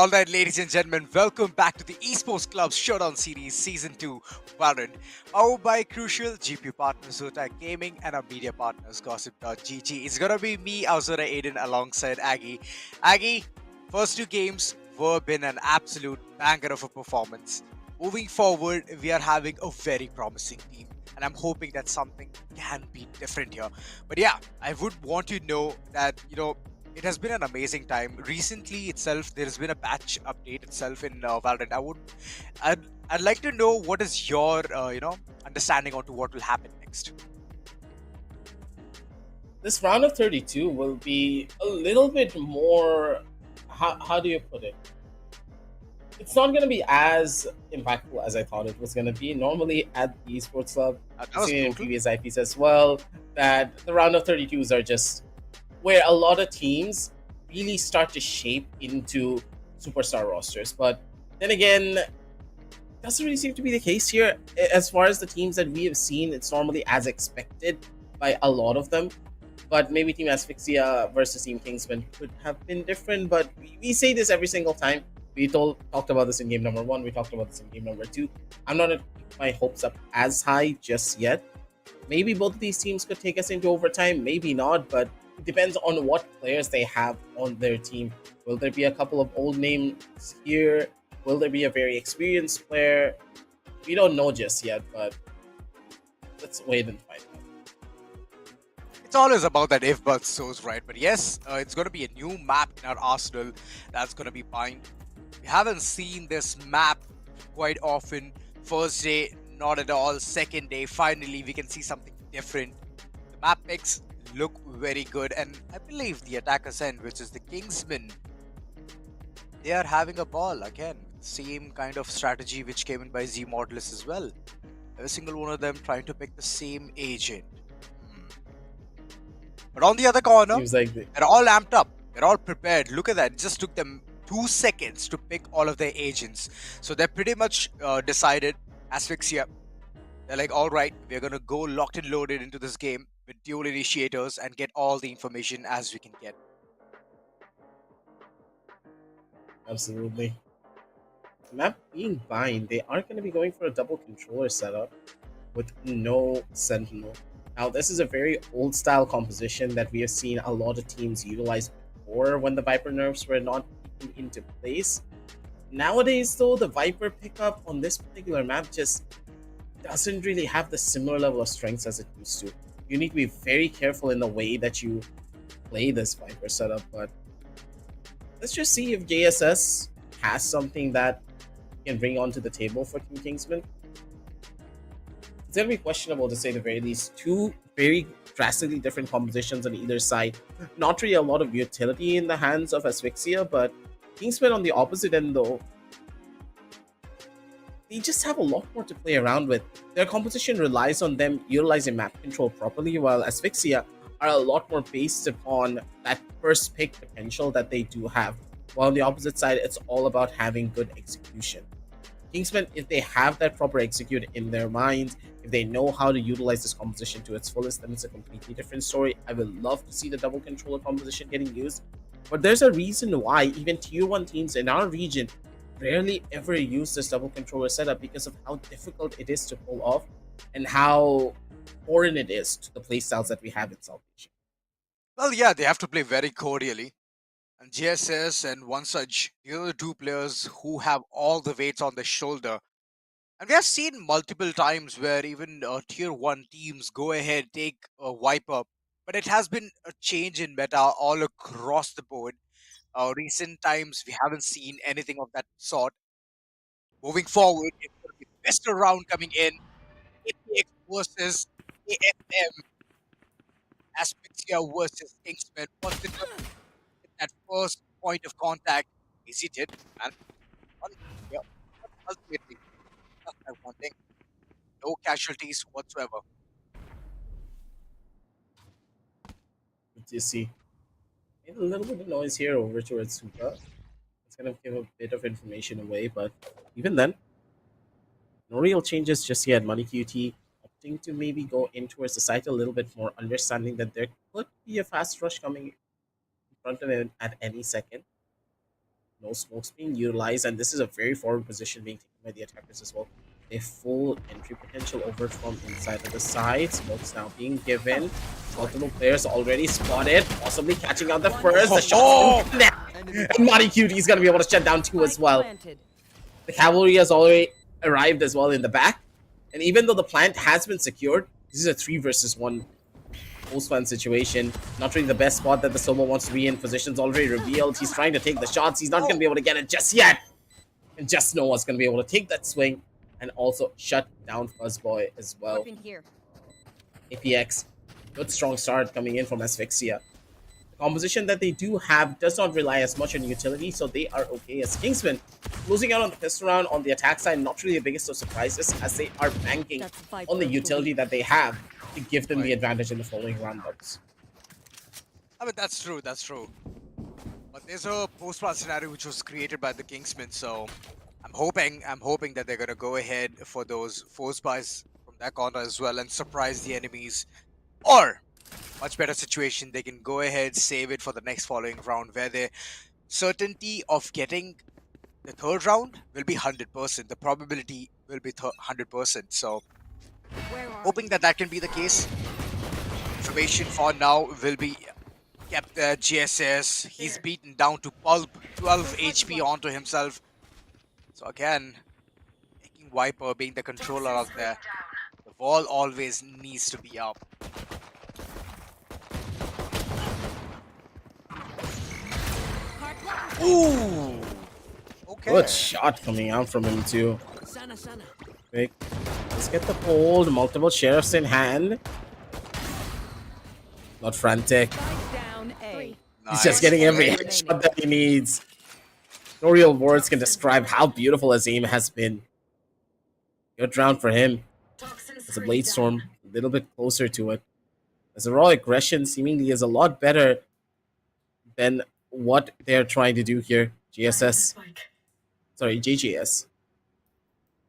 All right, ladies and gentlemen, welcome back to the Esports Club Showdown Series Season 2 Valorant. Powered by Crucial, GPU partners Zotac Gaming, and our media partners Gossip.gg. It's gonna be me, Azura Aiden, alongside Aggie. Aggie, first two games were been an absolute banger of a performance. Moving forward, we are having a very promising team, and I'm hoping that something can be different here. But yeah, I would want to know that, it has been an amazing time. Recently itself, there has been a patch update itself in Valorant. I'd like to know what is your, understanding onto what will happen next. This round of 32 will be a little bit more. How do you put it? It's not going to be as impactful as I thought it was going to be. Normally at the Esports Club, That I've was seen in brutal. previous IPs as well, that the round of 32s are just where a lot of teams really start to shape into superstar rosters. But then again, doesn't really seem to be the case here. As far as the teams that we have seen, it's normally as expected by a lot of them. But maybe Team Asphyxia versus Team Kingsman could have been different. But we say this every single time. We talked about this in game number 1. We talked about this in game number 2. I'm not gonna keep my hopes up as high just yet. Maybe both of these teams could take us into overtime. Maybe not, but it depends on what players they have on their team. Will there be a couple of old names here? Will there be a very experienced player? We don't know just yet, but let's wait and find out. It's always about that if but so's, right? But yes, it's going to be a new map in our arsenal that's going to be fine. We haven't seen this map quite often. First day, not at all. Second day, finally, we can see something different. The map picks look very good, and I believe the attacker's end, which is the Kingsman, they are having a ball again. Same kind of strategy which came in by Z Modulus as well. Every single one of them trying to pick the same agent. But on the other corner, Seems like they're all amped up. They're all prepared. Look at that. It just took them 2 seconds to pick all of their agents. So they're pretty much decided. Asphyxia, they're like, all right, we're going to go locked and loaded into this game with dual initiators and get all the information as we can get. absolutely. The map being fine, they are going to be going for a double controller setup with no sentinel. Now, this is a very old style composition that we have seen a lot of teams utilize before when the Viper nerfs were not taken into place. Nowadays, though, the Viper pickup on this particular map just doesn't really have the similar level of strengths as it used to. You need to be very careful in the way that you play this Viper setup, but let's just see if JSS has something that can bring onto the table for Team Kingsman. It's going to be questionable to say the very least. Two very drastically different compositions on either side. Not really a lot of utility in the hands of Asphyxia, but Kingsman on the opposite end, though, they just have a lot more to play around with. Their composition relies on them utilizing map control properly, while Asphyxia are a lot more based upon that first pick potential that they do have. While on the opposite side, it's all about having good execution. Kingsman, if they have that proper execute in their mind, if they know how to utilize this composition to its fullest, then it's a completely different story. I would love to see the double controller composition getting used, but there's a reason why even tier 1 teams in our region rarely ever use this double controller setup, because of how difficult it is to pull off and how foreign it is to the playstyles that we have in South Asia. Well, yeah, they have to play very cordially. And JSS and One Such, these are the two players who have all the weights on their shoulder. And we have seen multiple times where even tier 1 teams go ahead, take a wipe up. But it has been a change in meta all across the board. Recent times, we haven't seen anything of that sort. Moving forward, it's going to be best round coming in. ATX versus AFM. Asphyxia versus Kingsman. What's it going to get that first point of contact? Is he did? And yeah, but ultimately, that's my one thing. No casualties whatsoever. But you see, made a little bit of noise here over towards Suka. It's going to give a bit of information away, but even then, no real changes just yet. Money QT opting to maybe go in towards the site a little bit more, understanding that there could be a fast rush coming in front of him at any second. No smokes being utilized, and this is a very forward position being taken by the attackers as well. A full entry potential over from inside of the side. Smokes now being given. Multiple players already spotted, possibly catching out the first. The shots been connected. And Mari Cutie is going to be able to shut down two as well. The cavalry has already arrived as well in the back. And even though the plant has been secured, this is a 3 versus 1 post-plant situation. Not really the best spot that the Solo wants to be in. Position's already revealed. He's trying to take the shots. He's not going to be able to get it just yet. And just Noah's going to be able to take that swing and also shut down Fuzzboy as well. APX, good strong start coming in from Asphyxia. The composition that they do have does not rely as much on utility, so they are okay as Kingsman. Losing out on the pistol round on the attack side, not really the biggest of surprises, as they are banking on the utility that they have to give them the advantage in the following roundouts. I mean, that's true, that's true. But there's a post-plant scenario which was created by the Kingsmen, so I'm hoping that they're gonna go ahead for those force buys from that corner as well and surprise the enemies. Or, much better situation, they can go ahead, save it for the next following round where the certainty of getting the third round will be 100%. The probability will be 100%. So, hoping that that can be the case. Information for now will be kept there. GSS, he's beaten down to pulp, 12 HP onto himself. So again, making Viper being the controller out there. The wall always needs to be up. Ooh! Okay. Good shot coming out from him too. Quick. Let's get the hold. Multiple sheriffs in hand. Not frantic. He's just getting every headshot that he needs. No real words can describe how beautiful his aim has been. Good round for him. As a Blade Storm, a little bit closer to it. As a raw aggression seemingly is a lot better than what they're trying to do here. GSS. Sorry, JGS.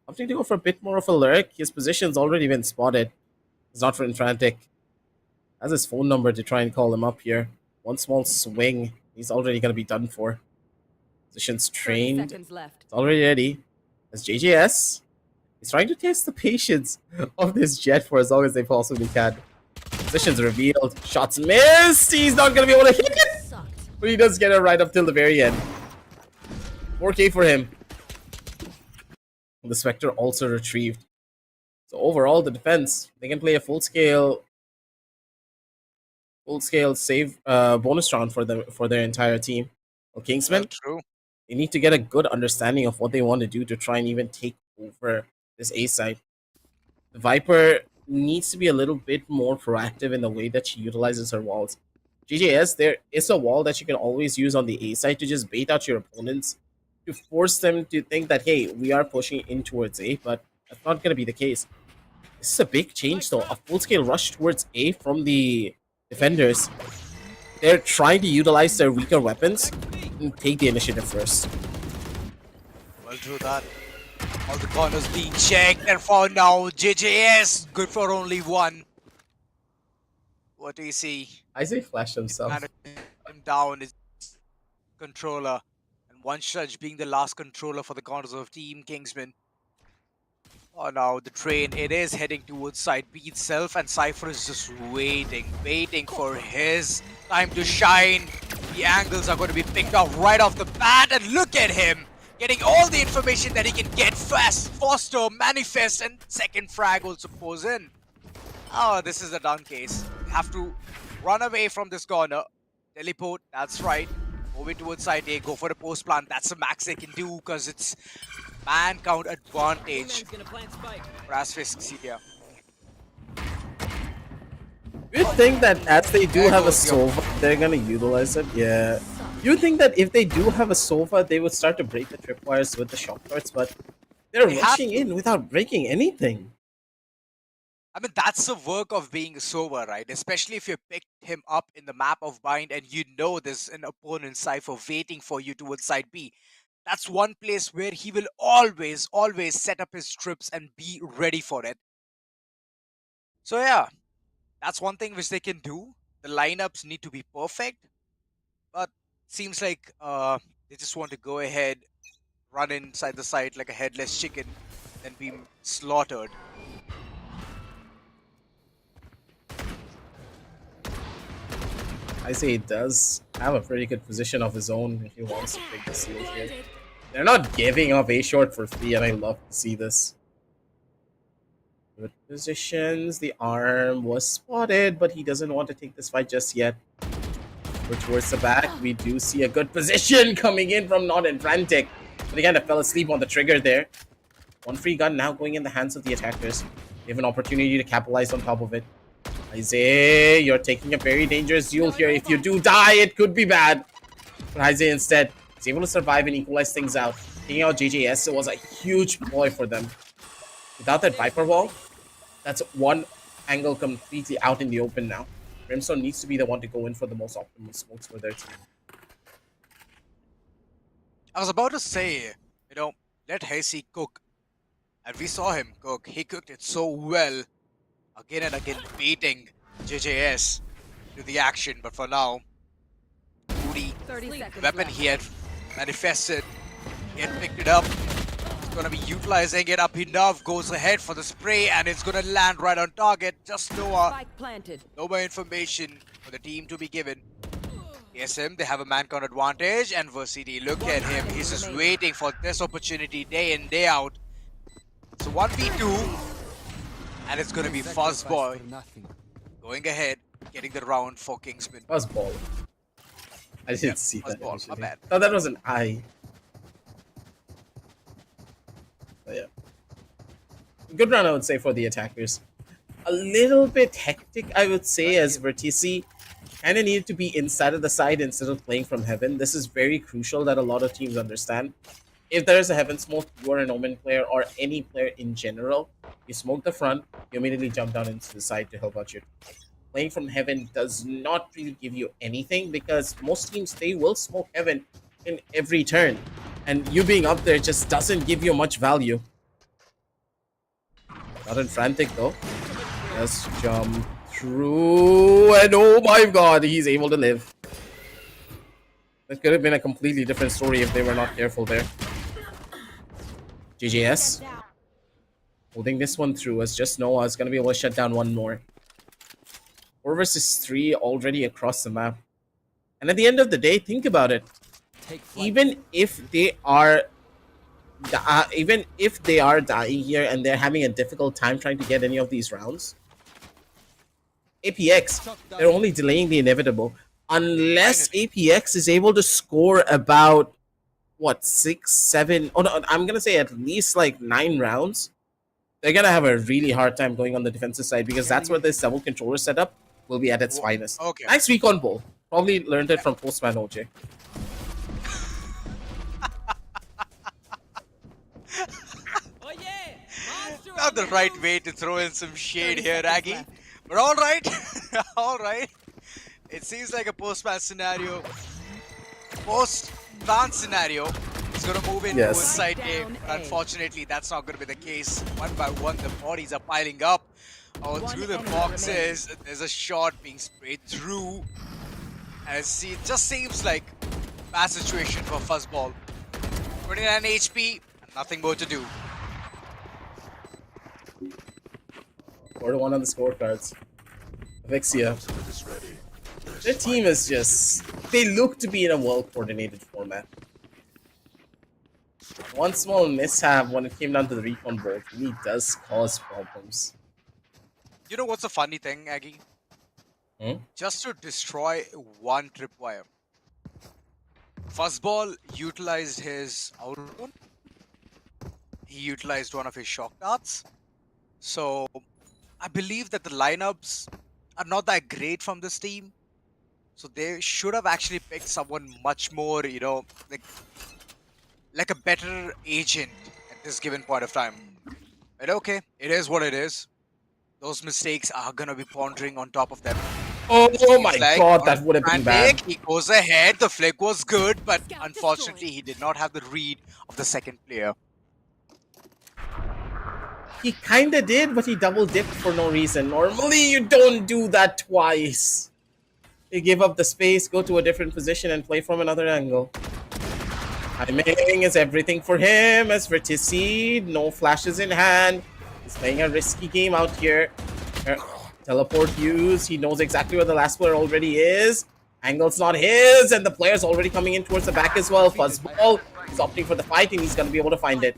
Opting to go for a bit more of a lurk. His position's already been spotted. He's not for frantic. Has his phone number to try and call him up here. One small swing. He's already going to be done for. Position's trained. It's already ready. As JJS is trying to test the patience of this jet for as long as they possibly can. Position's revealed. Shots missed. He's not going to be able to hit it. But he does get it right up till the very end. 4K for him. The Spectre also retrieved. So overall, the defense, they can play a full-scale save bonus round for their entire team. Well, Kingsman, True. they need to get a good understanding of what they want to do to try and even take over this A side. The Viper needs to be a little bit more proactive in the way that she utilizes her walls. GJS, there is a wall that you can always use on the A side to just bait out your opponents, to force them to think that, hey, we are pushing in towards A, but that's not going to be the case. This is a big change, though. A full-scale rush towards A from the defenders. They're trying to utilize their weaker weapons and take the initiative first. Well, true that. All the corners being checked, and for now, JJS good for only one. What do you see? Isaac flashed himself. Managed him down is controller, and one Shudge being the last controller for the corners of Team Kingsman. Oh, now the train, it is heading towards side B itself, and Cypher is just waiting for his time to shine. The angles are going to be picked off right off the bat, and look at him getting all the information that he can get fast, foster, manifest, and second frag also goes in. Oh, this is a done case. Have to run away from this corner. Teleport, that's right. Moving towards side A, go for the post plant. That's the max they can do because it's man count advantage for Asphyxia. You think that as they do have a Sova, they're gonna utilize it? Yeah. You think that if they do have a Sova, they would start to break the tripwires with the shock darts, but they're rushing in without breaking anything. I mean, that's the work of being sober, right? Especially if you picked him up in the map of Bind and you know there's an opponent Cypher waiting for you towards side B. That's one place where he will always set up his trips and be ready for it. So yeah, that's one thing which they can do. The lineups need to be perfect, but seems like They just want to go ahead, run inside the site like a headless chicken, and be slaughtered. I say he does have a pretty good position of his own if he wants to take the seal here. They're not giving up A short for free, and I love to see this. Good positions. The arm was spotted, but he doesn't want to take this fight just yet. We're towards the back. We do see a good position coming in from Not and Frantic. But he kind of fell asleep on the trigger there. One free gun now going in the hands of the attackers. They have an opportunity to capitalize on top of it. Isaiah, you're taking a very dangerous duel here. If you do die, it could be bad. But Isaiah instead is able to survive and equalize things out. Taking out JJS, it was a huge ploy for them. Without that Viper wall, that's one angle completely out in the open now. Brimstone needs to be the one to go in for the most optimal smokes for their team. I was about to say, let Hasey cook. And we saw him cook. He cooked it so well. Again and again, beating JJS to the action. But for now, Rudy, the weapon he had manifested, he had picked it up. He's going to be utilizing it up enough. Goes ahead for the spray, and it's going to land right on target. Just no more information for the team to be given. TSM, they have a man count advantage, and Versity, look at him. He's just waiting for this opportunity day in, day out. So 1v2, and it's going to be Fuzzboy going ahead, getting the round for Kingsman. Fuzzball. I didn't see that. Fuzzball, my bad. Oh, that was an eye. So, yeah. Good round, I would say, for the attackers. A little bit hectic, I would say, as Vertici kind of needed to be inside of the side instead of playing from heaven. This is very crucial that a lot of teams understand. If there is a heaven smoke, you are an Omen player or any player in general, you smoke the front, you immediately jump down into the side to help out your team. Playing from heaven does not really give you anything because most teams, they will smoke heaven in every turn. And you being up there just doesn't give you much value. Not in Frantic though. Just jump through, and oh my god, he's able to live. That could have been a completely different story if they were not careful there. JJS holding this one through as just Noah is going to be able to shut down one more. 4 versus 3 already across the map. And at the end of the day, think about it. Even if they are dying here and they're having a difficult time trying to get any of these rounds, APX, they're only delaying the inevitable. Unless APX is able to score about, what, 6, 7, oh no, I'm going to say at least like 9 rounds, they're going to have a really hard time going on the defensive side because that's where this double controller setup will be at its finest. Okay. Nice recon bowl. Probably learned it from Postman OJ. Not the right way to throw in some shade here, Aggie. But alright. Alright. It seems like a post-plan scenario. Post-plan scenario is going to move into Yes. a side game. But unfortunately, that's not going to be the case. One by one, the bodies are piling up. Oh, through the boxes. There's a shot being sprayed through. And it just seems like a bad situation for Fuzzball. 29 HP, and nothing more to do. 4-1 on the scorecards. Vixia. Their team is just... They look to be in a well-coordinated format. One small mishap when it came down to the recon board really does cause problems. You know what's the funny thing, Aggie? Just to destroy one tripwire, Fuzzball utilized his outrun. He utilized one of his shock darts. So I believe that the lineups are not that great from this team. So they should have actually picked someone much more, like a better agent at this given point of time. But okay, it is what it is. Those mistakes are gonna be pondering on top of them. Oh my god, that would have been bad. He goes ahead, the flick was good, but unfortunately he did not have the read of the second player. He kinda did, but he double dipped for no reason. Normally you don't do that twice. You give up the space, go to a different position, and play from another angle. Timing is everything for him as Vertici, no flashes in hand. He's playing a risky game out here. Teleport use, he knows exactly where the last player already is. Angle's not his, and the player's already coming in towards the back as well. Fuzzball is opting for the fight, and he's going to be able to find it.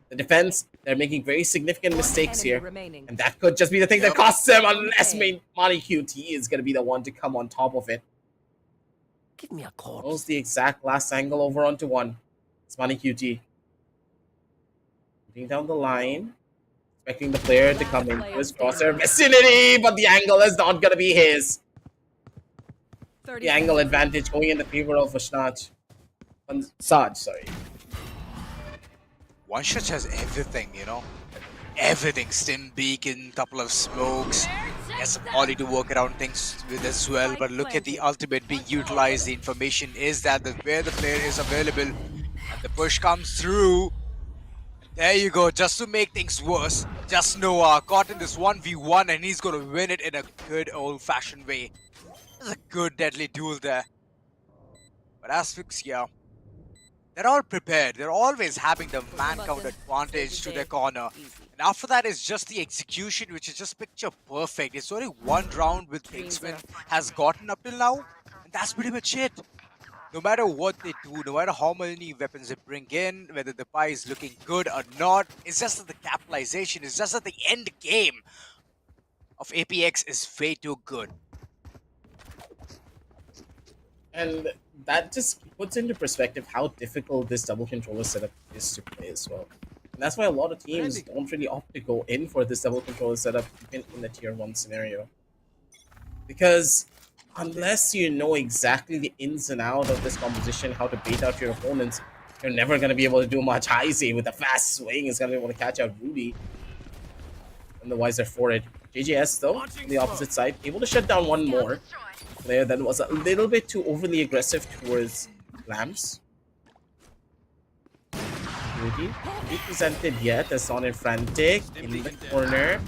The defense, they're making very significant mistakes here. And that could just be the thing that costs him, unless Money QT is going to be the one to come on top of it. Give me a corpse. Knows the exact last angle over onto one. It's Money QT. Putting down the line. Expecting the player to come into his crosshair vicinity, but the angle is not going to be his. The angle advantage going in the favor of Saj, sorry. One Shot has everything, you know. Everything. Stim beacon, couple of smokes. He has some poly to work around things with as well. But look at the ultimate being utilized. The information is that where the player is available and the push comes through. There you go, just to make things worse. Just Noah caught in this 1v1 and he's going to win it in a good old-fashioned way. There's a good deadly duel there. But Asphyx, yeah, they're all prepared. They're always having the man count advantage to their corner. And after that is just the execution, which is just picture perfect. It's only one round with Kingsman has gotten up till now. And that's pretty much it. No matter what they do, no matter how many weapons they bring in, whether the pie is looking good or not, it's just that the capitalization, it's just that the end game of APX is way too good. And that just puts into perspective how difficult this double controller setup is to play as well. And that's why a lot of teams don't really opt to go in for this double controller setup even in the tier 1 scenario. Because unless you know exactly the ins and outs of this composition, how to bait out your opponents, you're never going to be able to do much. Heisei with a fast swing is going to be able to catch out Rudy. Otherwise, they're for it. JJS, though, on the opposite side, able to shut down one more player that was a little bit too overly aggressive towards Lamps. Rudy, represented yet as on in frantic in the corner.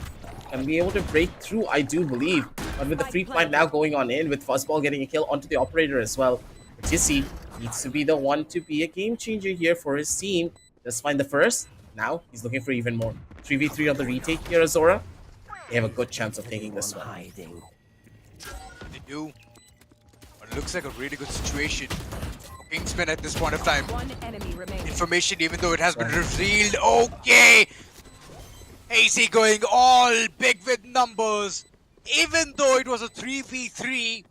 And be able to break through, I do believe. But with the free fight now going on in, with Fuzzball getting a kill onto the operator as well. Tissy needs to be the one to be a game changer here for his team. Just find the first. Now he's looking for even more. 3v3 on the retake here, Azora. They have a good chance of taking this one. They do. But it looks like a really good situation for Kingsman at this point of time. One enemy remaining. Information, even though it has been revealed. Okay! AC going all big with numbers. Even though it was a 3v3,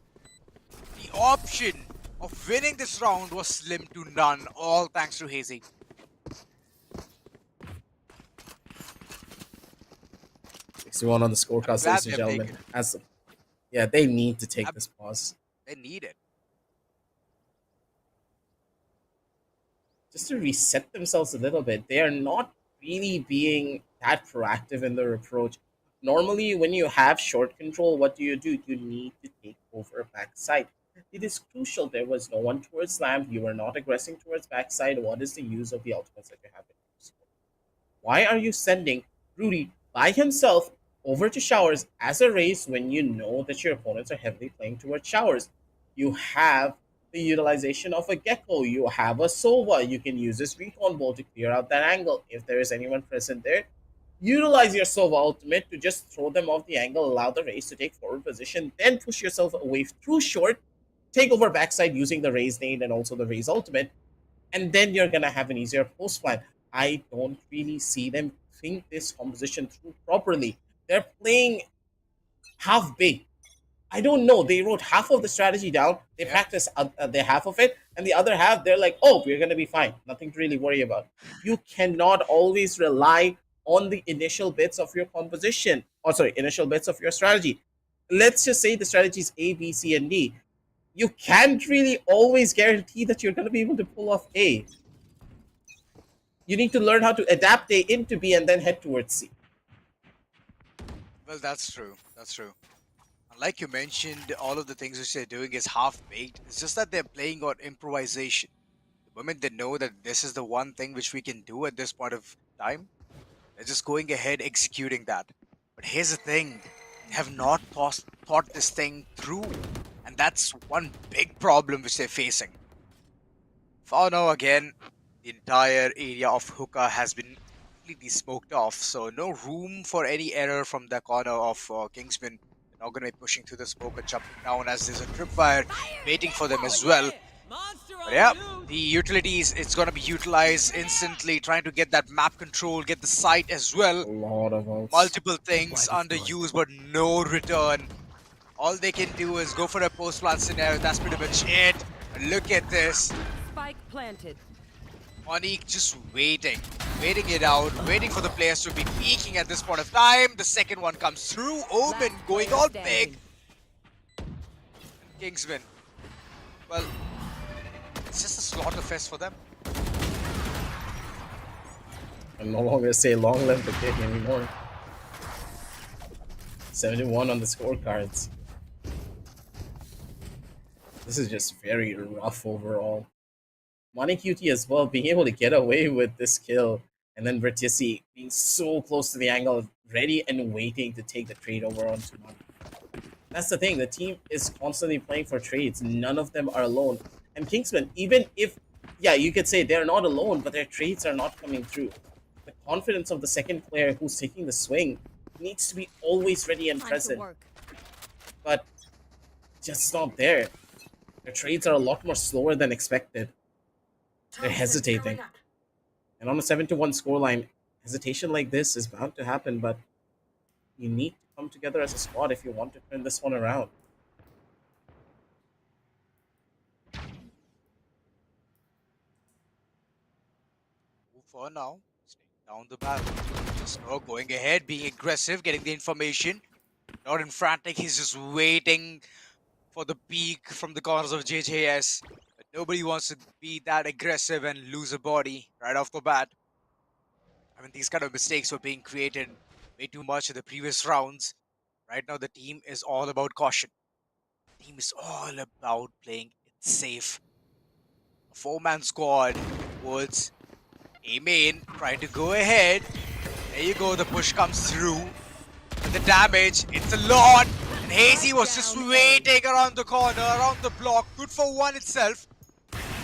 the option of winning this round was slim to none, all thanks to Hazy. On the scorecard, ladies and gentlemen. Yeah, they need to take this pause. They need it. Just to reset themselves a little bit. They are not really being that proactive in their approach. Normally, when you have short control, what do? You need to take over backside. It is crucial. There was no one towards Lamp. You are not aggressing towards backside. What is the use of the ultimates that you have in your score? Why are you sending Rudy by himself over to Showers as a race when you know that your opponents are heavily playing towards Showers? You have the utilization of a Gecko. You have a Sova. You can use this recon ball to clear out that angle. If there is anyone present there, utilize your Sova ultimate to just throw them off the angle, allow the race to take forward position, then push yourself away through short, take over backside using the Raze nade and also the Raze ultimate, and then you're going to have an easier post plan. I don't really see them think this composition through properly. They're playing half big. I don't know. They wrote half of the strategy down. They practice the half of it. And the other half, they're like, oh, we're going to be fine. Nothing to really worry about. You cannot always rely on the initial bits of your composition. Initial bits of your strategy. Let's just say the strategy is A, B, C, and D. You can't really always guarantee that you're going to be able to pull off A. You need to learn how to adapt A into B and then head towards C. Well, that's true. That's true. And like you mentioned, all of the things which they're doing is half-baked. It's just that they're playing on improvisation. The moment they know that this is the one thing which we can do at this point of time, they're just going ahead executing that. But here's the thing. They have not thought this thing through. And that's one big problem which they're facing. For now, again, The entire area of hookah has been completely smoked off, so no room for any error from the corner of Kingsman. They're not going to be pushing through the smoke and jumping down as there's a tripwire waiting for them as well. But yeah, the utilities, it's going to be utilized instantly, trying to get that map control, get the sight as well. A lot of ults. Multiple things under use, but no return. All they can do is go for a post-plant scenario. That's pretty much it. And look at this. Spike planted. Monique just waiting it out, waiting for the players to be peeking at this point of time. The second one comes through. Omen going all big. Kingsman. Well, it's just a slaughter fest for them. I'm no longer say long live the king anymore. 71 on the scorecards. This is just very rough overall. Money QT as well, being able to get away with this kill, and then Vertisi being so close to the angle, ready and waiting to take the trade over onto Money. That's the thing, the team is constantly playing for trades. None of them are alone. And Kingsman, even if, yeah, you could say they're not alone, but their trades are not coming through. The confidence of the second player who's taking the swing needs to be always ready and present. But just not there. Their trades are a lot more slower than expected. They're hesitating. And on a 7-1 scoreline, hesitation like this is bound to happen, but you need to come together as a squad if you want to turn this one around. For now, staying down the battle. Just going ahead, being aggressive, getting the information. Not in frantic, he's just waiting for the peak from the corners of JJS. But nobody wants to be that aggressive and lose a body right off the bat. I mean, these kind of mistakes were being created way too much in the previous rounds. Right now, the team is all about caution. The team is all about playing it safe. A 4-man squad towards A-main, trying to go ahead. There you go, the push comes through. With the damage, it's a lot. And Hazy was just waiting around the corner, around the block. Good for one itself.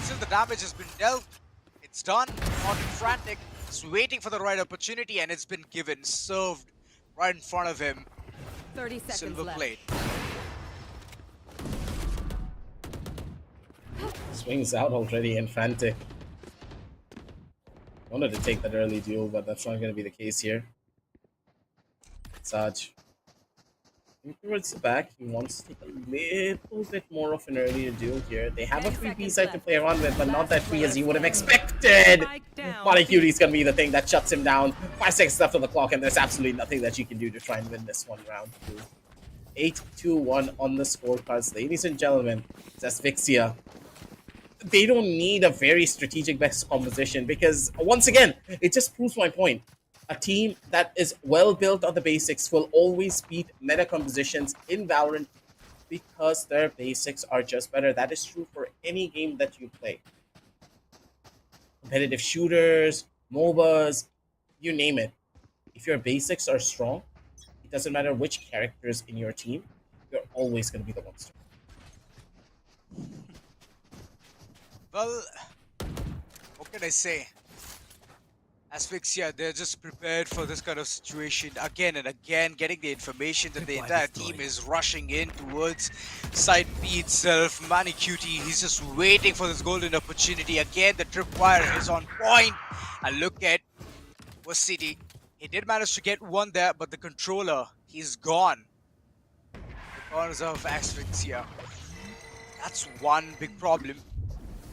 Still, the damage has been dealt. It's done. Not in frantic. Just waiting for the right opportunity, and it's been given, served right in front of him. 30 seconds Silver left. plate. Swings out already in frantic. Wanted to take that early duel, but that's not going to be the case here. Saj. Towards the back, he wants to take a little bit more of an earlier duel here. They have a free B-side to play around with, but not that free as you would have expected. Body Cutie is going to be the thing that shuts him down. 5 seconds left on the clock, and there's absolutely nothing that you can do to try and win this one round. 8-2-1 on the scorecards. Ladies and gentlemen, it's Asphyxia. They don't need a very strategic best composition because, once again, it just proves my point. A team that is well built on the basics will always beat meta compositions in Valorant because their basics are just better. That is true for any game that you play. Competitive shooters, MOBAs, you name it. If your basics are strong, it doesn't matter which characters in your team, you're always going to be the monster. Well, what can I say? Asphyxia, they're just prepared for this kind of situation again and again, getting the information that the entire team is rushing in towards side B itself. Manny Cutie, he's just waiting for this golden opportunity. Again, the tripwire is on point. And look at was City. He did manage to get one there, but the controller, he's gone. The corners of Asphyxia. That's one big problem.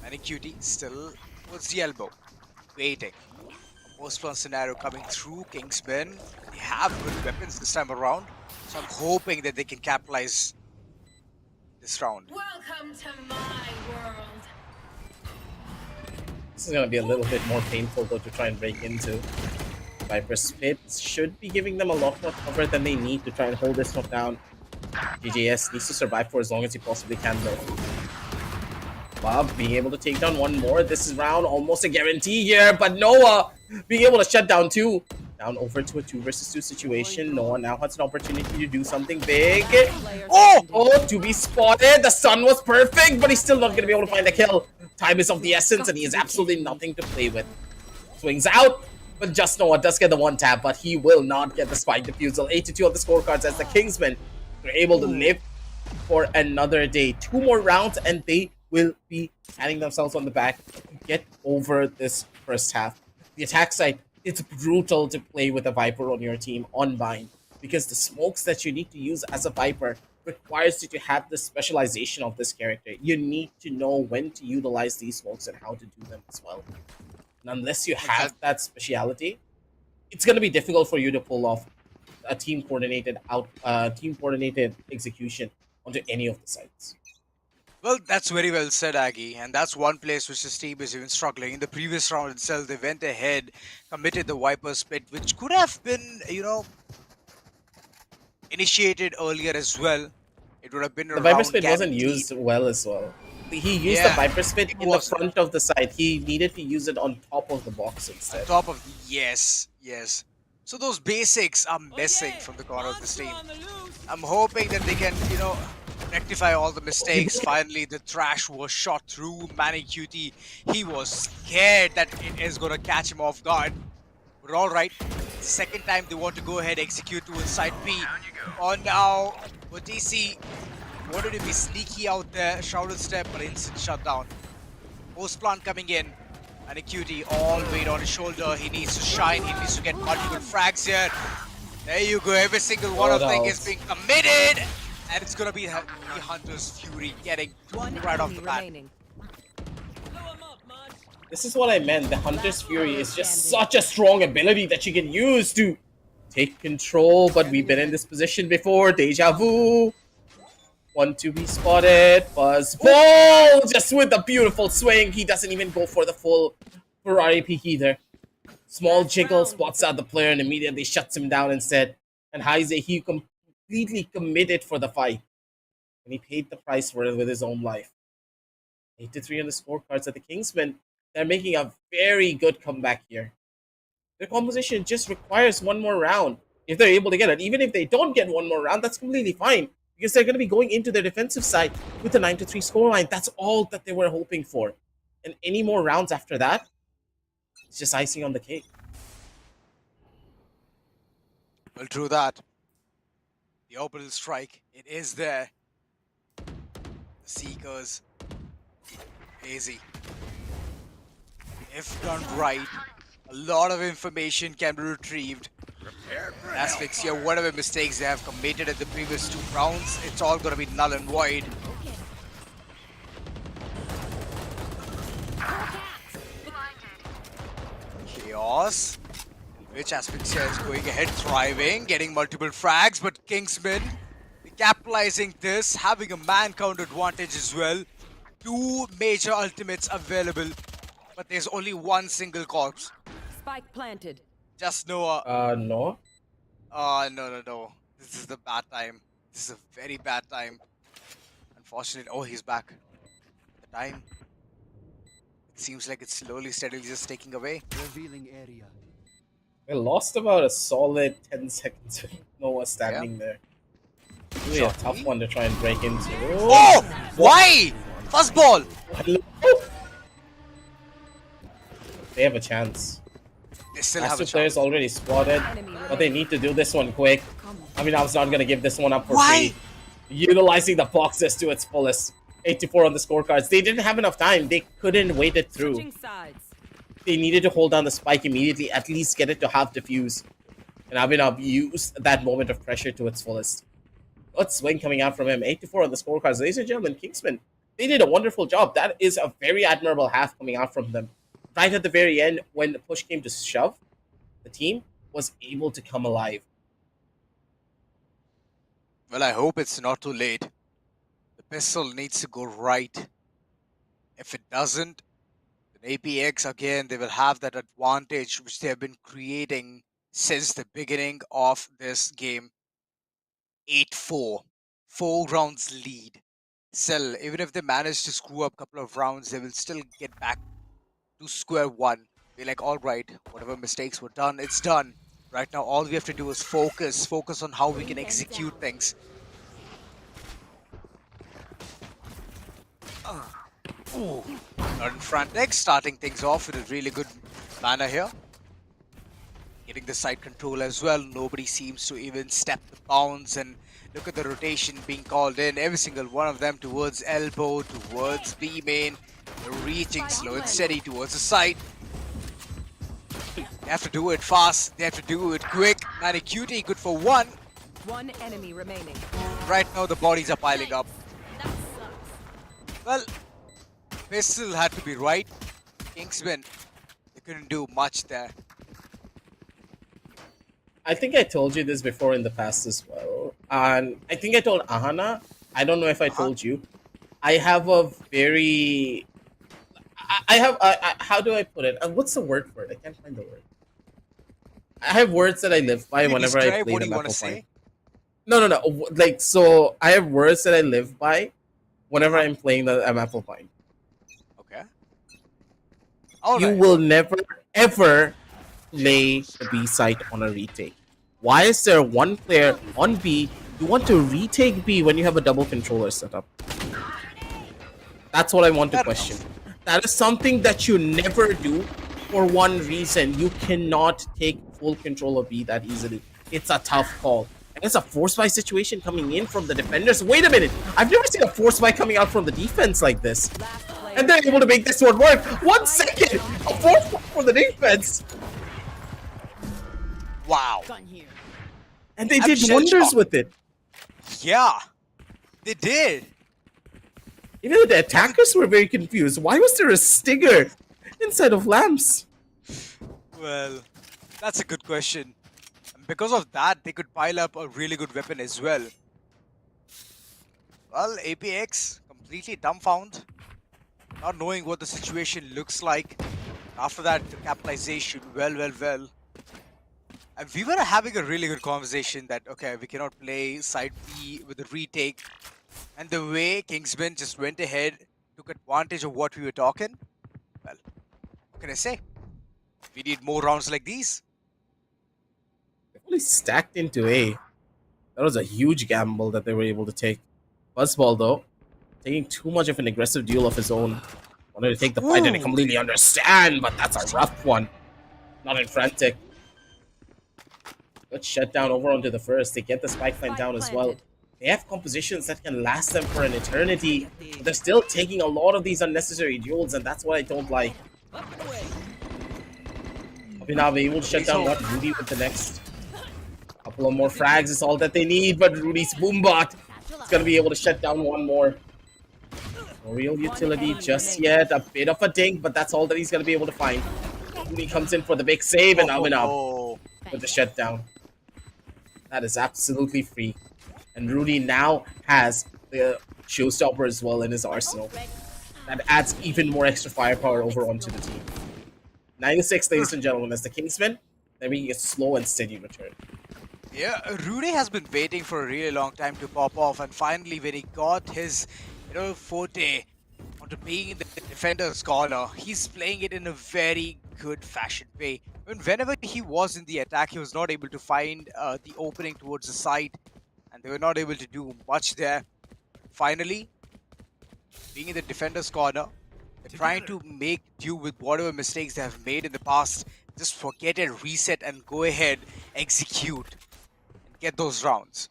Manny Cutie still towards the elbow, waiting. Post-plant scenario coming through. Kingsman, they have good weapons this time around, so I'm hoping that they can capitalize this round. Welcome to my world. This is going to be a little bit more painful though to try and break into. Viper's Pit should be giving them a lot more cover than they need to try and hold this one down. GJS needs to survive for as long as he possibly can though. Bob being able to take down one more. This is round almost a guarantee here, but Noah being able to shut down two. Down over to a 2 versus 2 situation. Noah now has an opportunity to do something big. Oh, to be spotted. The sun was perfect, but he's still not going to be able to find a kill. Time is of the essence, and he has absolutely nothing to play with. Swings out, but just Noah does get the one tap, but he will not get the spike defusal. 8-2 on the scorecards as the Kingsmen are able to live for another day. 2 more rounds, and they will be patting themselves on the back to get over this first half. The attack side, it's brutal to play with a Viper on your team on Bind, because the smokes that you need to use as a Viper requires you to have the specialization of this character. You need to know when to utilize these smokes and how to do them as well. And unless you have that speciality, it's going to be difficult for you to pull off a team coordinated execution onto any of the sites. Well, that's very well said, Aggie, and that's one place which this team is even struggling. In the previous round itself, they went ahead, committed the Viper split, which could have been, initiated earlier as well. It would have been the Viper split wasn't used well as well. He used the Viper split in the front of the side. He needed to use it on top of the box instead. On top of, yes. So those basics are missing from the corner of this team. I'm hoping that they can, rectify all the mistakes. Finally, the trash was shot through. Manny Cutie, he was scared that it is going to catch him off guard. But all right, second time they want to go ahead, execute towards side B. Oh, now, Odisi wanted to be sneaky out there, shrouded step, but instant shutdown. Post plant coming in, and a Cutie all weight on his shoulder. He needs to shine, he needs to get multiple frags here. There you go, every single one of them is being committed, and it's gonna be the Hunter's Fury getting right off the bat. This is what I meant. The Hunter's Fury is just such a strong ability that you can use to take control, but we've been in this position before. Deja vu. 1 to be spotted. Buzz ball! Just with a beautiful swing. He doesn't even go for the full Ferrari peek either. Small jiggle spots out the player and immediately shuts him down instead. And Heise, he completely committed for the fight. And he paid the price for it with his own life. 8-3 on the scorecards at the Kingsmen. They're making a very good comeback here. Their composition just requires one more round if they're able to get it. Even if they don't get one more round, that's completely fine, because they're going to be going into their defensive side with a 9-3 scoreline. That's all that they were hoping for. And any more rounds after that, it's just icing on the cake. Well, true that. The orbital strike, it is there. The Seekers, hazy. If done right, a lot of information can be retrieved. Asphyxia, whatever mistakes they have committed in the previous 2 rounds, it's all going to be null and void. Chaos, which Asphyxia is going ahead, thriving, getting multiple frags, but Kingsman capitalizing this, having a man count advantage as well. 2 major ultimates available. But there's only one single corpse. Spike planted. Just Noah. No. No. This is the bad time. This is a very bad time. Unfortunately, oh, he's back. The time. It seems like it's slowly, steadily just taking away. Revealing area. They lost about a solid 10 seconds with Noah standing there. Really a tough one to try and break into. Oh! Why? First ball! They have a chance. They still have a chance. Players already spotted, but they need to do this one quick. I mean, I was not going to give this one up for free. Utilizing the boxes to its fullest. 8-4 on the scorecards. They didn't have enough time. They couldn't wait it through. They needed to hold down the spike immediately, at least get it to half defuse. And Abhinav used that moment of pressure to its fullest. Good swing coming out from him. 8-4 on the scorecards. Ladies and gentlemen, Kingsman, they did a wonderful job. That is a very admirable half coming out from them. Right at the very end, when the push came to shove, the team was able to come alive. Well, I hope it's not too late. The pistol needs to go right. If it doesn't, then APX, again, they will have that advantage which they have been creating since the beginning of this game. 8-4. 4 rounds lead. Still, even if they manage to screw up a couple of rounds, they will still get back to square one. Be like, all right, whatever mistakes were done, it's done. Right now, all we have to do is focus on how we can execute things. Not in front X, starting things off with a really good manner here. Getting the side control as well. Nobody seems to even step the bounds, and look at the rotation being called in. Every single one of them towards elbow, towards B main. They're reaching slow and steady towards the side. They have to do it fast. They have to do it quick. Manny Cutie, good for one. One enemy remaining. Right now, the bodies are piling up. Well, pistol had to be right. Kingsman, they couldn't do much there. I think I told you this before in the past as well. And I think I told Ahana. I don't know if I told you. I have a very... how do I put it? What's the word for it? I can't find the word. I have words that I live by whenever I play What the do you want Apple to say? Pie. No. Like, so I have words that I live by whenever I'm playing the Apple Pie. Okay. You will never, ever play the B site on a retake. Why is there one player on B? You want to retake B when you have a double controller setup? That's what I want to question. That is something that you never do for one reason. You cannot take full control of B that easily. It's a tough call. And it's a force buy situation coming in from the defenders. Wait a minute. I've never seen a force buy coming out from the defense like this. And they're able to make this one work. 1 second. A force buy for the defense. Wow. And they did wonders with it. Yeah, they did. Even the attackers were very confused. Why was there a stinger inside of lamps? Well, that's a good question. And because of that, they could pile up a really good weapon as well. Well, APX completely dumbfounded, not knowing what the situation looks like. After that, the capitalization, well. And we were having a really good conversation that, okay, we cannot play side B with a retake. And the way Kingsman just went ahead, took advantage of what we were talking, well, what can I say? We need more rounds like these. They only stacked into A. That was a huge gamble that they were able to take. Buzzball, though, taking too much of an aggressive deal of his own. Wanted to take the fight, and I completely understand, but that's a rough one. Not in frantic. Let's shut down over onto the first. They get the spike plant down as well. They have compositions that can last them for an eternity. But they're still taking a lot of these unnecessary duels, and that's what I don't like. Abhinav able to shut down what Rudy with the next couple of more frags is all that they need, but Rudy's Boombot is going to be able to shut down one more. No real utility just yet. A bit of a dink, but that's all that he's going to be able to find. Rudy comes in for the big save, and Abhinav with the shutdown. That is absolutely free. And Rudy now has the showstopper as well in his arsenal. That adds even more extra firepower over onto the team. 9-6, ladies and gentlemen, as the Kingsmen, they're making a slow and steady return. Yeah, Rudy has been waiting for a really long time to pop off, and finally when he got his, forte onto being in the defender's corner, he's playing it in a very good fashion way. Whenever he was in the attack, he was not able to find the opening towards the side, and they were not able to do much there. Finally, being in the defender's corner, they're trying to make do with whatever mistakes they have made in the past. Just forget it, reset, and go ahead, execute, and get those rounds.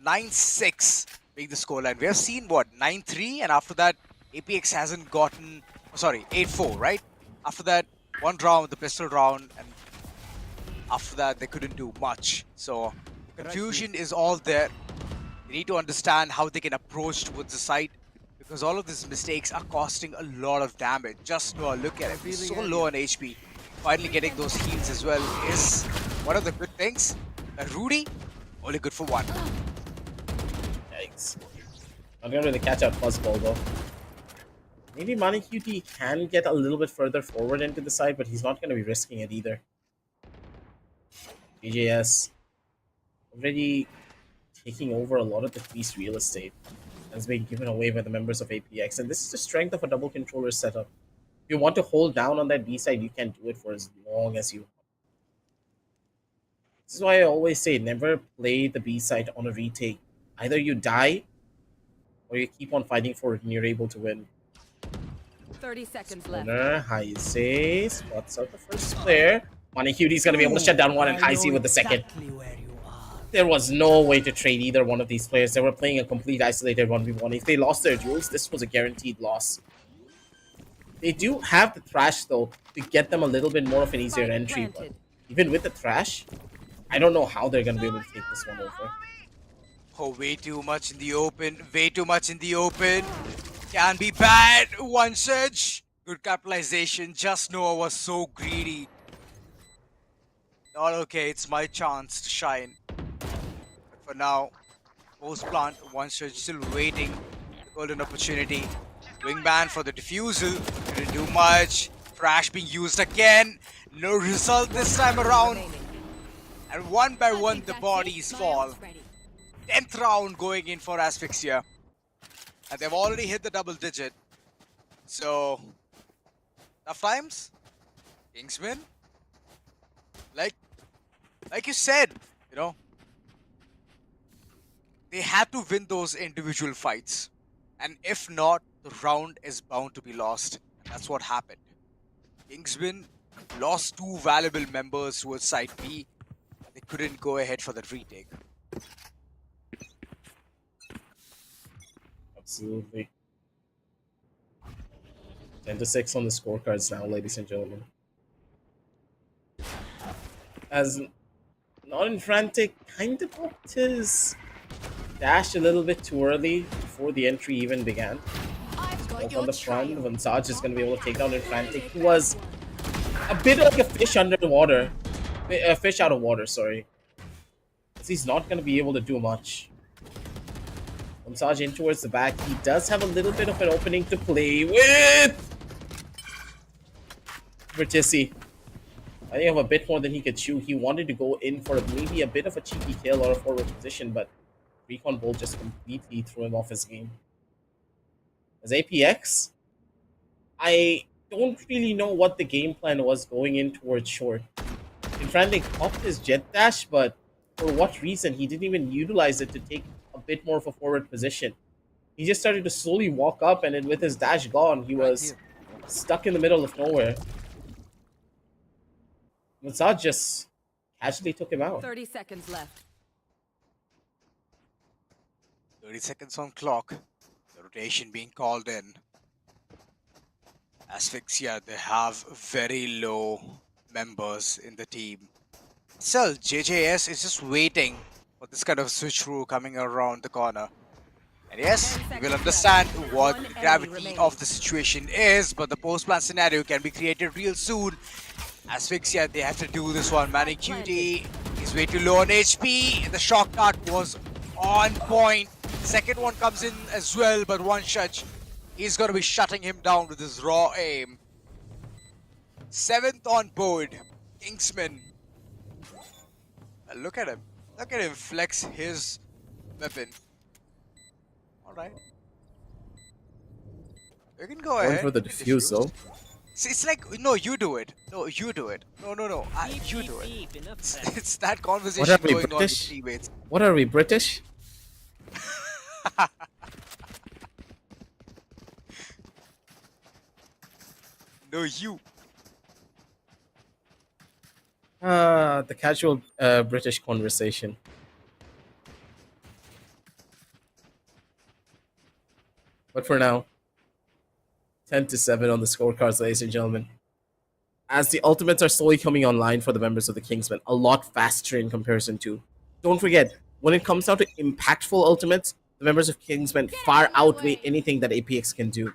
9-6 being the scoreline. We have seen, 9-3, and after that, APX hasn't gotten... Oh, sorry, 8-4, right? After that, one round, the pistol round, and after that, they couldn't do much. So, confusion is all there. They need to understand how they can approach towards the site, because all of these mistakes are costing a lot of damage. Just look at it. He's so low on HP. Finally getting those heals as well is one of the good things. And Rudy, only good for one. Yikes. Not going to really catch out Buzzball, though. Maybe Manicuti can get a little bit further forward into the side, but he's not going to be risking it either. BJS already taking over a lot of the feast real estate has been given away by the members of APX, and this is the strength of a double controller setup. If you want to hold down on that B side, you can do it for as long as you want. This is why I always say never play the B side on a retake. Either you die or you keep on fighting for it and you're able to win. 30 seconds left. Corner, Heise spots out the first player. Moneycute's gonna be able to shut down one and Heise with the second. There was no way to trade either one of these players. They were playing a complete isolated 1v1. If they lost their duels, this was a guaranteed loss. They do have the Thrash, though, to get them a little bit more of an easier entry. But even with the Thrash, I don't know how they're going to be able to take this one over. Oh, way too much in the open. Way too much in the open. Can be bad. One surge. Good capitalization. Just Noah was so greedy. Not okay. It's my chance to shine. But for now, post plant. One surge still waiting. The golden opportunity. Wingman for the defusal. Didn't do much. Thrash being used again. No result this time around. And one by one, the bodies fall. 10th round going in for Asphyxia. And they've already hit the double digit. So, tough times. Kingsman. Like you said, you know, they had to win those individual fights. And if not, the round is bound to be lost. And that's what happened. Kingsman lost two valuable members towards side B. They couldn't go ahead for that retake. Absolutely. 10-6 on the scorecards now, ladies and gentlemen. As Not in Frantic kind of booked his dash a little bit too early before the entry even began. On the front, Vansaj is going to be able to take down in Frantic, who was a bit like a fish under the water. A fish out of water, sorry. He's not going to be able to do much. Vansaj in towards the back. He does have a little bit of an opening to play with. Vertisi. I think of a bit more than he could chew. He wanted to go in for maybe a bit of a cheeky kill or a forward position, but Recon Bolt just completely threw him off his game. As APX, I don't really know what the game plan was going in towards short. Infrantic popped his jet dash, but for what reason? He didn't even utilize it to take a bit more of a forward position. He just started to slowly walk up, and then with his dash gone, he was stuck in the middle of nowhere. Vansaj just casually took him out. 30 seconds left. 30 seconds on clock. The rotation being called in. Asphyxia, they have very low members in the team. Still, JJS is just waiting for this kind of switcheroo coming around the corner. And yes, you will understand what the gravity of the situation is, but the post-plan scenario can be created real soon. Asphyxia, they have to do this one. Manny Cutie is way too low on HP. The shock dart was on point. Second one comes in as well, but one shot, he's going to be shutting him down with his raw aim. 7th on board, Kingsman. Look at him. Look at him flex his weapon. Alright. You can go ahead. Going for the defuse, though. See, it's like, no, you do it. No, you do it. No, you do it. It's that conversation going on with teammates. What are we, British? No, you. The casual British conversation. But for now, 10-7 on the scorecards, ladies and gentlemen. As the ultimates are slowly coming online for the members of the Kingsmen, a lot faster in comparison to. Don't forget, when it comes down to impactful ultimates, the members of Kingsmen far outweigh anything that APX can do.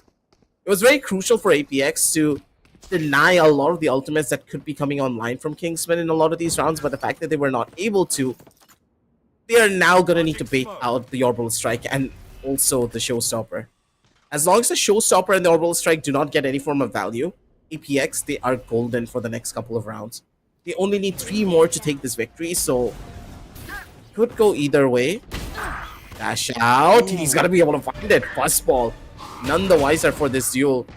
It was very crucial for APX to deny a lot of the ultimates that could be coming online from Kingsmen in a lot of these rounds, but the fact that they were not able to, they are now going to need to bait out the Orbital Strike and also the Showstopper. As long as the Showstopper and the Orbital Strike do not get any form of value, APX, they are golden for the next couple of rounds. They only need 3 more to take this victory, so could go either way. Dash out. He's got to be able to find it. First ball. None the wiser for this duel.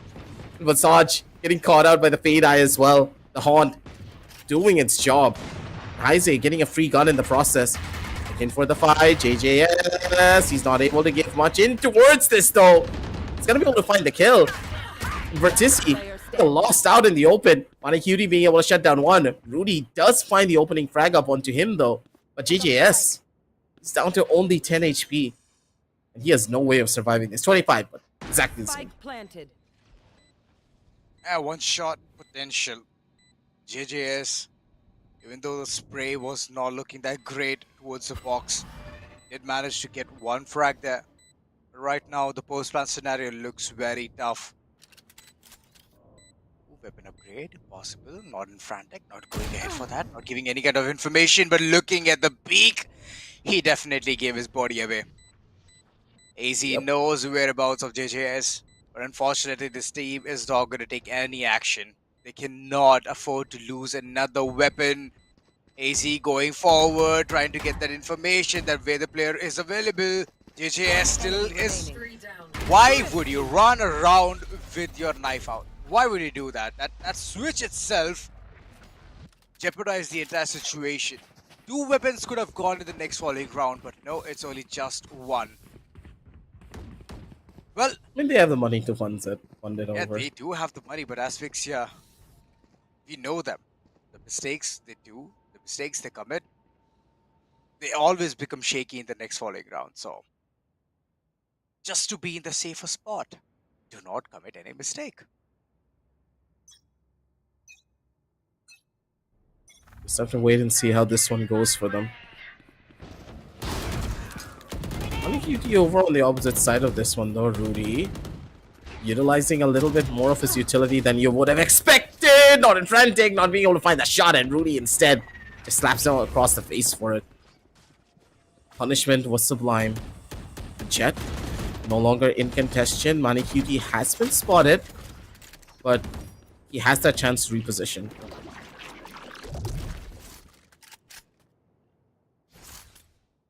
Vansaj getting caught out by the Fade Eye as well. The Haunt doing its job. Heise getting a free gun in the process. Looking for the fight. JJS. He's not able to give much in towards this though. He's going to be able to find the kill. Vertisi lost out in the open. Manicuti being able to shut down one. Rudy does find the opening frag up onto him though. But JJS is down to only 10 HP. And he has no way of surviving this. 25, but exactly the same. Spike planted. One shot potential. JJS, even though the spray was not looking that great towards the box, it managed to get one frag there. Right now, the post-plant scenario looks very tough. Ooh, weapon upgrade, possible. Not in frantic, not going ahead for that, not giving any kind of information, but looking at the beak, he definitely gave his body away. AZ knows the whereabouts of JJS, but unfortunately, this team is not going to take any action. They cannot afford to lose another weapon. AZ going forward, trying to get that information that where the player is available. JJS still is. Why would you run around with your knife out? Why would you do that? That switch itself jeopardized the entire situation. Two weapons could have gone in the next following round, but no, it's only just one. Well, I mean, they have the money to fund it yeah, over. they do have the money, but Asphyxia, we know them. The mistakes they do, the mistakes they commit, they always become shaky in the next following round. So, just to be in the safer spot, do not commit any mistake. Just have to wait and see how this one goes for them. Manicuti over on the opposite side of this one though, Rudy. Utilizing a little bit more of his utility than you would have expected. Not in frantic, not being able to find the shot, and Rudy instead just slaps him across the face for it. Punishment was sublime. The Jet no longer in contention. Manicuti has been spotted, but he has that chance to reposition.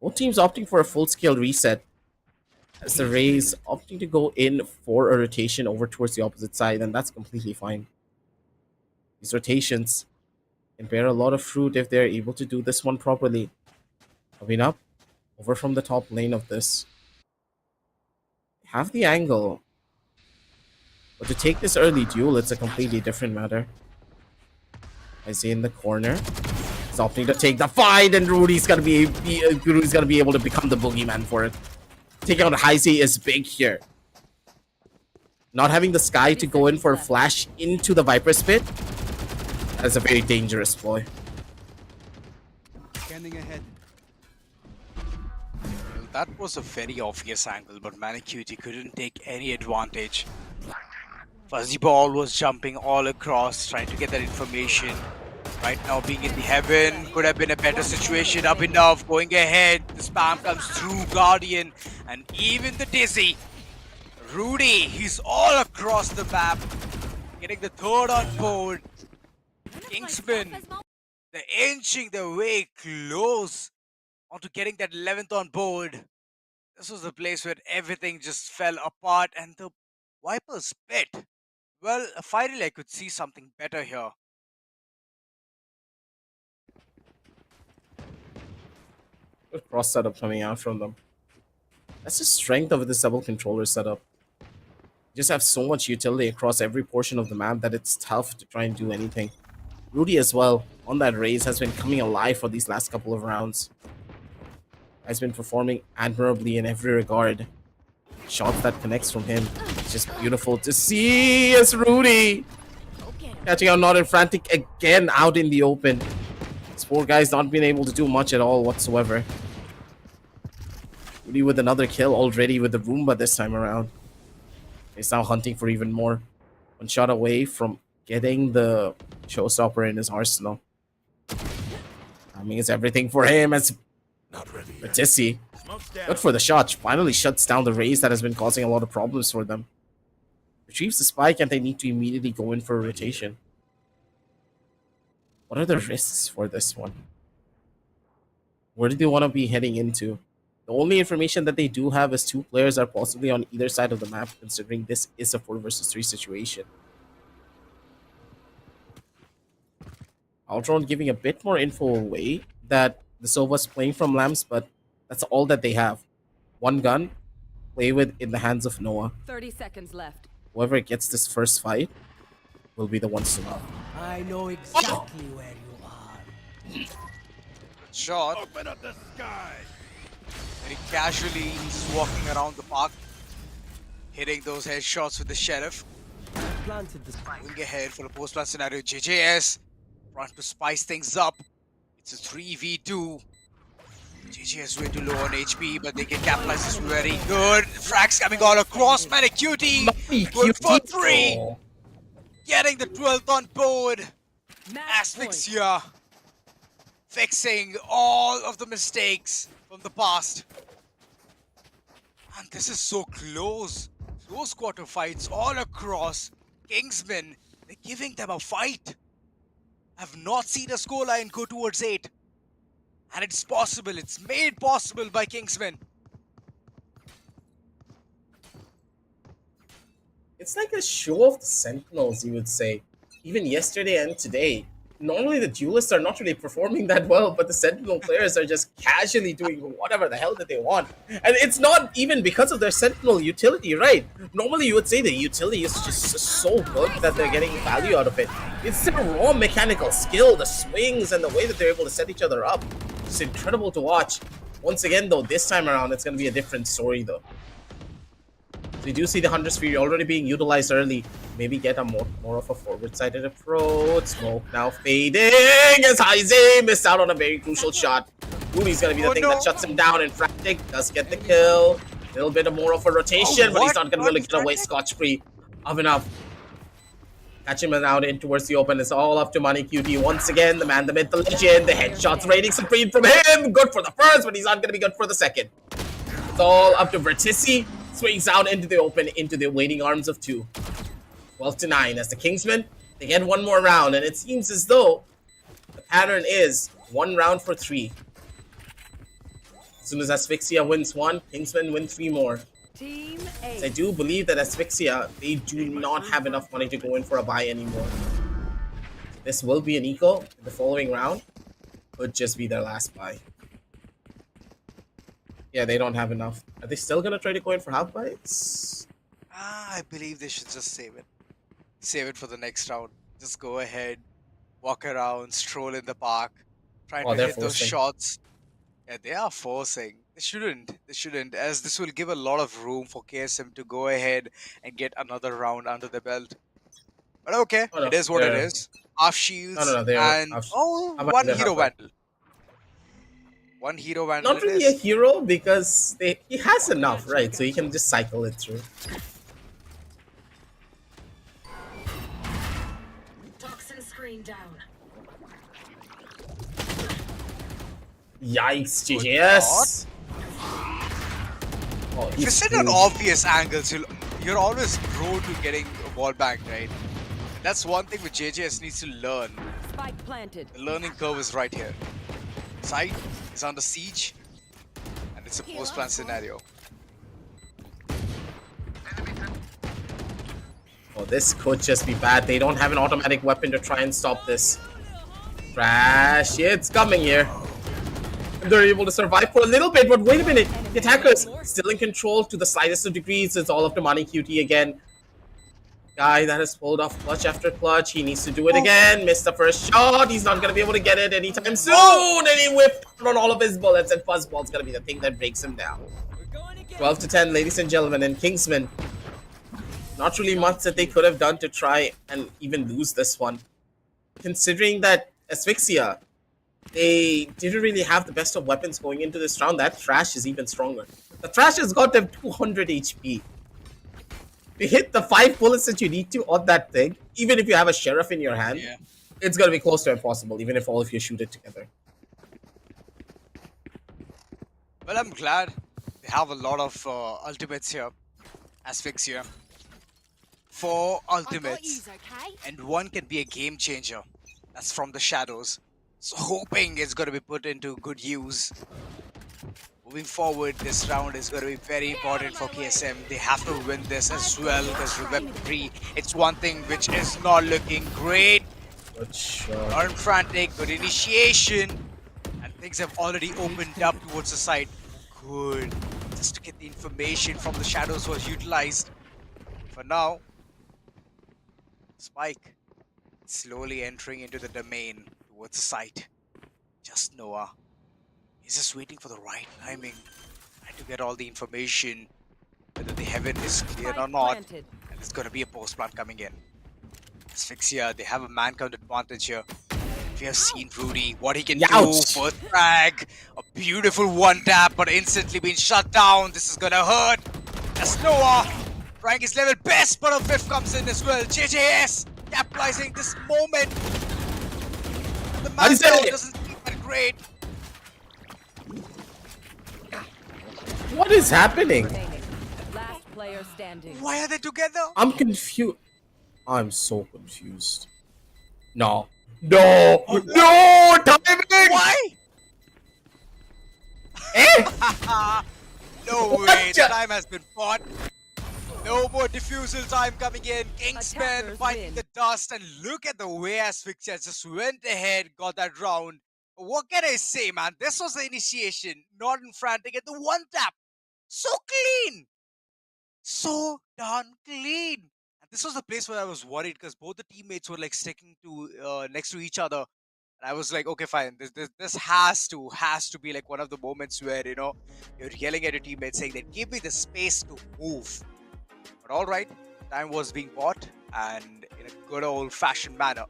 Both teams opting for a full-scale reset, as the Rays opting to go in for a rotation over towards the opposite side, and that's completely fine. These rotations can bear a lot of fruit if they're able to do this one properly. Coming up, over from the top lane of this. Have the angle, but to take this early duel, it's a completely different matter. Isaiah in the corner. He's opting to take the fight, and Rudy's gonna be able to become the boogeyman for it. Taking out Heisey is big here. Not having the Sky to go in for a flash into the Viper's pit, that's a very dangerous ploy. Scanning ahead. Well, that was a very obvious angle, but Manicuti couldn't take any advantage. Fuzzy Ball was jumping all across, trying to get that information. Right now, being in the heaven could have been a better situation. Up enough, going ahead. The spam comes through Guardian, and even the Dizzy. Rudy, he's all across the map, getting the third on board. Kingsman, they're inching their way close onto getting that 11th on board. This was the place where everything just fell apart, and the Viper's pit. Well, finally, I could see something better here. Good cross setup coming out from them. That's the strength of this double controller setup. You just have so much utility across every portion of the map that it's tough to try and do anything. Rudy as well, on that raise, has been coming alive for these last couple of rounds. Has been performing admirably in every regard. Shots that connects from him. It's just beautiful to see. Yes, Rudy! Catching out Not in Frantic again out in the open. This poor guy's not been able to do much at all whatsoever. Rudy with another kill already with the Roomba this time around. He's now hunting for even more. One shot away from getting the showstopper in his arsenal. Timing is everything for him as Matisse. Good for the shot. Finally shuts down the raise that has been causing a lot of problems for them. Retrieves the spike and they need to immediately go in for a rotation. What are the risks for this one? Where do they want to be heading into? The only information that they do have is two players are possibly on either side of the map, considering this is a 4 versus 3 situation. Ultron giving a bit more info away that the Sova's playing from lamps, but that's all that they have. One gun, play with in the hands of Noah. 30 seconds left. whoever gets this first fight will be the ones to win. I know exactly where you are. Good shot. Open up the sky. Very casually, he's walking around the park, hitting those headshots with the sheriff. Planted the spike. Moving ahead for a post-plant scenario. JJS trying to spice things up. It's a 3v2. JJS way too low on HP, but they can capitalize this very good. Frags coming all across. Manic Cutie. Good for 3. Oh. Getting the 12th on board. Match Asphyxia. Fixing all of the mistakes from the past. And this is so close. Close quarter fights all across. Kingsmen, they're giving them a fight. I've not seen a scoreline go towards 8. And it's possible. It's made possible by Kingsmen. It's like a show of the Sentinels, you would say. Even yesterday and today. Normally the duelists are not really performing that well, but the Sentinel players are just casually doing whatever the hell that they want. And it's not even because of their Sentinel utility, right? Normally you would say the utility is just so good that they're getting value out of it. It's their raw mechanical skill, the swings, and the way that they're able to set each other up. It's incredible to watch. Once again, though, this time around, it's going to be a different story, though. So you do see the Hunter's Fury already being utilized early. Maybe get a more of a forward-sided approach. Smoke now fading as Heise missed out on a very crucial shot. Mooney's going to be the thing that shuts him down, and Frantic does get the kill. A little bit more of a rotation, but he's not going to be able to get away scotch-free of enough. Catch him out in towards the open. It's all up to Money QT once again. The man, the myth, the legend. The headshots reigning supreme from him. Good for the first, but he's not going to be good for the second. It's all up to Vertici. Swings out into the open, into the waiting arms of 2. 12-9 as the Kingsmen, they get one more round, and it seems as though the pattern is 1 round for 3. As soon as Asphyxia wins 1, Kingsmen win 3 more. Team So I do believe that Asphyxia, they do not have enough money to go in for a buy anymore. This will be an eco in the following round. Could just be their last buy. Yeah, they don't have enough. Are they still gonna try to go in for half buys? I believe they should just save it. Save it for the next round. Just go ahead, walk around, stroll in the park, try to hit those shots. Yeah, they are forcing. They shouldn't. They shouldn't, as this will give a lot of room for KSM to go ahead and get another round under the belt. But okay, it is what it is. Half shields and one hero vandal. One hero vandal. Not really a hero because he has enough, right? So he can just cycle it through. Toxin screen down. Yikes, GGS. Oh, If you sit on obvious angles, you're always prone to getting a wall bang, right? That's one thing which JJS needs to learn. Spike planted. The learning curve is right here. Side is under siege, and it's a post-plant scenario. Oh, this could just be bad. They don't have an automatic weapon to try and stop this. Crash, it's coming here. They're able to survive for a little bit, but wait a minute. The attackers still in control to the slightest of degrees. It's all up to Money QT again. Guy that has pulled off clutch after clutch. He needs to do it again. Missed the first shot. He's not going to be able to get it anytime soon. And he whipped on all of his bullets. And Fuzzball's going to be the thing that breaks him down. 12-10, ladies and gentlemen. And Kingsman. Not really much that they could have done to try and even lose this one. Considering that Asphyxia, they didn't really have the best of weapons going into this round. That Thrash is even stronger. The Thrash has got them 200 HP. To hit the 5 bullets that you need to on that thing, even if you have a sheriff in your hand, it's going to be close to impossible, even if all of you shoot it together. Well, I'm glad they have a lot of ultimates here. Asphyxia. 4 ultimates. And one can be a game changer. That's from the shadows. So hoping it's going to be put into good use. Moving forward, this round is going to be very important for KSM. They have to win this as well, because remember, it's one thing which is not looking great. Good shot. Turn frantic, good initiation. And things have already opened up towards the side. Good. Just to get the information from the shadows was utilized. For now, Spike slowly entering into the domain towards the site. Just Noah. He's just waiting for the right timing. Trying to get all the information, whether the heaven is clear or Spike not. planted. And there's going to be a post plant coming in. Asphyxia, they have a man count advantage here. We have seen Rudy, what he can do. Youch. First frag, a beautiful one tap, but instantly being shut down. This is gonna hurt. That's Noah trying his level best, but a fifth comes in as well. JJS capitalizing this moment. The man Is that count it? doesn't seem that great. What is happening? Remaining. Last player standing. Why are they together? I'm confused. I'm so confused. No. No! No! Timing! Why? Eh? No way, the time has been fought. No more diffusal time coming in. Kingsman Attackers fighting win. the dust, and look at the way Asphyxia just went ahead, got that round. What can I say, man? This was the initiation, not in frantic, and the one tap. So clean! So darn clean! And this was the place where I was worried because both the teammates were like sticking to next to each other. And I was like, okay, fine. This has to be like one of the moments where, you know, you're yelling at your teammates saying that give me the space to move. But all right, time was being bought, and in a good old-fashioned manner,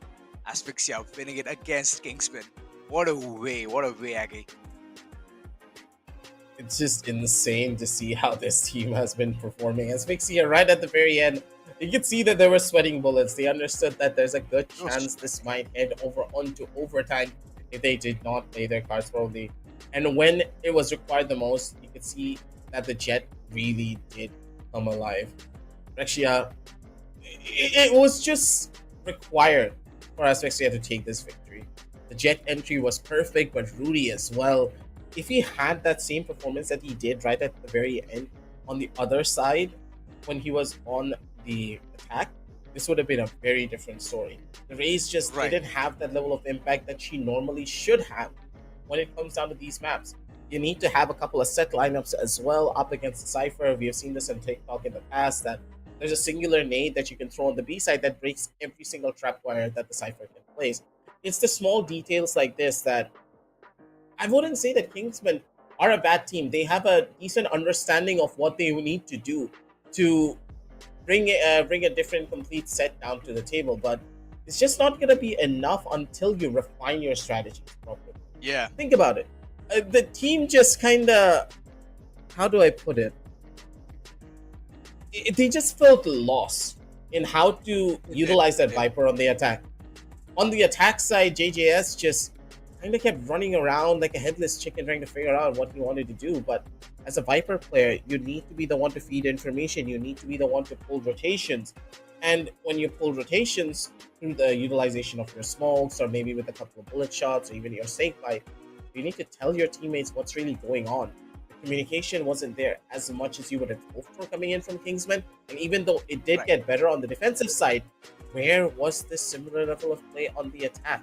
Asphyxia winning it against Kingsman. What a way, Aggie. It's just insane to see how this team has been performing. Asphyxia, right at the very end, you could see that they were sweating bullets. They understood that there's a good chance this might head over onto overtime if they did not play their cards properly. And when it was required the most, you could see that the Jet really did come alive. Rexia, it was just required for Asphyxia to take this victory. The Jet entry was perfect, but Rudy as well. If he had that same performance that he did right at the very end on the other side when he was on the attack, this would have been a very different story. The Rays just didn't have that level of impact that she normally should have when it comes down to these maps. You need to have a couple of set lineups as well up against the Cypher. We have seen this on TikTok in the past that there's a singular nade that you can throw on the B side that breaks every single trapwire that the Cypher can place. It's the small details like this that I wouldn't say that Kingsmen are a bad team. They have a decent understanding of what they need to do to bring a different complete set down to the table, but it's just not going to be enough until you refine your strategies properly. Yeah. Think about it. The team just kind of, how do I put it? They just felt lost in how to utilize that Viper on the attack. On the attack side, JJS just kind of kept running around like a headless chicken trying to figure out what he wanted to do. But as a Viper player, you need to be the one to feed information. You need to be the one to pull rotations. And when you pull rotations through the utilization of your smokes or maybe with a couple of bullet shots or even your snake bite, you need to tell your teammates what's really going on. The communication wasn't there as much as you would have hoped for coming in from Kingsman. And even though it did get better on the defensive side, where was this similar level of play on the attack?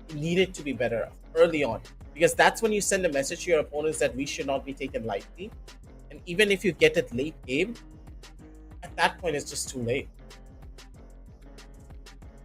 It needed to be better early on, because that's when you send a message to your opponents that we should not be taken lightly. And even if you get it late game, at that point it's just too late.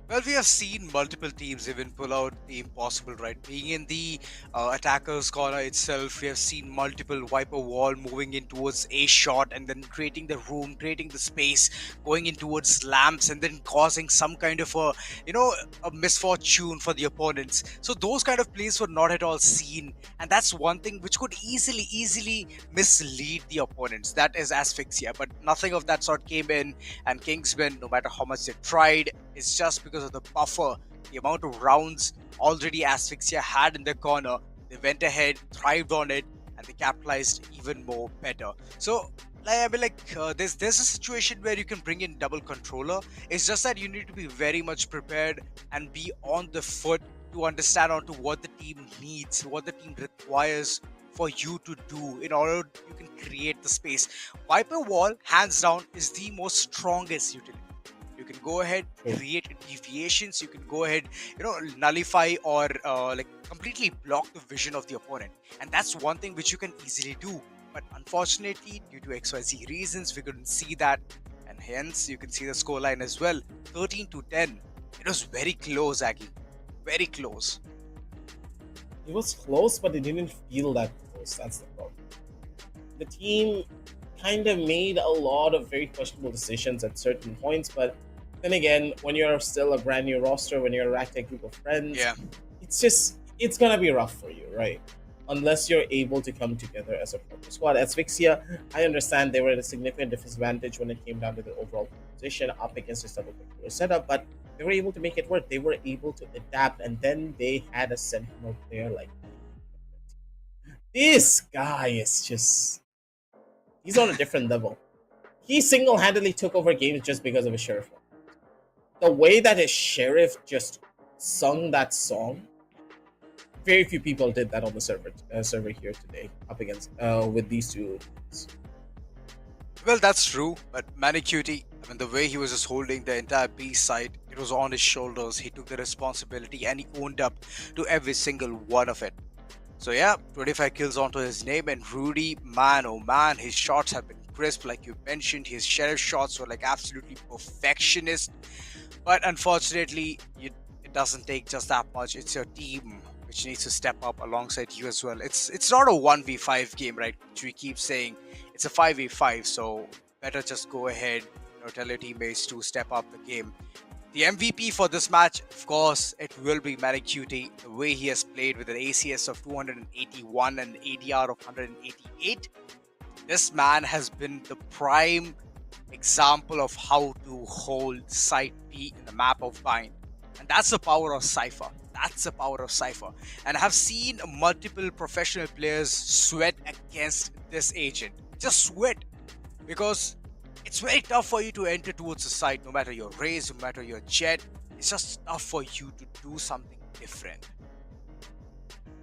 Well, we have seen multiple teams even pull out the impossible, right? Being in the attacker's corner itself, we have seen multiple Viper wall moving in towards a shot and then creating the room, creating the space, going in towards lamps and then causing some kind of a, you know, a misfortune for the opponents. So those kind of plays were not at all seen. And that's one thing which could easily mislead the opponents. That is Asphyxia. But nothing of that sort came in. And Kingsmen, no matter how much they tried, it's just because of the buffer, the amount of rounds already Asphyxia had in the corner. They went ahead, thrived on it, and they capitalized even more better. So, I mean, there's a situation where you can bring in double controller. It's just that you need to be very much prepared and be on the foot to understand onto what the team needs, what the team requires for you to do in order you can create the space. Viper Wall, hands down, is the most strongest utility. You can go ahead, create deviations, you can go ahead, you know, nullify or completely block the vision of the opponent. And that's one thing which you can easily do. But unfortunately, due to XYZ reasons, we couldn't see that. And Hence, you can see the scoreline as well, 13-10. It was very close, Aggie. Very close. It was close, but it didn't feel that close. That's the problem. The team kind of made a lot of very questionable decisions at certain points, but then again, when you're still a brand new roster, when you're a ragtag group of friends, Yeah. it's gonna be rough for you, right? Unless you're able to come together as a proper squad. Asphyxia, I understand they were at a significant disadvantage when it came down to the overall position up against this double picture setup, but they were able to make it work. They were able to adapt, and then they had a sentinel player like this guy is just he's on a different level. He single-handedly took over games just because of his sheriff. The way that his sheriff just sung that song, very few people did that on the server here today, up against with these two. Well, that's true, but Manicuti, I mean, the way he was just holding the entire B side, it was on his shoulders. He took the responsibility and he owned up to every single one of it. So yeah, 25 kills onto his name, and Rudy, man, oh man, his shots have been crisp, like you mentioned. His sheriff shots were like absolutely perfectionist. But unfortunately, it doesn't take just that much. It's your team which needs to step up alongside you as well. It's not a 1v5 game, right? Which we keep saying. It's a 5v5, so better just go ahead, tell your teammates to step up the game. The MVP for this match, of course, it will be Manicuti. The way he has played with an ACS of 281 and an ADR of 188. This man has been the prime example of how to hold Site B in the map of Bind. And that's the power of Cypher. That's the power of Cypher. And I have seen multiple professional players sweat against this agent. Just sweat. Because it's very tough for you to enter towards the site, no matter your race, no matter your jet. It's just tough for you to do something different.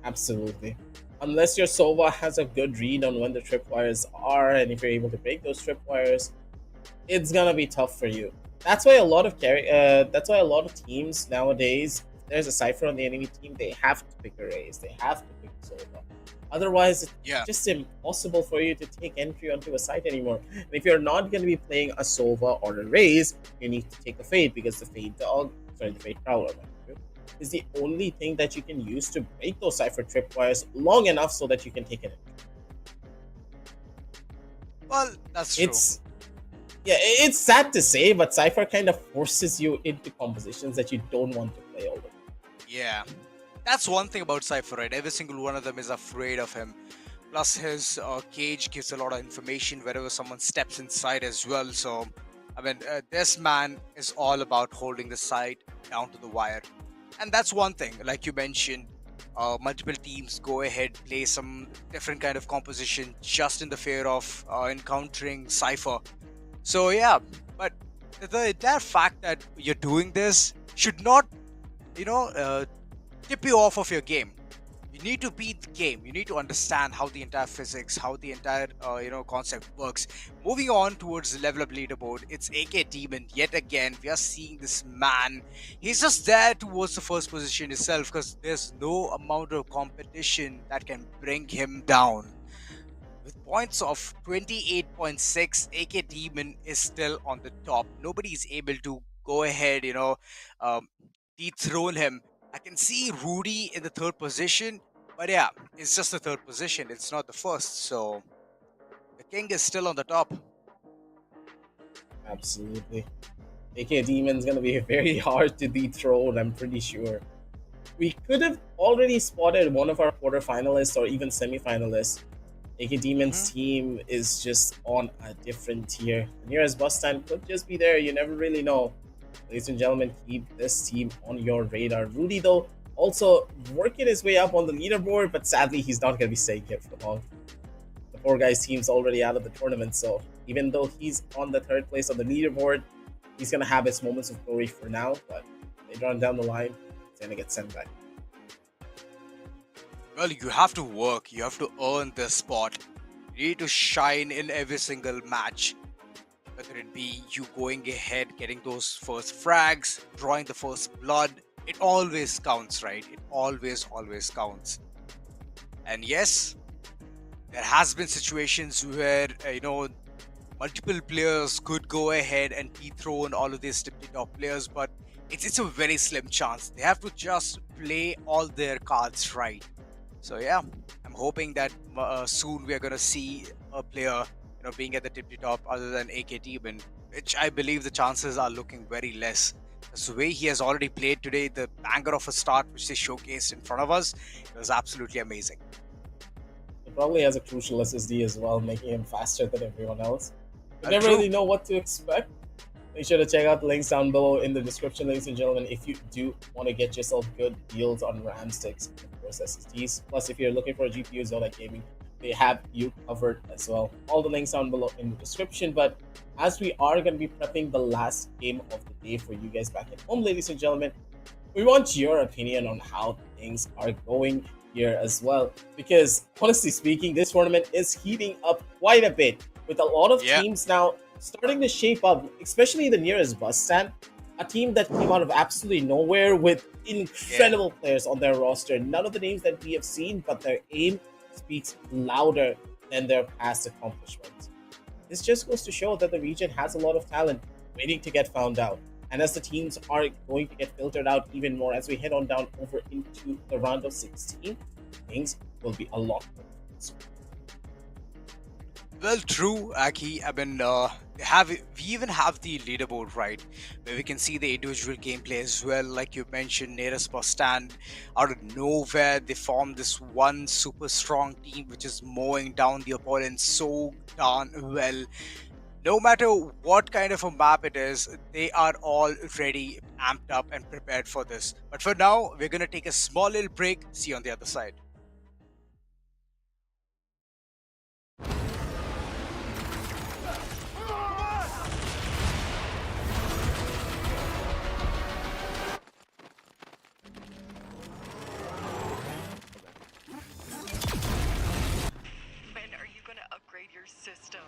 Absolutely. Unless your Sova has a good read on when the tripwires are, and if you're able to break those tripwires, it's gonna be tough for you. That's why a lot of teams nowadays, if there's a Cypher on the enemy team, they have to pick a race. They have to pick a Sova. Otherwise, it's just impossible for you to take entry onto a site anymore. And if you're not going to be playing a Sova or a Raze, you need to take a Fade, because the Fade Prowler is the only thing that you can use to break those Cypher tripwires long enough so that you can take an entry. Well, that's true. It's sad to say, but Cypher kind of forces you into compositions that you don't want to play all the time. Yeah. That's one thing about Cypher, right? Every single one of them is afraid of him. Plus, his cage gives a lot of information wherever someone steps inside as well. So, I mean, this man is all about holding the site down to the wire. And that's one thing, like you mentioned, multiple teams go ahead, play some different kind of composition just in the fear of encountering Cypher. So, yeah, but the entire fact that you're doing this should not, tip you off of your game. You need to beat the game. You need to understand how the entire physics, how the entire concept works. Moving on towards the level up leaderboard, it's AK Demon. Yet again, we are seeing this man. He's just there towards the first position itself, because there's no amount of competition that can bring him down. With points of 28.6, AK Demon is still on the top. Nobody is able to go ahead, dethrone him. I can see Rudy in the third position, but yeah, it's just the third position. It's not the first, so the king is still on the top. Absolutely. AK Demon's gonna be very hard to dethrone, I'm pretty sure. We could have already spotted one of our quarterfinalists or even semi-finalists. AK Demon's team is just on a different tier. The nearest bus stand could just be there, you never really know. Ladies and gentlemen, keep this team on your radar. Rudy, though, also working his way up on the leaderboard, but sadly, he's not going to be staying here for long. The poor guy's team's already out of the tournament, so even though he's on the third place on the leaderboard, he's going to have his moments of glory for now, but later on down the line, he's going to get sent back. Well, you have to work. You have to earn this spot. You need to shine in every single match. Whether it be you going ahead, getting those first frags, drawing the first blood, it always counts, right? It always counts. And yes, there has been situations where, multiple players could go ahead and dethrone all of these top players, but it's a very slim chance. They have to just play all their cards right. So yeah, I'm hoping that soon we are gonna see a player, being at the tippy top other than AKT, which I believe the chances are looking very less. The way he has already played today, the banger of a start which they showcased in front of us, it was absolutely amazing. He probably has a crucial SSD as well, making him faster than everyone else. You never True. really know what to expect. Make sure to check out the links down below in the description, ladies and gentlemen, if you do want to get yourself good deals on RAM sticks and of course SSDs. Plus, if you're looking for a GPU, Zotac Gaming, they have you covered as well. All the links down below in the description. But as we are going to be prepping the last game of the day for you guys back at home, ladies and gentlemen, we want your opinion on how things are going here as well. Because honestly speaking, this tournament is heating up quite a bit with a lot of teams now starting to shape up, especially the nearest bus stand. A team that came out of absolutely nowhere with incredible players on their roster. None of the names that we have seen, but their aim speaks louder than their past accomplishments. This just goes to show that the region has a lot of talent waiting to get found out. And as the teams are going to get filtered out even more as we head on down over into the round of 16, things will be a lot more. Well, true, Aki. I mean, we even have the leaderboard, right, where we can see the individual gameplay as well. Like you mentioned, nearest bus stand, out of nowhere, they formed this one super strong team which is mowing down the opponents so darn well. No matter what kind of a map it is, they are all ready, amped up, and prepared for this. But for now, we're gonna take a small little break. See you on the other side. When are you gonna upgrade your system?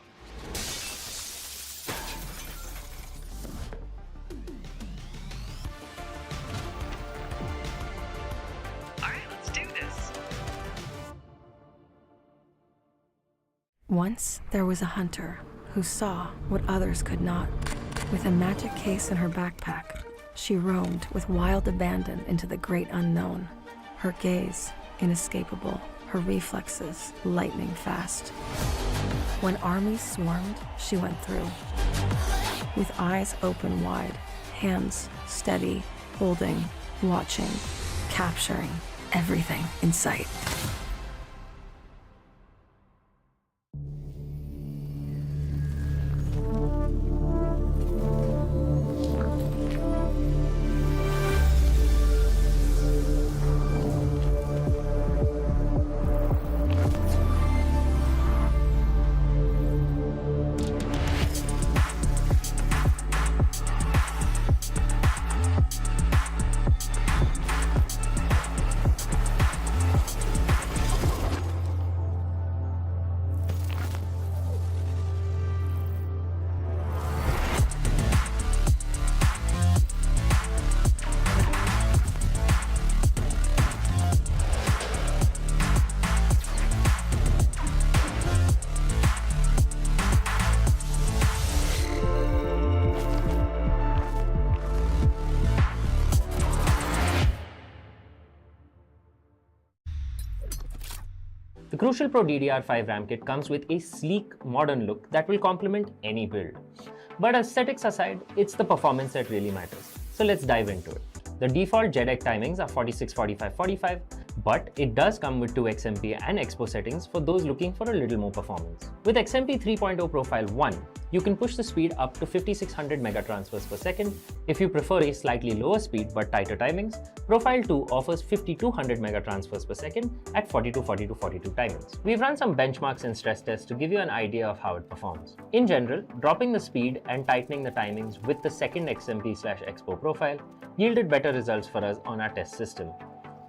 Alright, let's do this. Once there was a hunter who saw what others could not. With a magic case in her backpack, she roamed with wild abandon into the great unknown. Her gaze inescapable, her reflexes lightning fast. When armies swarmed, she went through. With eyes open wide, hands steady, holding, watching, capturing everything in sight. The Crucial Pro DDR5 RAM kit comes with a sleek, modern look that will complement any build. But aesthetics aside, it's the performance that really matters. So let's dive into it. The default JEDEC timings are 46, 45, 45, but it does come with 2 XMP and Expo settings for those looking for a little more performance. With XMP 3.0 Profile 1, you can push the speed up to 5600 megatransfers per second. If you prefer a slightly lower speed but tighter timings, Profile 2 offers 5200 megatransfers per second at 42, 42, 42 timings. We've run some benchmarks and stress tests to give you an idea of how it performs. In general, dropping the speed and tightening the timings with the second XMP/Expo profile yielded better results for us on our test system.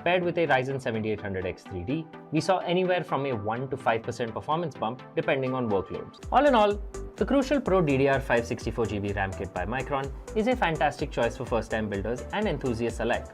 Paired with a Ryzen 7800X 3D, we saw anywhere from a 1 to 5% performance bump depending on workloads. All in all, the Crucial Pro DDR5 64GB RAM kit by Micron is a fantastic choice for first-time builders and enthusiasts alike.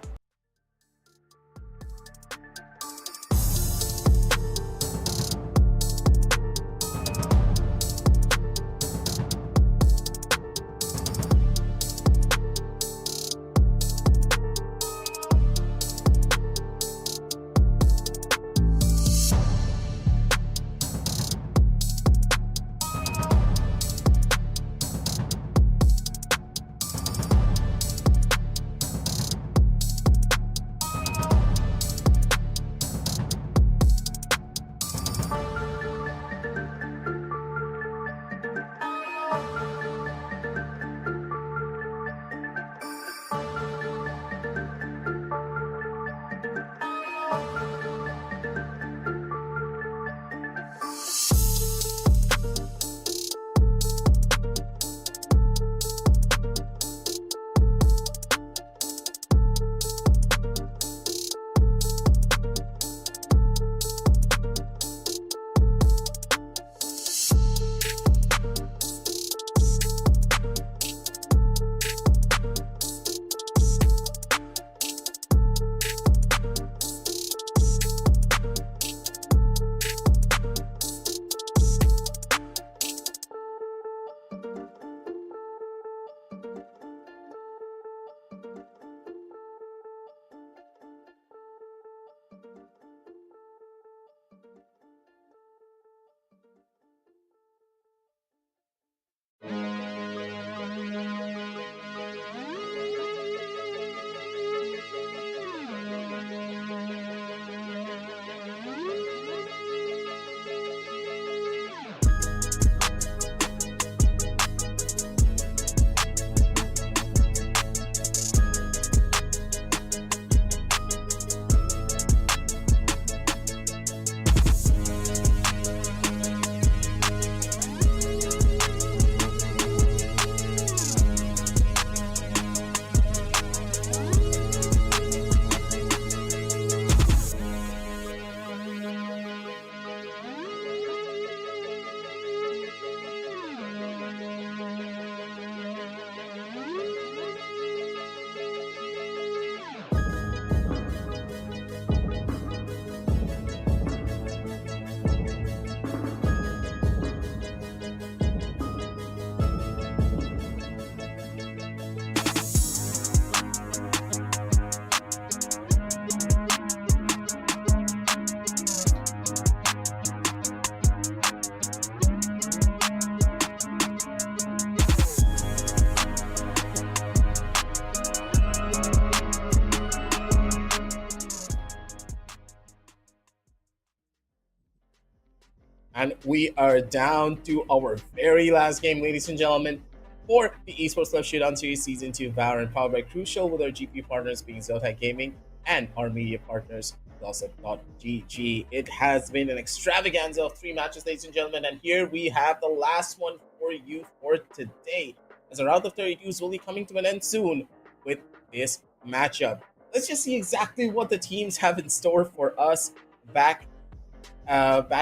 one. We are down to our very last game, ladies and gentlemen, for the Esports Club Showdown Series Season 2 Valorant, powered by Crucial, with our GP partners being Zotac Gaming and our media partners, gossip.gg. It has been an extravaganza of 3 matches, ladies and gentlemen, and here we have the last one for you for today, as a round of 32s will be coming to an end soon with this matchup. Let's just see exactly what the teams have in store for us back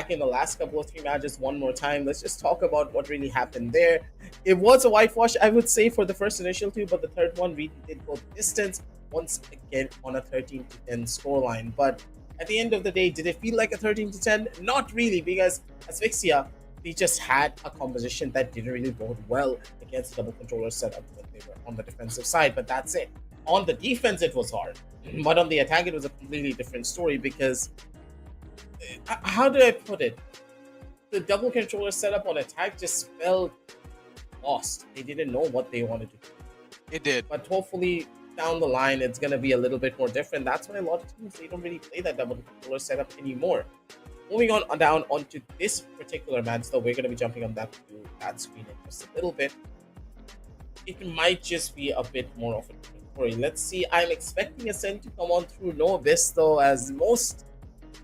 in the last couple of 3 matches one more time. Let's just talk about what really happened there. It was a whitewash, I would say, for the first initial 2, but the third one really did go distance once again on a 13-10 scoreline. But at the end of the day, did it feel like a 13-10? Not really, because Asphyxia, they just had a composition that didn't really bode well against the double controller setup when they were on the defensive side, but that's it. On the defense, it was hard, but on the attack, it was a completely different story because, how do I put it? The double controller setup on attack just felt lost. They didn't know what they wanted to do. It did. But hopefully, down the line, it's going to be a little bit more different. That's why a lot of teams, they don't really play that double controller setup anymore. Moving on down onto this particular match, though, we're going to be jumping on that screen in just a little bit. It might just be a bit more of a different story. Let's see. I'm expecting Ascent to come on through no Abyss, though, as most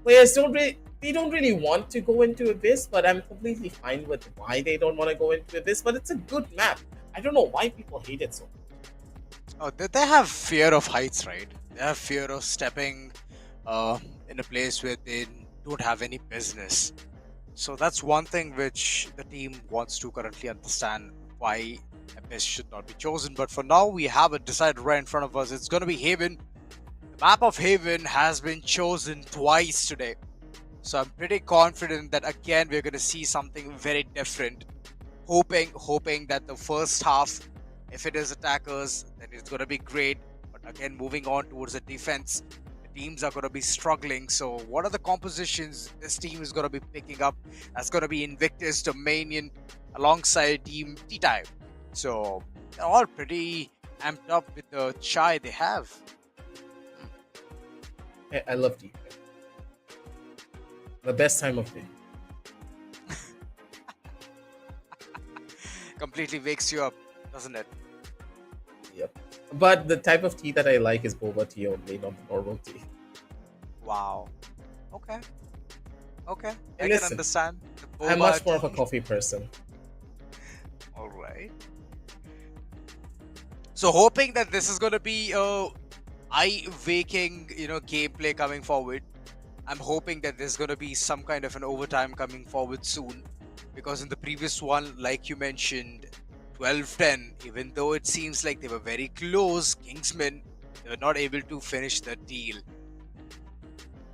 players don't really want to go into Abyss, but I'm completely fine with why they don't want to go into Abyss. But it's a good map. I don't know why people hate it so much. Oh, they have fear of heights, right? They have fear of stepping in a place where they don't have any business. So that's one thing which the team wants to currently understand, why Abyss should not be chosen. But for now, we have it decided right in front of us. It's going to be Haven. The map of Haven has been chosen twice today. So I'm pretty confident that again we're going to see something very different. Hoping that the first half, if it is attackers, then it's going to be great. But again, moving on towards the defense, the teams are going to be struggling. So what are the compositions this team is going to be picking up? That's going to be Invictus, Dominion, alongside Team T-Time. So they're all pretty amped up with the chai they have. I love T-Time. The best time of day. Completely wakes you up, doesn't it? Yep. But the type of tea that I like is boba tea only, not normal tea. Wow. Okay. I Listen, can understand. I'm much more of a coffee person. Alright. So hoping that this is going to be eye-waking, gameplay coming forward. I'm hoping that there's going to be some kind of an overtime coming forward soon. Because in the previous one, like you mentioned, 12-10, even though it seems like they were very close, Kingsmen, they were not able to finish the deal.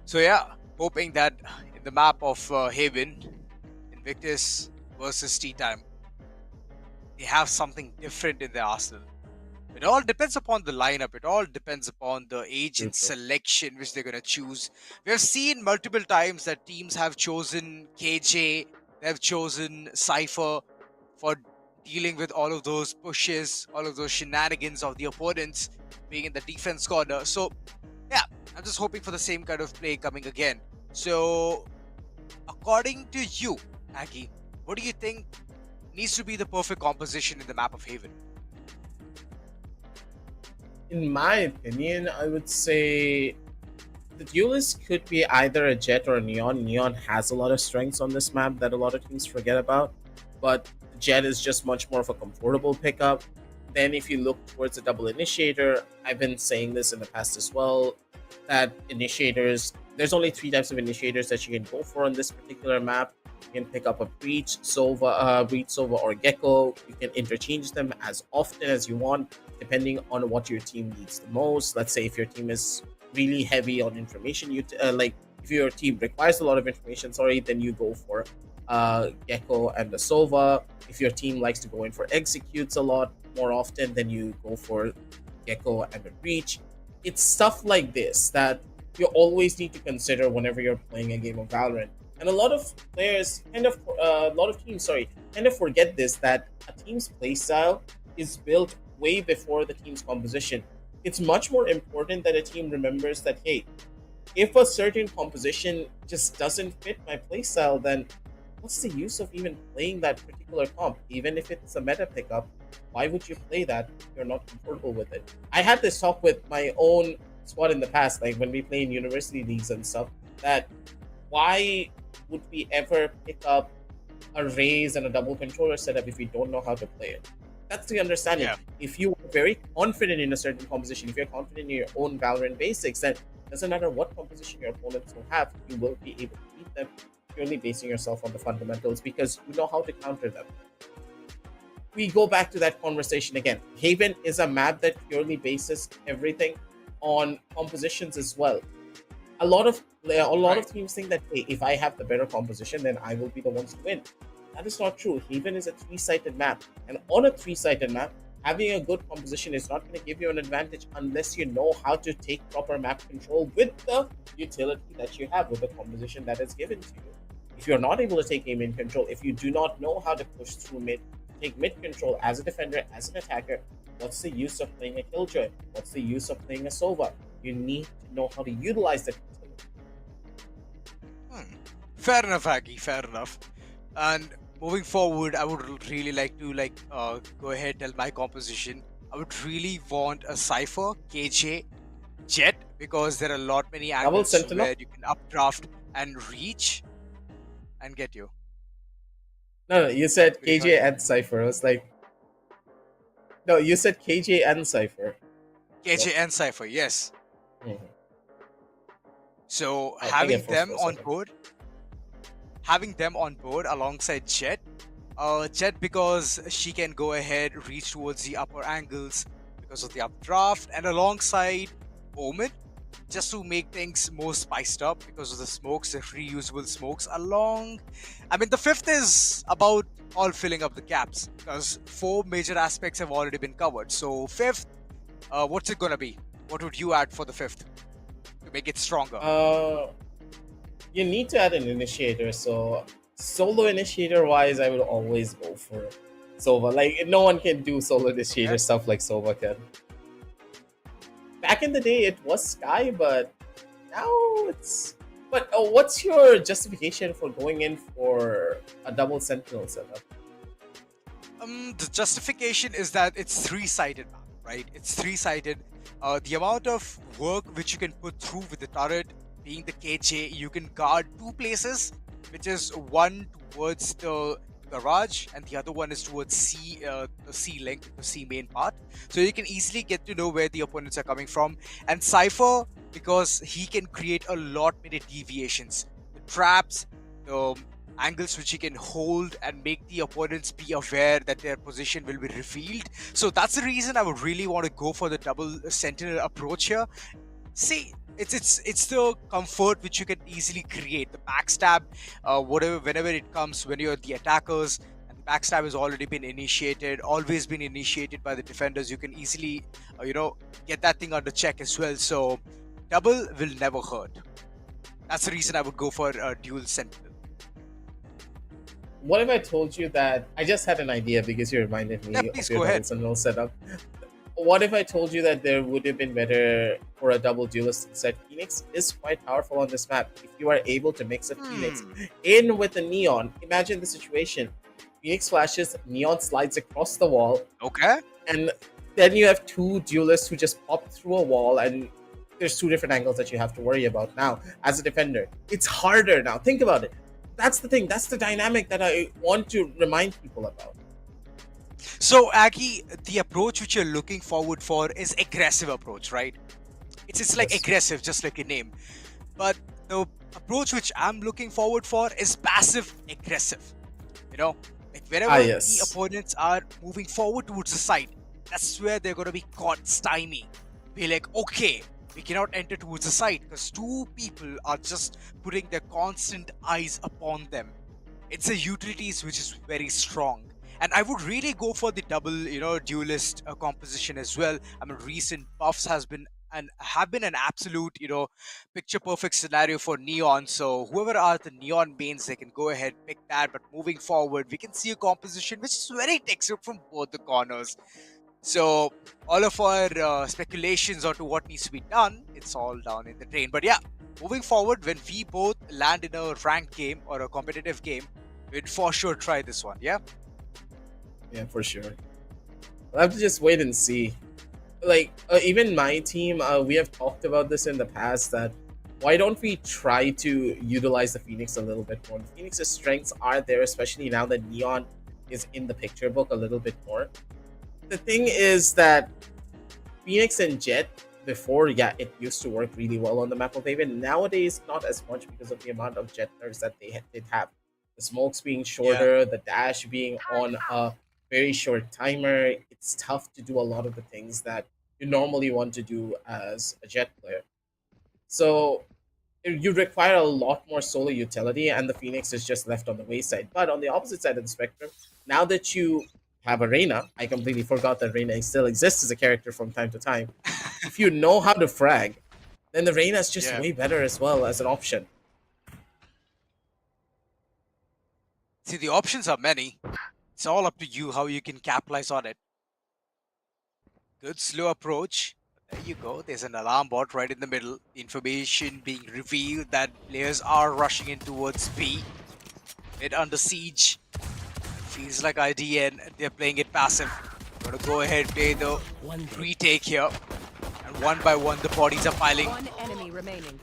So yeah, hoping that in the map of Haven, Invictus versus T-Time, they have something different in their arsenal. It all depends upon the lineup. It all depends upon the agent selection which they're going to choose. We have seen multiple times that teams have chosen KJ, they have chosen Cypher for dealing with all of those pushes, all of those shenanigans of the opponents being in the defense corner. So yeah, I'm just hoping for the same kind of play coming again. So according to you, Aggie, what do you think needs to be the perfect composition in the map of Haven? In my opinion, I would say the duelist could be either a Jet or a Neon. Neon has a lot of strengths on this map that a lot of teams forget about, but Jet is just much more of a comfortable pickup. Then if you look towards a double initiator, I've been saying this in the past as well, that initiators, there's only 3 types of initiators that you can go for on this particular map. You can pick up a Breach, Sova, or Gecko. You can interchange them as often as you want, depending on what your team needs the most. Let's say if your team is really heavy on information, if your team requires a lot of information, then you go for Gecko and the Sova. If your team likes to go in for executes a lot more often, then you go for Gecko and the Breach. It's stuff like this that you always need to consider whenever you're playing a game of Valorant. And a lot of players kind of forget this, that a team's playstyle is built way before the team's composition. It's much more important that a team remembers that, hey, if a certain composition just doesn't fit my playstyle, then what's the use of even playing that particular comp? Even if it's a meta pickup, why would you play that if you're not comfortable with it? I had this talk with my own squad in the past, like when we play in university leagues and stuff, that why would we ever pick up a raise and a double controller setup if we don't know how to play it? That's the understanding. Yeah. If you are very confident in a certain composition, if you're confident in your own Valorant basics, then it doesn't matter what composition your opponents will have, you will be able to beat them purely basing yourself on the fundamentals because you know how to counter them. We go back to that conversation again. Haven is a map that purely bases everything on compositions as well. A lot of teams think that, hey, if I have the better composition, then I will be the ones to win. That is not true. Haven is a three-sided map, and on a three-sided map, having a good composition is not going to give you an advantage unless you know how to take proper map control with the utility that you have, with the composition that is given to you. If you're not able to take aim in control, if you do not know how to push through mid, take mid control as a defender, as an attacker, what's the use of playing a Killjoy? What's the use of playing a Sova? You need to know how to utilize that utility. Fair enough, Aggie. Fair enough. And moving forward, I would really like to go ahead tell my composition. I would really want a Cypher, KJ, Jet, because there are a lot many angles where you can updraft and reach and get you. No, you said KJ and Cypher. I was like, no, you said KJ and Cypher. KJ and Cypher, yes. Mm-hmm. So having them on board alongside Jet, Jet because she can go ahead, reach towards the upper angles because of the updraft, and alongside Omen, just to make things more spiced up because of the smokes, the reusable smokes along. I mean, the fifth is about all filling up the gaps because 4 major aspects have already been covered. So fifth, what's it gonna be? What would you add for the fifth to make it stronger? You need to add an initiator. So solo initiator wise, I would always go for Sova. Like no one can do solo initiator stuff like Sova can. Back in the day, it was Sky, but now it's. But what's your justification for going in for a double Sentinel setup? The justification is that it's 3-sided map, right? It's 3-sided. The amount of work which you can put through with the turret being the KJ, you can guard 2 places, which is one towards the garage and the other one is towards the C link, the C main part. So you can easily get to know where the opponents are coming from. And Cypher, because he can create a lot many deviations, the traps, the angles which he can hold and make the opponents be aware that their position will be revealed. So that's the reason I would really want to go for the double sentinel approach here. See, it's the comfort which you can easily create. The backstab, whenever it comes, when you're the attackers and the backstab has already been initiated, always been initiated by the defenders, you can easily get that thing under check as well. So double will never hurt. That's the reason I would go for a dual sentinel. What if I told you that I just had an idea because you reminded me of your double sentinel setup? What if I told you that there would have been better for a double duelist instead? Phoenix is quite powerful on this map. If you are able to mix a Phoenix in with the Neon, imagine the situation. Phoenix flashes, Neon slides across the wall. Okay. And then you have 2 duelists who just pop through a wall, and there's 2 different angles that you have to worry about. Now, as a defender, it's harder now. Think about it. That's the thing. That's the dynamic that I want to remind people about. So Aggie, the approach which you're looking forward for is aggressive approach, right? It's like aggressive, just like your name. But the approach which I'm looking forward for is passive aggressive. Like whenever the opponents are moving forward towards the side, that's where they're gonna be caught stymie. Be like, okay, we cannot enter towards the side because 2 people are just putting their constant eyes upon them. It's a utilities which is very strong. And I would really go for the double, duelist composition as well. I mean, recent buffs have been an absolute, picture perfect scenario for Neon. So whoever are the Neon mains, they can go ahead pick that. But moving forward, we can see a composition which is very textured from both the corners. So all of our speculations onto what needs to be done, it's all down in the drain. But yeah, moving forward, when we both land in a ranked game or a competitive game, we'd for sure try this one, yeah? Yeah, for sure. We'll have to just wait and see. Like, even my team, we have talked about this in the past that why don't we try to utilize the Phoenix a little bit more? The Phoenix's strengths are there, especially now that Neon is in the picture book a little bit more. The thing is that Phoenix and Jet, before, yeah, it used to work really well on the map of Haven. Nowadays, not as much because of the amount of Jet nerfs that they did have. The smokes being shorter, the dash being on a very short timer. It's tough to do a lot of the things that you normally want to do as a Jet player. So you require a lot more solo utility, and the Phoenix is just left on the wayside. But on the opposite side of the spectrum, now that you have a Reyna, I completely forgot that Reyna still exists as a character from time to time. If you know how to frag, then the Reyna is just way better as well as an option. See, the options are many. It's all up to you how you can capitalize on it. Good slow approach. There you go. There's an alarm bot right in the middle. Information being revealed that players are rushing in towards B. Mid under siege. Feels like IDN. They're playing it passive. Gonna go ahead, play the retake here. And one by one, the bodies are piling. One enemy remaining.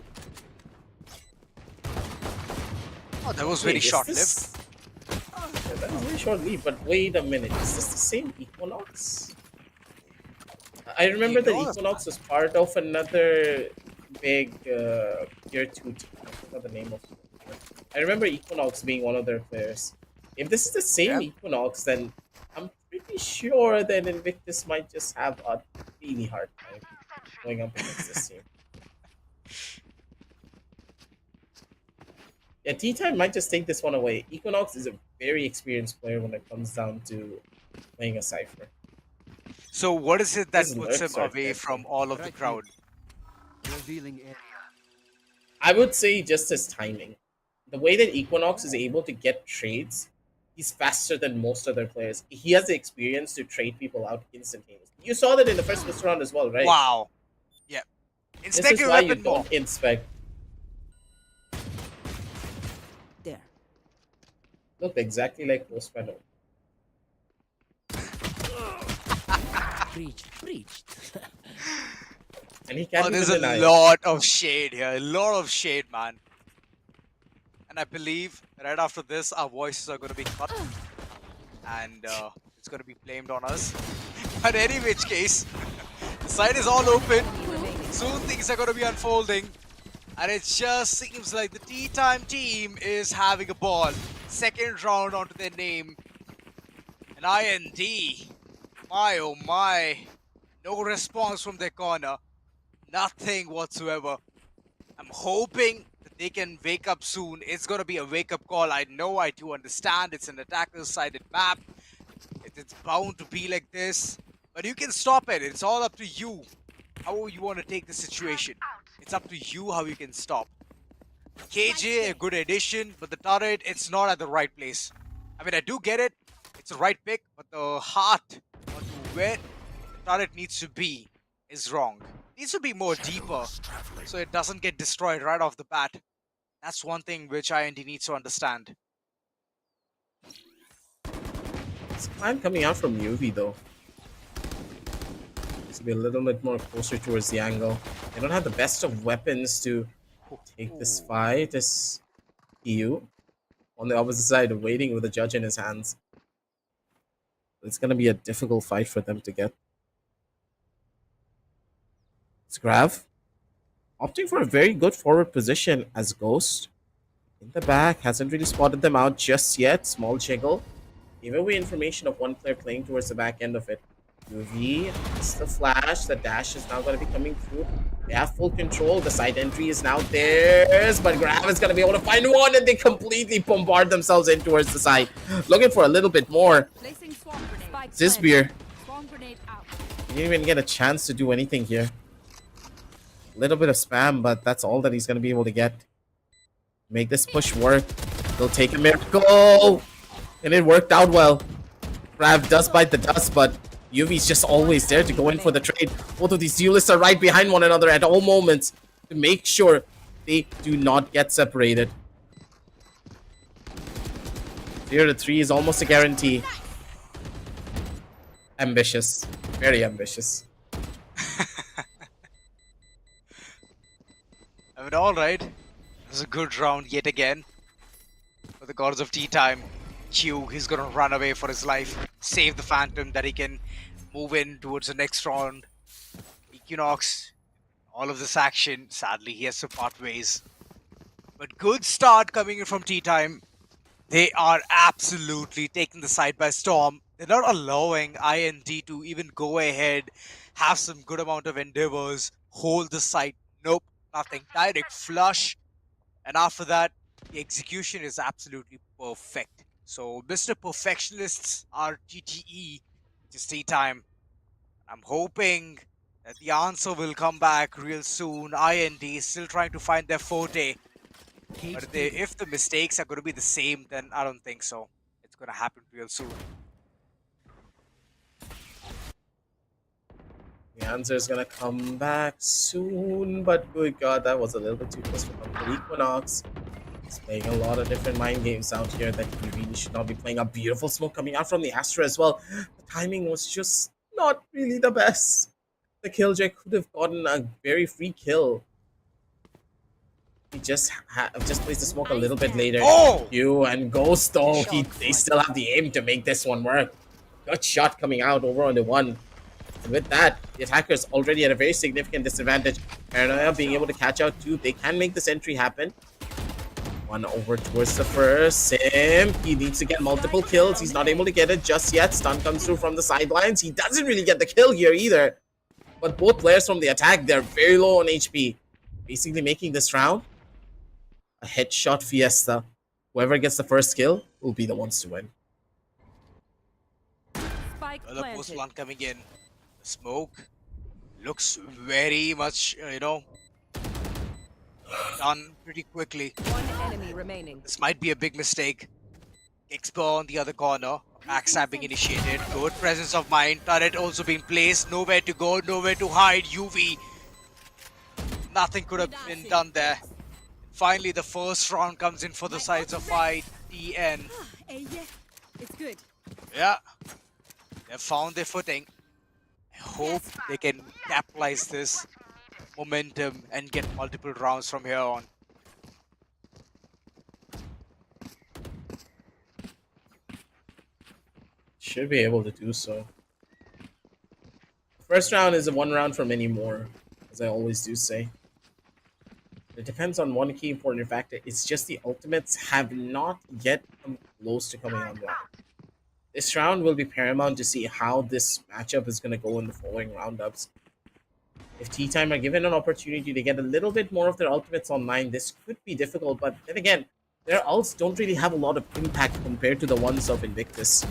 Oh, that was very short-lived. Yeah, that was very short-lived, but wait a minute. Is this the same Equinox? I remember that Equinox was part of another big tier 2 team. I forgot the name of it. I remember Equinox being one of their players. If this is the same Equinox, then I'm pretty sure that Invictus might just have a really hard time going up against this team. Yeah, T-Time might just take this one away. Equinox is a very experienced player when it comes down to playing a Cypher. So what is it that puts him away from all of the crowd? Revealing area. I would say just his timing. The way that Equinox is able to get trades, he's faster than most other players. He has the experience to trade people out instantaneously. You saw that in the first round as well, right? Wow. Yeah. Inspect this is your why weapon you more. don't inspect. There. Looked exactly like Post Venom. Breached. And he can't There's even a deny it. lot of shade here. A lot of shade, man. And I believe right after this, our voices are going to be cut. And it's going to be blamed on us. But any which case, the site is all open. Soon things are going to be unfolding. And it just seems like the T-Time team is having a ball. Second round onto their name. And IND. My oh my. No response from their corner. Nothing whatsoever. I'm hoping that they can wake up soon. It's going to be a wake-up call. I know, I do understand. It's an attacker-sided map. It's bound to be like this. But you can stop it. It's all up to you. How you want to take the situation. It's up to you how you can stop. KJ, a good addition. But the turret, it's not at the right place. I mean, I do get it. It's the right pick. But the heart onto where the turret needs to be is wrong. It needs to be more deeper so it doesn't get destroyed right off the bat. That's one thing which IND needs to understand. It's plan coming out from UV though. Needs to be a little bit more closer towards the angle. They don't have the best of weapons to take this fight. This EU on the opposite side, waiting with a judge in his hands. It's gonna be a difficult fight for them to get. It's Grav opting for a very good forward position as Ghost in the back. Hasn't really spotted them out just yet. Small jiggle. Gave away information of one player playing towards the back end of it. UV, it's the flash. The dash is now going to be coming through. They have full control. The side entry is now theirs, but Grav is going to be able to find one, and they completely bombard themselves in towards the side. Looking for a little bit more. Zizbeer didn't even get a chance to do anything here. A little bit of spam, but that's all that he's going to be able to get. Make this push work. They'll take a miracle. And it worked out well. Grav does bite the dust, but UV's just always there to go in for the trade. Both of these duelists are right behind one another at all moments to make sure they do not get separated. 0 to 3 is almost a guarantee. Ambitious. Very ambitious. I mean, alright. It was a good round yet again. For the gods of tea time. Q, he's gonna run away for his life. Save the Phantom that he can move in towards the next round. Equinox, all of this action. Sadly, he has to part ways. But good start coming in from tea time. They are absolutely taking the side by storm. They're not allowing IND to even go ahead, have some good amount of endeavors, hold the site. Nope, nothing. Direct flush. And after that, the execution is absolutely perfect. So, Mr. Perfectionists are TTE, just tea time. I'm hoping that the answer will come back real soon. IND is still trying to find their forte. But if the mistakes are going to be the same, then I don't think so. It's going to happen real soon. The answer is gonna come back soon, but good God, that was a little bit too close for Uncle Equinox. He's playing a lot of different mind games out here that he really should not be playing. A beautiful smoke coming out from the Astra as well. The timing was just not really the best. The Killjoy could have gotten a very free kill. He just placed the smoke a little bit later. Oh! You and Ghost though, they still have the aim to make this one work. Good shot coming out over on the one. And with that, the attackers already at a very significant disadvantage. Paranoia being able to catch out too. They can make this entry happen. One over towards the first. Sim, he needs to get multiple kills. He's not able to get it just yet. Stun comes through from the sidelines. He doesn't really get the kill here either. But both players from the attack, they're very low on HP. Basically making this round a headshot fiesta. Whoever gets the first kill will be the ones to win. Another post one coming in. The smoke looks very much, done pretty quickly. One enemy remaining. This might be a big mistake. Expo on the other corner. Backstab being initiated. Good presence of mind. Turret also being placed. Nowhere to go, nowhere to hide. UV. Nothing could have been done there. Finally, the first round comes in for the sides of ITN. It's good. Yeah. They've found their footing. I hope they can capitalize this momentum and get multiple rounds from here on. Should be able to do so. First round is a one round for many more, as I always do say. It depends on one key important factor. It's just the ultimates have not yet come close to coming online. This round will be paramount to see how this matchup is going to go in the following roundups. If Tea Time are given an opportunity to get a little bit more of their ultimates online, this could be difficult. But then again, their ults don't really have a lot of impact compared to the ones of Invictus.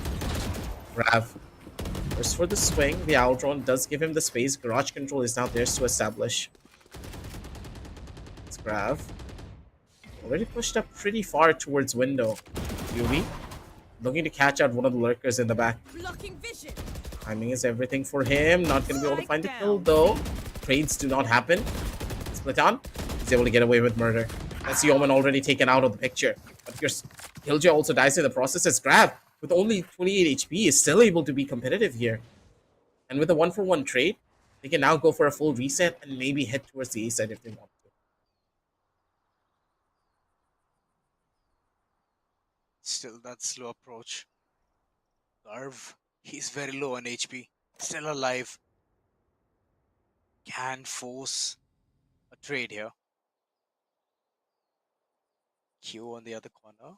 Grav. First for the swing, the Aldron does give him the space. Garage control is now theirs to establish. Let's Grav. Already pushed up pretty far towards window. Yuvi looking to catch out one of the lurkers in the back. Blocking vision. Timing is everything for him. Not going to be able to find the kill though. Trades do not happen. Split on. He's able to get away with murder. That's the Omen already taken out of the picture. But your Killjoy also dies in the process as Grav, with only 28 HP, is still able to be competitive here. And with a 1-for-1 trade, they can now go for a full reset and maybe head towards the A side if they want to. Still that slow approach. Garv, he's very low on HP. Still alive. Can force a trade here. Q on the other corner.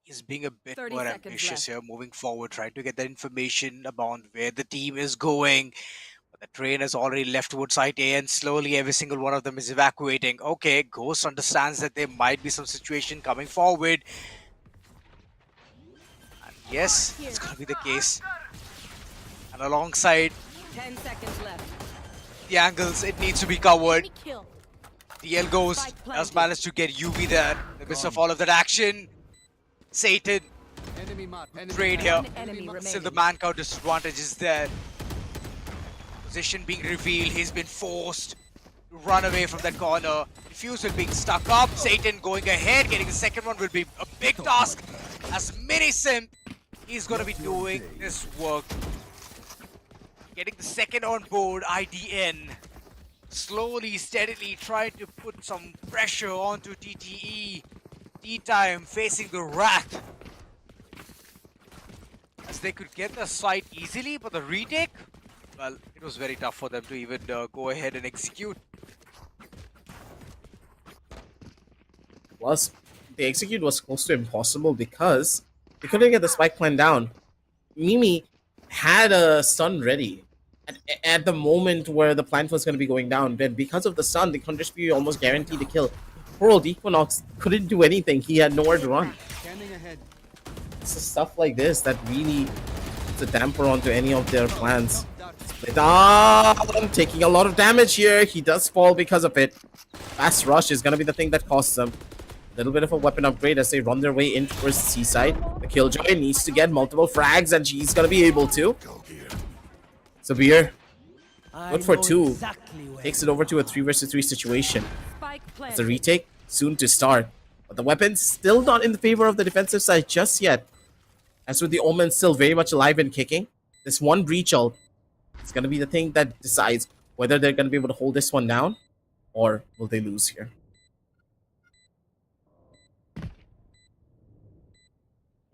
He's being a bit 30 more seconds ambitious left. here, moving forward, trying to get that information about where the team is going. But the train has already left towards site A, and slowly every single one of them is evacuating. Okay, Ghost understands that there might be some situation coming forward. And yes, it's going to be the case. And alongside 10 seconds left. the angles, it needs to be covered. Kill. DL Ghost has managed to get UV there. In the midst of all of that action, Satan Enemy mark. Enemy trade mark. here. One enemy remaining. Still the man count disadvantage is there. Position being revealed. He's been forced to run away from that corner. Diffusal being stuck up. Satan going ahead. Getting the second one will be a big task. As mini simp, he's gonna be doing this work. Getting the second on board, IDN. Slowly, steadily trying to put some pressure onto TTE. T-Time facing the Wrath. As they could get the site easily, but the retake, well, it was very tough for them to even go ahead and execute. Plus, the execute was close to impossible because they couldn't get the spike plan down. Mimi had a stun ready at the moment where the plant was going to be going down. Then because of the stun, the Counter Spear almost guaranteed the kill. Poor old Equinox couldn't do anything. He had nowhere to run. Scanning ahead. It's stuff like this that really puts a damper onto any of their plans. I'm taking a lot of damage here. He does fall because of it. Fast rush is going to be the thing that costs them. A little bit of a weapon upgrade as they run their way in towards the seaside. The Killjoy needs to get multiple frags, and she's going to be able to. Sabir, good for two. Takes it over to a 3 versus 3 situation. Spike It's a planted. retake, soon to start. But the weapon's still not in the favor of the defensive side just yet. As with the Omen still very much alive and kicking, this one breach ult is going to be the thing that decides whether they're going to be able to hold this one down or will they lose here.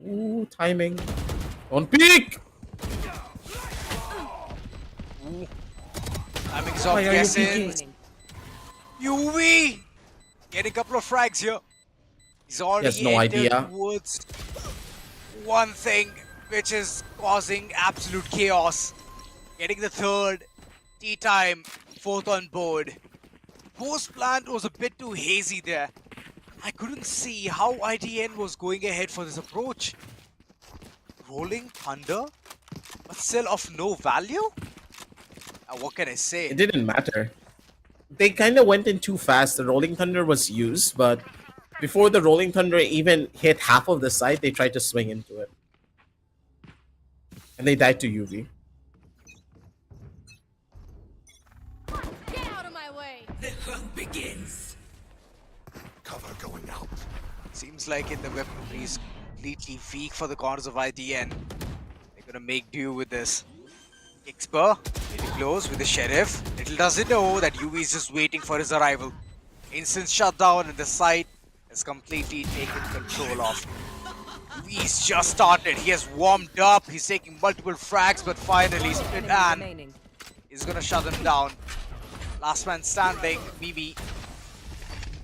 Ooh, timing. Don't peek! Timing's Why off are you guessing. peeking? UV! Getting a couple of frags here. He's already has no entered idea. towards one thing which is causing absolute chaos. Getting the third. T-Time, fourth on board. Post plant was a bit too hazy there. I couldn't see how IDN was going ahead for this approach. Rolling Thunder, but still of no value? What can I say? It didn't matter. They kind of went in too fast. The Rolling Thunder was used, but before the Rolling Thunder even hit half of the site, they tried to swing into it. And they died to UV. Get out of my way. Seems like in the weaponry is completely weak for the corners of IDN. They're gonna make do with this. Kixper, getting close with the Sheriff. Little does it know that UV is just waiting for his arrival. Instant shutdown and the site is completely taken control of. UV's just started. He has warmed up. He's taking multiple frags, but finally Split Enemy and remaining. is gonna shut him down. Last man standing, Mimi.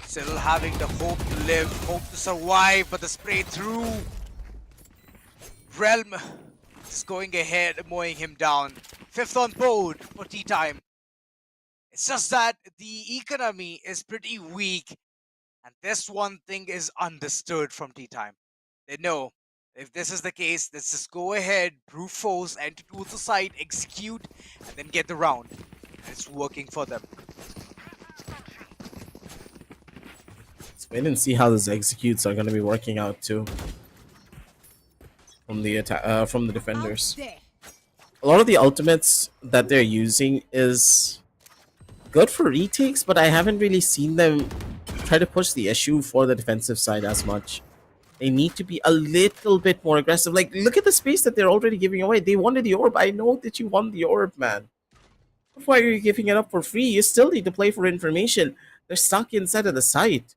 Still having the hope to live, hope to survive, but the spray through. Realm is going ahead, mowing him down. Fifth on board for T-Time. It's just that the economy is pretty weak, and this one thing is understood from T-Time. They know, if this is the case, let's just go ahead, brute force, enter to the site, execute, and then get the round. And it's working for them. Let's wait and see how those executes are going to be working out too. From the defenders. Out there. A lot of the ultimates that they're using is good for retakes, but I haven't really seen them try to push the issue for the defensive side as much. They need to be a little bit more aggressive. Like, look at the space that they're already giving away. They wanted the orb. I know that you won the orb, man. Why are you giving it up for free? You still need to play for information. They're stuck inside of the site.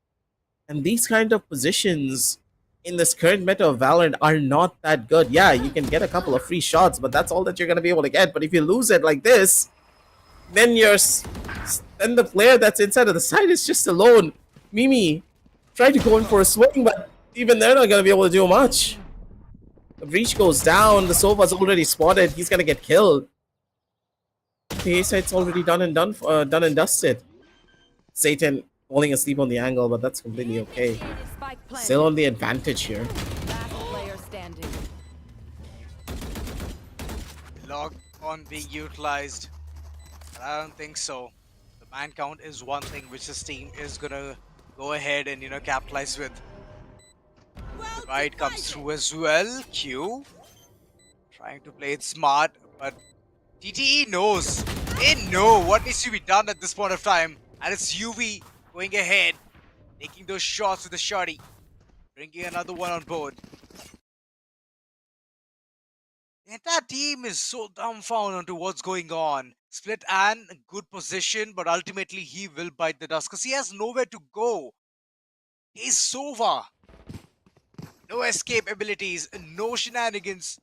And these kind of positions in this current meta of Valorant are not that good. Yeah, you can get a couple of free shots, but that's all that you're going to be able to get. But if you lose it like this, then then the player that's inside of the site is just alone. Mimi tried to go in for a swing, but even they're not going to be able to do much. The breach goes down. The Sova's already spotted. He's going to get killed. The A site's already done and dusted. Satan falling asleep on the angle, but that's completely okay. Spike planted. Still on the advantage here. Last player standing. Log on being utilized. But I don't think so. The man count is one thing which this team is gonna go ahead and capitalize with. Right comes through as well. Q trying to play it smart, but TTE knows. They know what needs to be done at this point of time, and it's UV going ahead, taking those shots with the shotty, bringing another one on board. The entire team is so dumbfounded onto what's going on. Split and good position, but ultimately he will bite the dust because he has nowhere to go. He's Sova. No escape abilities, no shenanigans,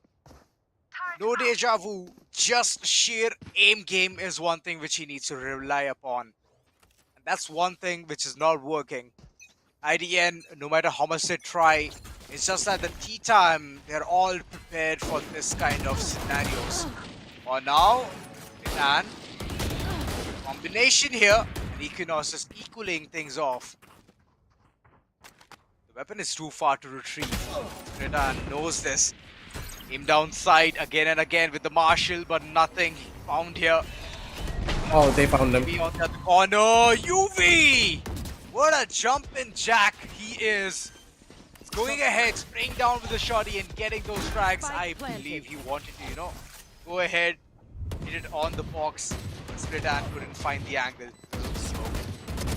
no deja vu. Just sheer aim game is one thing which he needs to rely upon. And that's one thing which is not working. IDN, no matter how much they try, it's just that the tea time, they're all prepared for this kind of scenarios. For now, and combination here, and Equinox is equaling things off. The weapon is too far to retrieve. Redan knows this. Aim down side again and again with the Marshal, but nothing found here. Oh, they found him. Be on that corner. UV! What a jumping jack he is. He's going ahead, spraying down with the shotty and getting those frags. I believe he wanted to, go ahead, hit it on the box. Split and couldn't find the angle. So,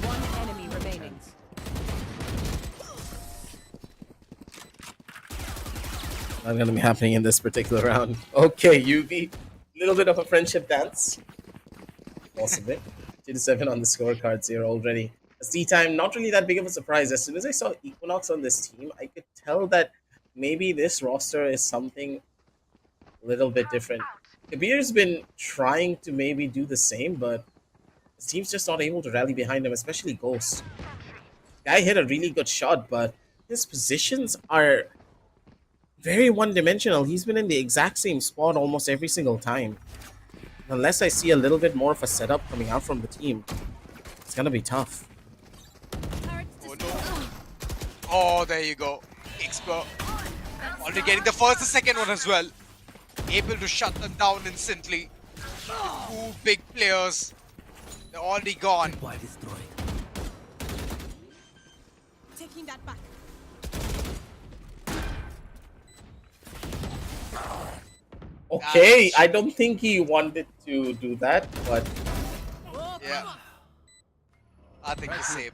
One enemy remaining. Not gonna be happening in this particular round. Okay, UV. Little bit of a friendship dance. Possibly. 2-7 on the scorecards here already. Tea time, not really that big of a surprise. As soon as I saw Equinox on this team, I could tell that maybe this roster is something a little bit different. Kabir's been trying to maybe do the same, but his team's just not able to rally behind him, especially Ghost. Guy hit a really good shot, but his positions are very one-dimensional. He's been in the exact same spot almost every single time. Unless I see a little bit more of a setup coming out from the team, it's gonna be tough. oh no. Oh, there you go. Expert. Already getting the first and second one as well. Able to shut them down instantly. The two big players. They're already gone. Why destroyed? Taking that back. Okay, I don't think he wanted to do that, but Yeah. I think the same.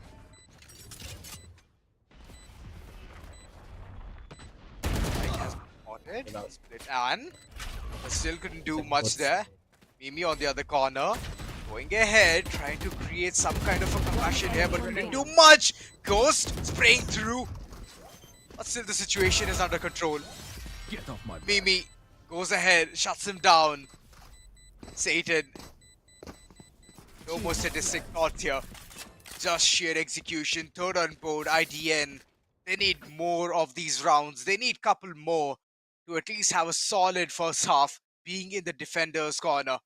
I guess spotted. Split and but still couldn't do much there. Mimi on the other corner. Going ahead, trying to create some kind of a compassion here, but couldn't do much. Ghost spraying through. But still the situation is under control. Get off my back. Mimi goes ahead, shuts him down. Satan. No more sadistic thoughts here. Just sheer execution. Third on board, IDN. They need more of these rounds. They need couple more to at least have a solid first half being in the defender's corner.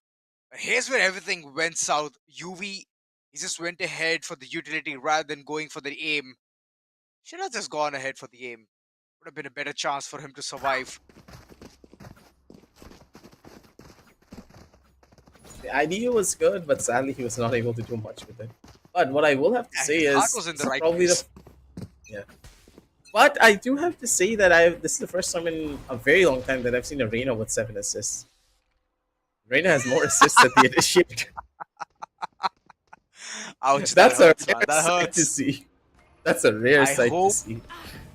But here's where everything went south. UV, he just went ahead for the utility rather than going for the aim. Should have just gone ahead for the aim. Would have been a better chance for him to survive. the idea was good, but sadly he was not able to do much with it. But what I will have to say his heart is was in the this is right probably place. yeah. But I do have to say that this is the first time in a very long time that I've seen a Reina with 7 assists. Reina has more assists at the initiator. Ouch, That's that a hurts, rare man. That sight to hurts. see. That's a rare I sight hope- to see.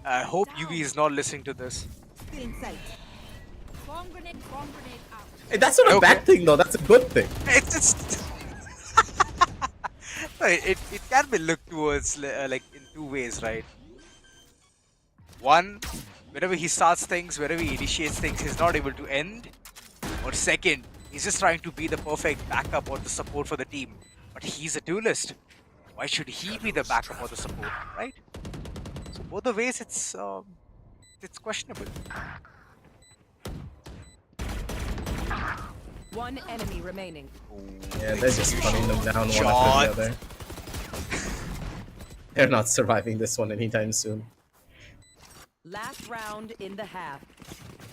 I hope Yugi is not listening to this. Still in sight. Bomb grenade out. Hey, that's not a Okay. bad thing though. That's a good thing. It's no, it can be looked towards like in two ways, right? One, whenever he starts things, whenever he initiates things, he's not able to end. Or second, he's just trying to be the perfect backup or the support for the team. But he's a duelist. Why should he be the backup or the support, right? So both the ways, it's questionable. One enemy remaining. Yeah, they're just putting them down one Shot. after the other. They're not surviving this one anytime soon. Last round in the half.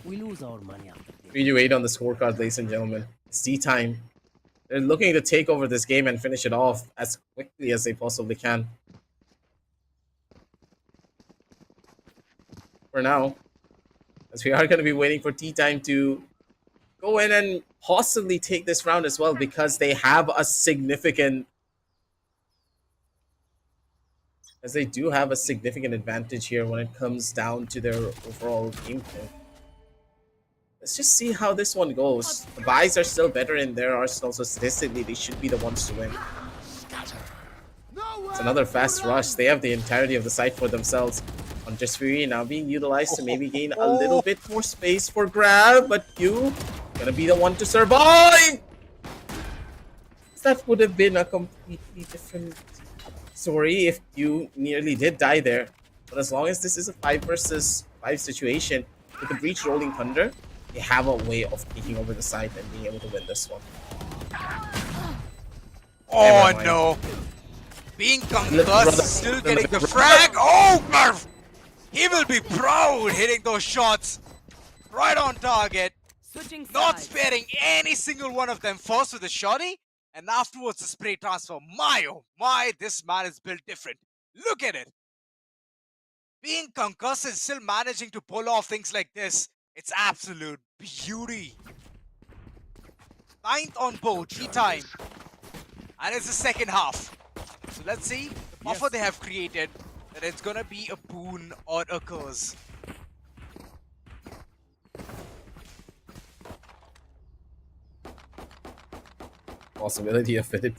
We lose our money after this. 3-8 on the scorecard, ladies and gentlemen. It's tea time. They're looking to take over this game and finish it off as quickly as they possibly can. For now, as we are going to be waiting for tea time to go in and possibly take this round as well, because they have a significant, as they do have a significant advantage here when it comes down to their overall gameplay. Let's just see how this one goes. The buys are still better in their arsenal, so statistically they should be the ones to win. It's another fast rush. They have the entirety of the site for themselves. Hunter's Fury now being utilized to maybe gain a little bit more space for grab, but you gonna be the one to survive! That would have been a completely different story if you nearly did die there. But as long as this is a 5 versus 5 situation, with the Breach rolling Thunder, they have a way of taking over the site and being able to win this one. Oh no! Being concussed, still getting the frag. Oh, Murph! He will be proud hitting those shots right on target, not sparing any single one of them. First with the shotty, and afterwards the spray transfer. My oh my, this man is built different. Look at it. Being concussed and still managing to pull off things like this, it's absolute beauty. 9th on board, tea time. And it's the second half. So let's see the buffer they have created, that it's gonna be a boon or a curse. Possibility of it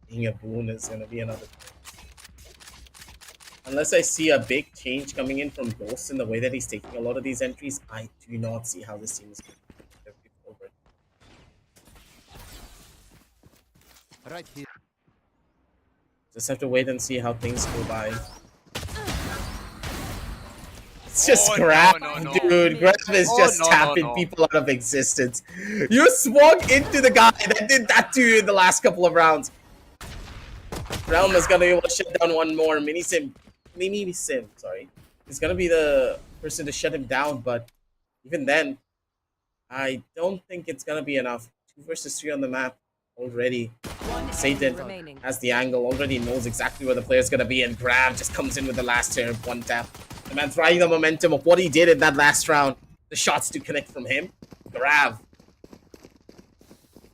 being a boon is gonna be another thing. Unless I see a big change coming in from Ghost in the way that he's taking a lot of these entries, I do not see how this team is going to move forward. Right here. Just have to wait and see how things go by. It's just grab, dude. Grab is just tapping people out of existence. You swung into the guy that did that to you in the last couple of rounds. Realm is gonna be able to shut down one more. Mini Sim, sorry. He's gonna be the person to shut him down, but even then, I don't think it's gonna be enough. 2 versus 3 on the map already. Satan has the angle, already knows exactly where the player's gonna be, and Grab just comes in with the last turn, 1 tap. The man's riding the momentum of what he did in that last round. The shots to connect from him. Grab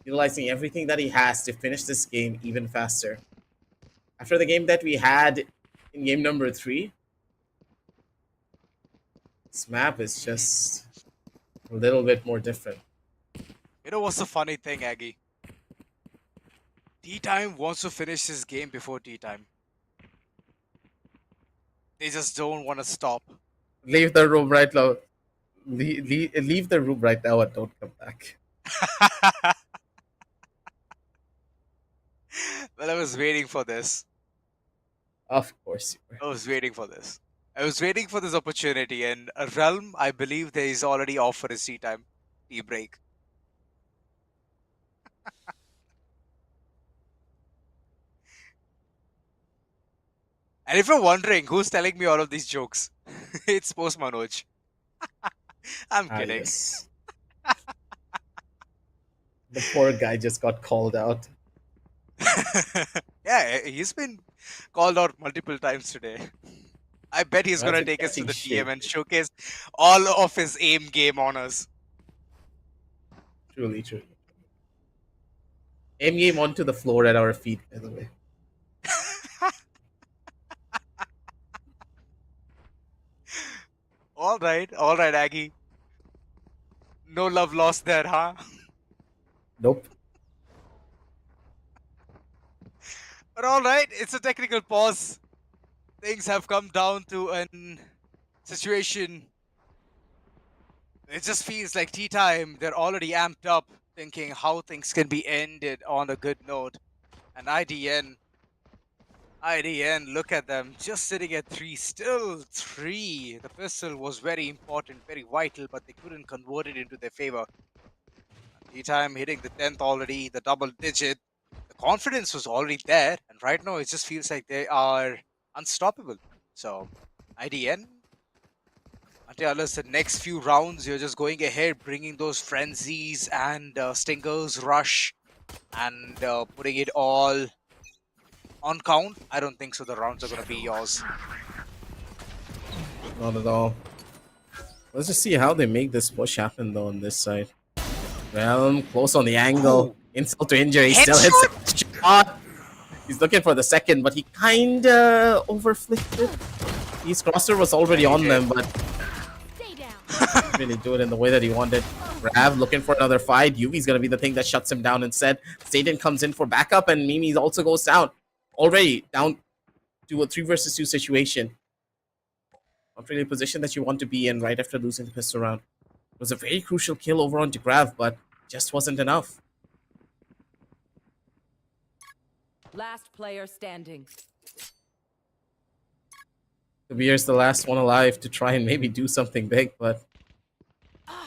utilizing everything that he has to finish this game even faster. After the game that we had in game number 3, this map is just a little bit more different. You know what's the funny thing, Aggie? T-Time wants to finish his game before T-Time. They just don't want to stop. Leave the room right now. Leave the room right now and don't come back. Well, I was waiting for this. Of course you were. I was waiting for this. I was waiting for this opportunity, and a Realm, I believe there is already off for his tea break. And if you're wondering who's telling me all of these jokes, it's Post Manoj. I'm kidding. Yes. The poor guy just got called out. Yeah, he's been called out multiple times today. I bet he's going to take us to the DM and showcase all of his aim game honors. Truly, truly. Aim game onto the floor at our feet, by the way. All right, Aggie. No love lost there, huh? Nope. But all right, it's a technical pause. Things have come down to a situation. It just feels like tea time. They're already amped up, thinking how things can be ended on a good note. And IDN, look at them, just sitting at 3, still 3. The pistol was very important, very vital, but they couldn't convert it into their favor. T-Time hitting the 10th already, the double digit. The confidence was already there, and right now it just feels like they are unstoppable. So, IDN, unless the next few rounds, you're just going ahead, bringing those frenzies and stingers, rush, and putting it all on count. I don't think so. The rounds are going to be yours. Not at all. Let's just see how they make this push happen, though, on this side. Realm close on the angle. Insult to injury. Still hits the shot. He's looking for the second, but he kinda overflicked it. His crosser was already on them, but didn't really do it in the way that he wanted. Grav looking for another fight. Yuvi's gonna be the thing that shuts him down instead. Satan comes in for backup, and Mimi also goes down. Already down to a 3 versus 2 situation. Not really a position that you want to be in right after losing the pistol round. It was a very crucial kill over onto Grav, but just wasn't enough. Last player standing. Kabir's the last one alive to try and maybe do something big, but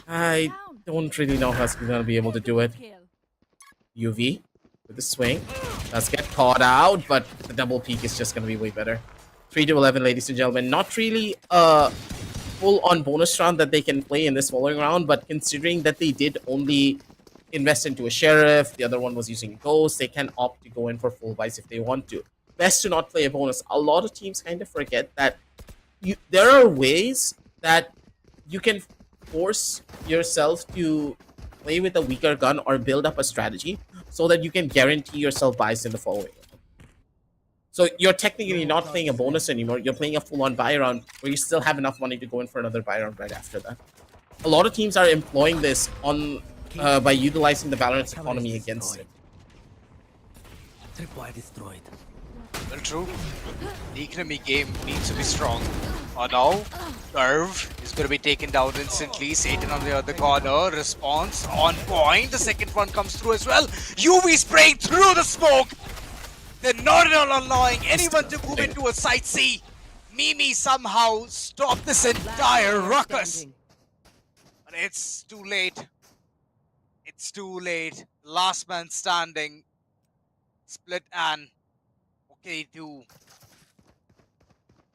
I don't really know how he's going to be able to do it. UV with the swing. Does get caught out, but the double peek is just going to be way better. 3 to 11, ladies and gentlemen. Not really a full-on bonus round that they can play in this following round, but considering that they did only invest into a sheriff, the other one was using ghost, they can opt to go in for full buys if they want to. Best to not play a bonus. A lot of teams kind of forget that there are ways that you can force yourself to play with a weaker gun or build up a strategy so that you can guarantee yourself buys in the following round. So you're technically not playing a bonus anymore. You're playing a full-on buy round where you still have enough money to go in for another buy round right after that. A lot of teams are employing this on by utilizing the Valorant's economy against it. Tripwire destroyed. Well, true. The economy game needs to be strong. Oh no. Irv is going to be taken down instantly. Satan on the other corner. Response on point. The second one comes through as well. UV spraying through the smoke. They're not at all allowing anyone to move into a site C. Mimi somehow stopped this entire ruckus. But it's too late. It's too late. Last man standing. Split and okay, 2.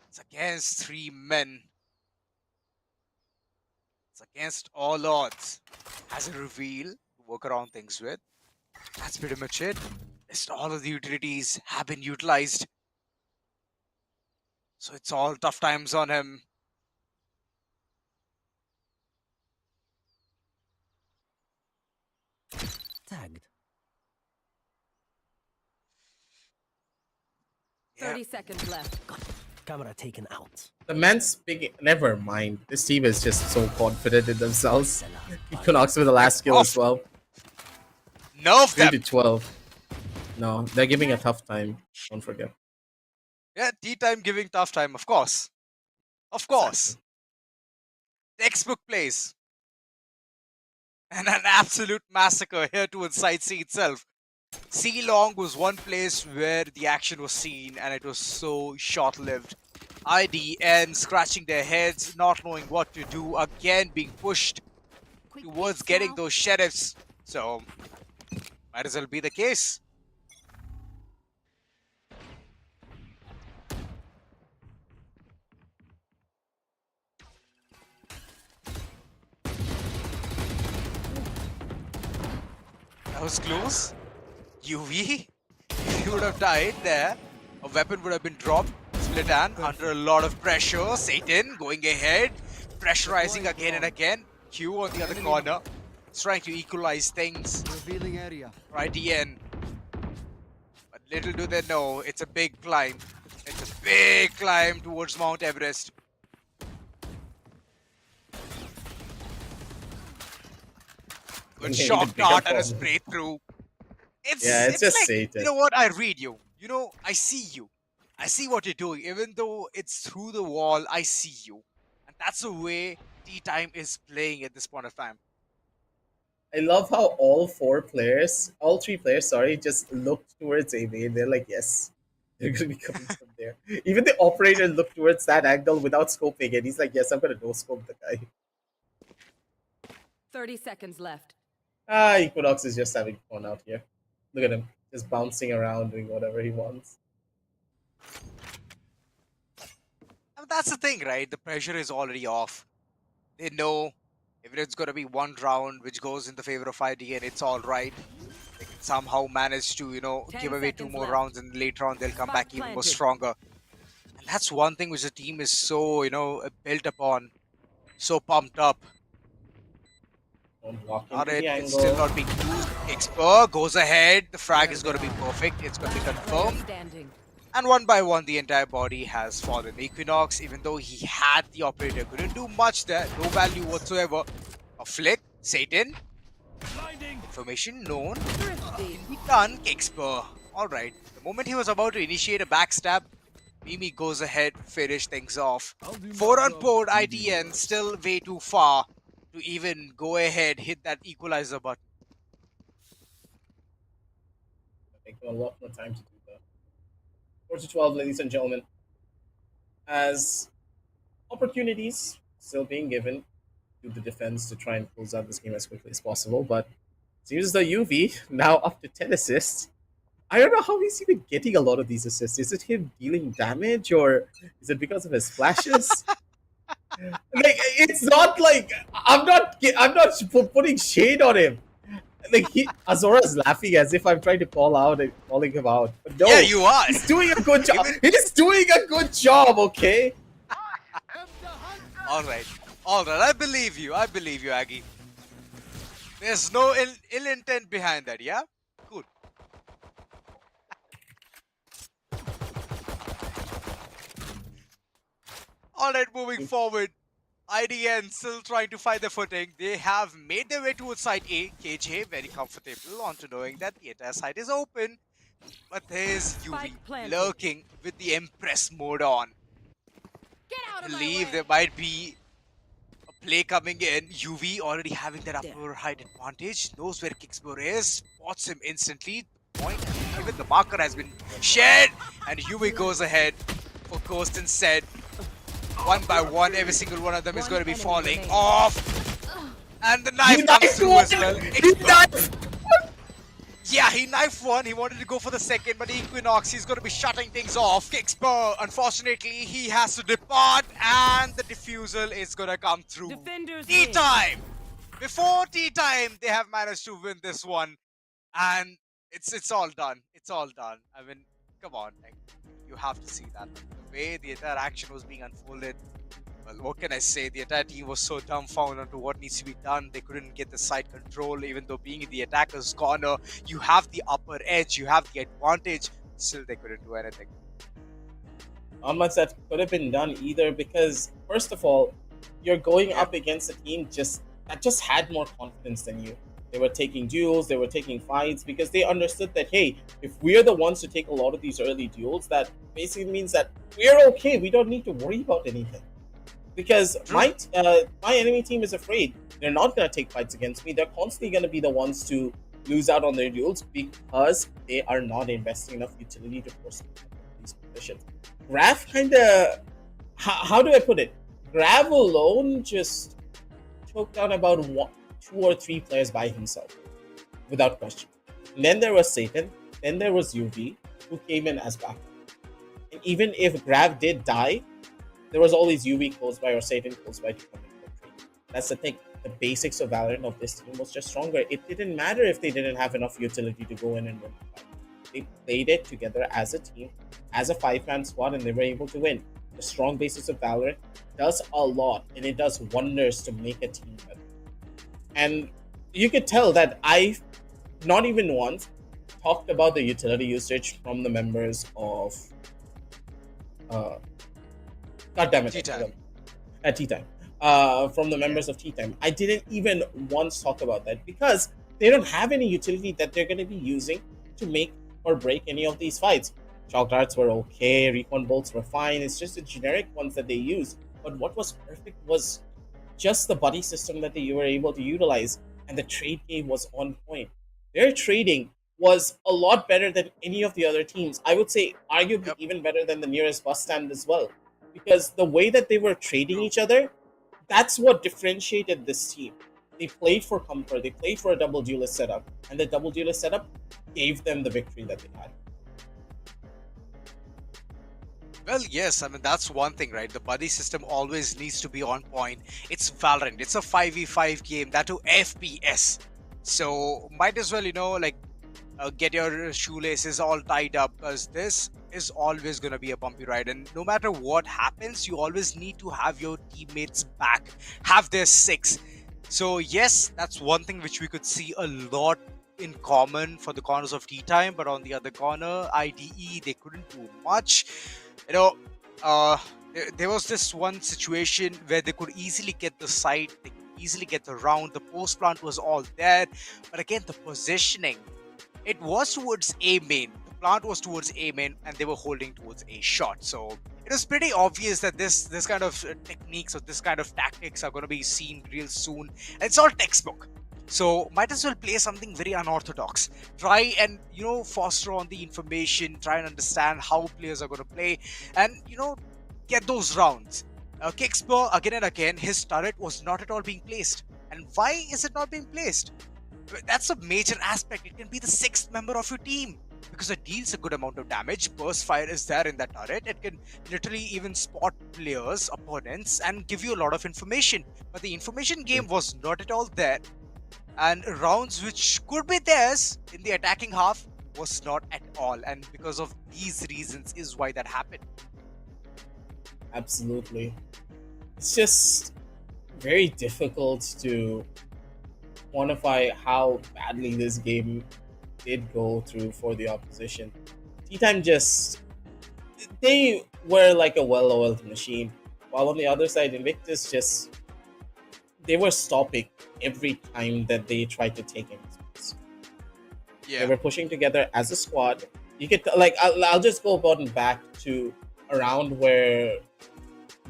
It's against 3 men. It's against all odds. Has a reveal to work around things with. That's pretty much it. Just all of the utilities have been utilized. So it's all tough times on him. Tagged. 30 seconds left. Camera taken out. The men's big. Never mind. This team is just so confident in themselves. Equinox with the last kill as well. Nerf 3 them. to 12. No, they're giving a tough time. Don't forget. Yeah, T-time giving tough time, of course. Of course. Textbook plays. And an absolute massacre here to inside C itself. C long was one place where the action was seen and it was so short-lived. IDN scratching their heads, not knowing what to do, again being pushed towards getting those sheriffs. So, might as well be the case. That was close. UV, if you would have died there, a weapon would have been dropped. Split and under a lot of pressure. Satan going ahead, pressurizing again and again. Q on the other corner, trying to equalize things. Revealing area. Right the end. But little do they know, it's a big climb. It's a big climb towards Mount Everest. Good shock dart and a spray through. It's just like, Satan. you know what? I read you. You know, I see you. I see what you're doing. Even though it's through the wall, I see you. And that's the way T-Time is playing at this point of time. I love how all 3 players, sorry, just looked towards AB and they're like, yes, they're going to be coming from there. Even the operator looked towards that angle without scoping it. He's like, yes, I'm going to no-scope the guy. 30 seconds left. Equinox is just having fun out here. Look at him, just bouncing around, doing whatever he wants. I mean, that's the thing, right? The pressure is already off. They know if it's going to be one round which goes in the favor of ID and it's all right. They can somehow manage to, you know, 10 give away 2 seconds more left. rounds and later on they'll come back even more planted. stronger. And that's one thing which the team is so, you know, built upon, so pumped up. Don't walk into Not the it, it's angle. still not being used. Expert goes ahead. The frag is going to be perfect. It's going to be confirmed. Standing. And one by one, the entire body has fallen. Equinox, even though he had the operator, couldn't do much there. No value whatsoever. A flick. Satan. Information known. Thrifty. Be done, Kexper. Alright. The moment he was about to initiate a backstab, Mimi goes ahead, finish things off. 4 on board, ITN still way too far to even go ahead, hit that equalizer button. Taking a lot more time to do that. 4-12, ladies and gentlemen. As opportunities still being given to the defense to try and close out this game as quickly as possible, but seems as though UV now up to 10 assists. I don't know how he's even getting a lot of these assists. Is it him dealing damage, or is it because of his flashes? Like, it's not like I'm not putting shade on him. Like, Azora's laughing as if I'm trying to calling him out. But no, Yeah, you are. he's doing a good job. He's doing a good job, okay? Alright. Alright, I believe you, Aggie. There's no ill intent behind that, yeah? Good. Alright, moving forward. IDN still trying to find their footing. They have made their way towards side A. KJ very comfortable on to knowing that the entire side is open. But there's UV Spike planted. lurking with the Empress mode on. Get out I of my believe way. there might be a play coming in. UV already having that upper height advantage. Knows where Kixbor is. Spots him instantly. The point, even the marker has been shared. And UV goes ahead for Ghost and said. One by one, every single one of them is going to be falling off. And the knife comes through as well. Yeah, he knifed one. He wanted to go for the second, but Equinox, he's going to be shutting things off. Kixper, unfortunately, he has to depart, and the defusal is going to come through. Defenders Tea win. time! Before tea time, they have managed to win this one, and it's all done. It's all done. I mean, come on, like, you have to see that. The way the entire action was being unfolded, well, what can I say? The entire team was so dumbfounded to what needs to be done. They couldn't get the side control, even though being in the attacker's corner, you have the upper edge, you have the advantage. Still, they couldn't do anything. Not much that could have been done either, because first of all, you're going up against a team that just had more confidence than you. They were taking duels, they were taking fights, because they understood that, hey, if we're the ones to take a lot of these early duels, that basically means that we're okay. We don't need to worry about anything. Because my enemy team is afraid. They're not going to take fights against me. They're constantly going to be the ones to lose out on their duels because they are not investing enough utility to force these positions. Graf kind of, how do I put it? Grav alone just took down about 2 or 3 players by himself, without question. And then there was Satan, then there was UV, who came in as backup. And even if Grav did die, there was always UV close by or Satan close by to come in for trade. That's the thing. The basics of Valorant of this team was just stronger. It didn't matter if they didn't have enough utility to go in and win the fight. They played it together as a team, as a 5-man squad, and they were able to win. The strong basis of Valorant does a lot, and it does wonders to make a team better. And you could tell that I've not even once talked about the utility usage from the members of God damn it. Tea time. At Tea Time. From the members of Tea Time. I didn't even once talk about that because they don't have any utility that they're going to be using to make or break any of these fights. Shock darts were okay, recon bolts were fine. It's just the generic ones that they use. But what was perfect was just the buddy system that they were able to utilize, and the trade game was on point. Their trading was a lot better than any of the other teams. I would say arguably even better than the nearest bus stand as well. Because the way that they were trading each other, that's what differentiated this team. They played for comfort, they played for a double duelist setup, and the double duelist setup gave them the victory that they had. Well, yes, I mean, that's one thing, right? The buddy system always needs to be on point. It's Valorant. It's a 5v5 game, that too FPS. So, might as well, get your shoelaces all tied up, because this is always going to be a bumpy ride. And no matter what happens, you always need to have your teammates back, have their 6. So, yes, that's one thing which we could see a lot in common for the corners of Tea Time, but on the other corner, IDE, they couldn't do much. There was this one situation where they could easily get the site, they could easily get the round. The post plant was all there. But again, the positioning, it was towards A main. The plant was towards A main, and they were holding towards A short. So it was pretty obvious that this kind of techniques or this kind of tactics are going to be seen real soon. And it's all textbook. So might as well play something very unorthodox. Try and foster on the information. Try and understand how players are going to play, and get those rounds. Kickspur again and again, his turret was not at all being placed. And why is it not being placed? That's a major aspect. It can be the sixth member of your team because it deals a good amount of damage. Burst fire is there in that turret. It can literally even spot players, opponents, and give you a lot of information. But the information game was not at all there. And rounds which could be theirs in the attacking half was not at all. And because of these reasons is why that happened. Absolutely. It's just very difficult to quantify how badly this game did go through for the opposition. T-Time they were like a well-oiled machine, while on the other side, Invictus they were stopping every time that they tried to take any space. Yeah. They were pushing together as a squad. You could I'll just go back to around where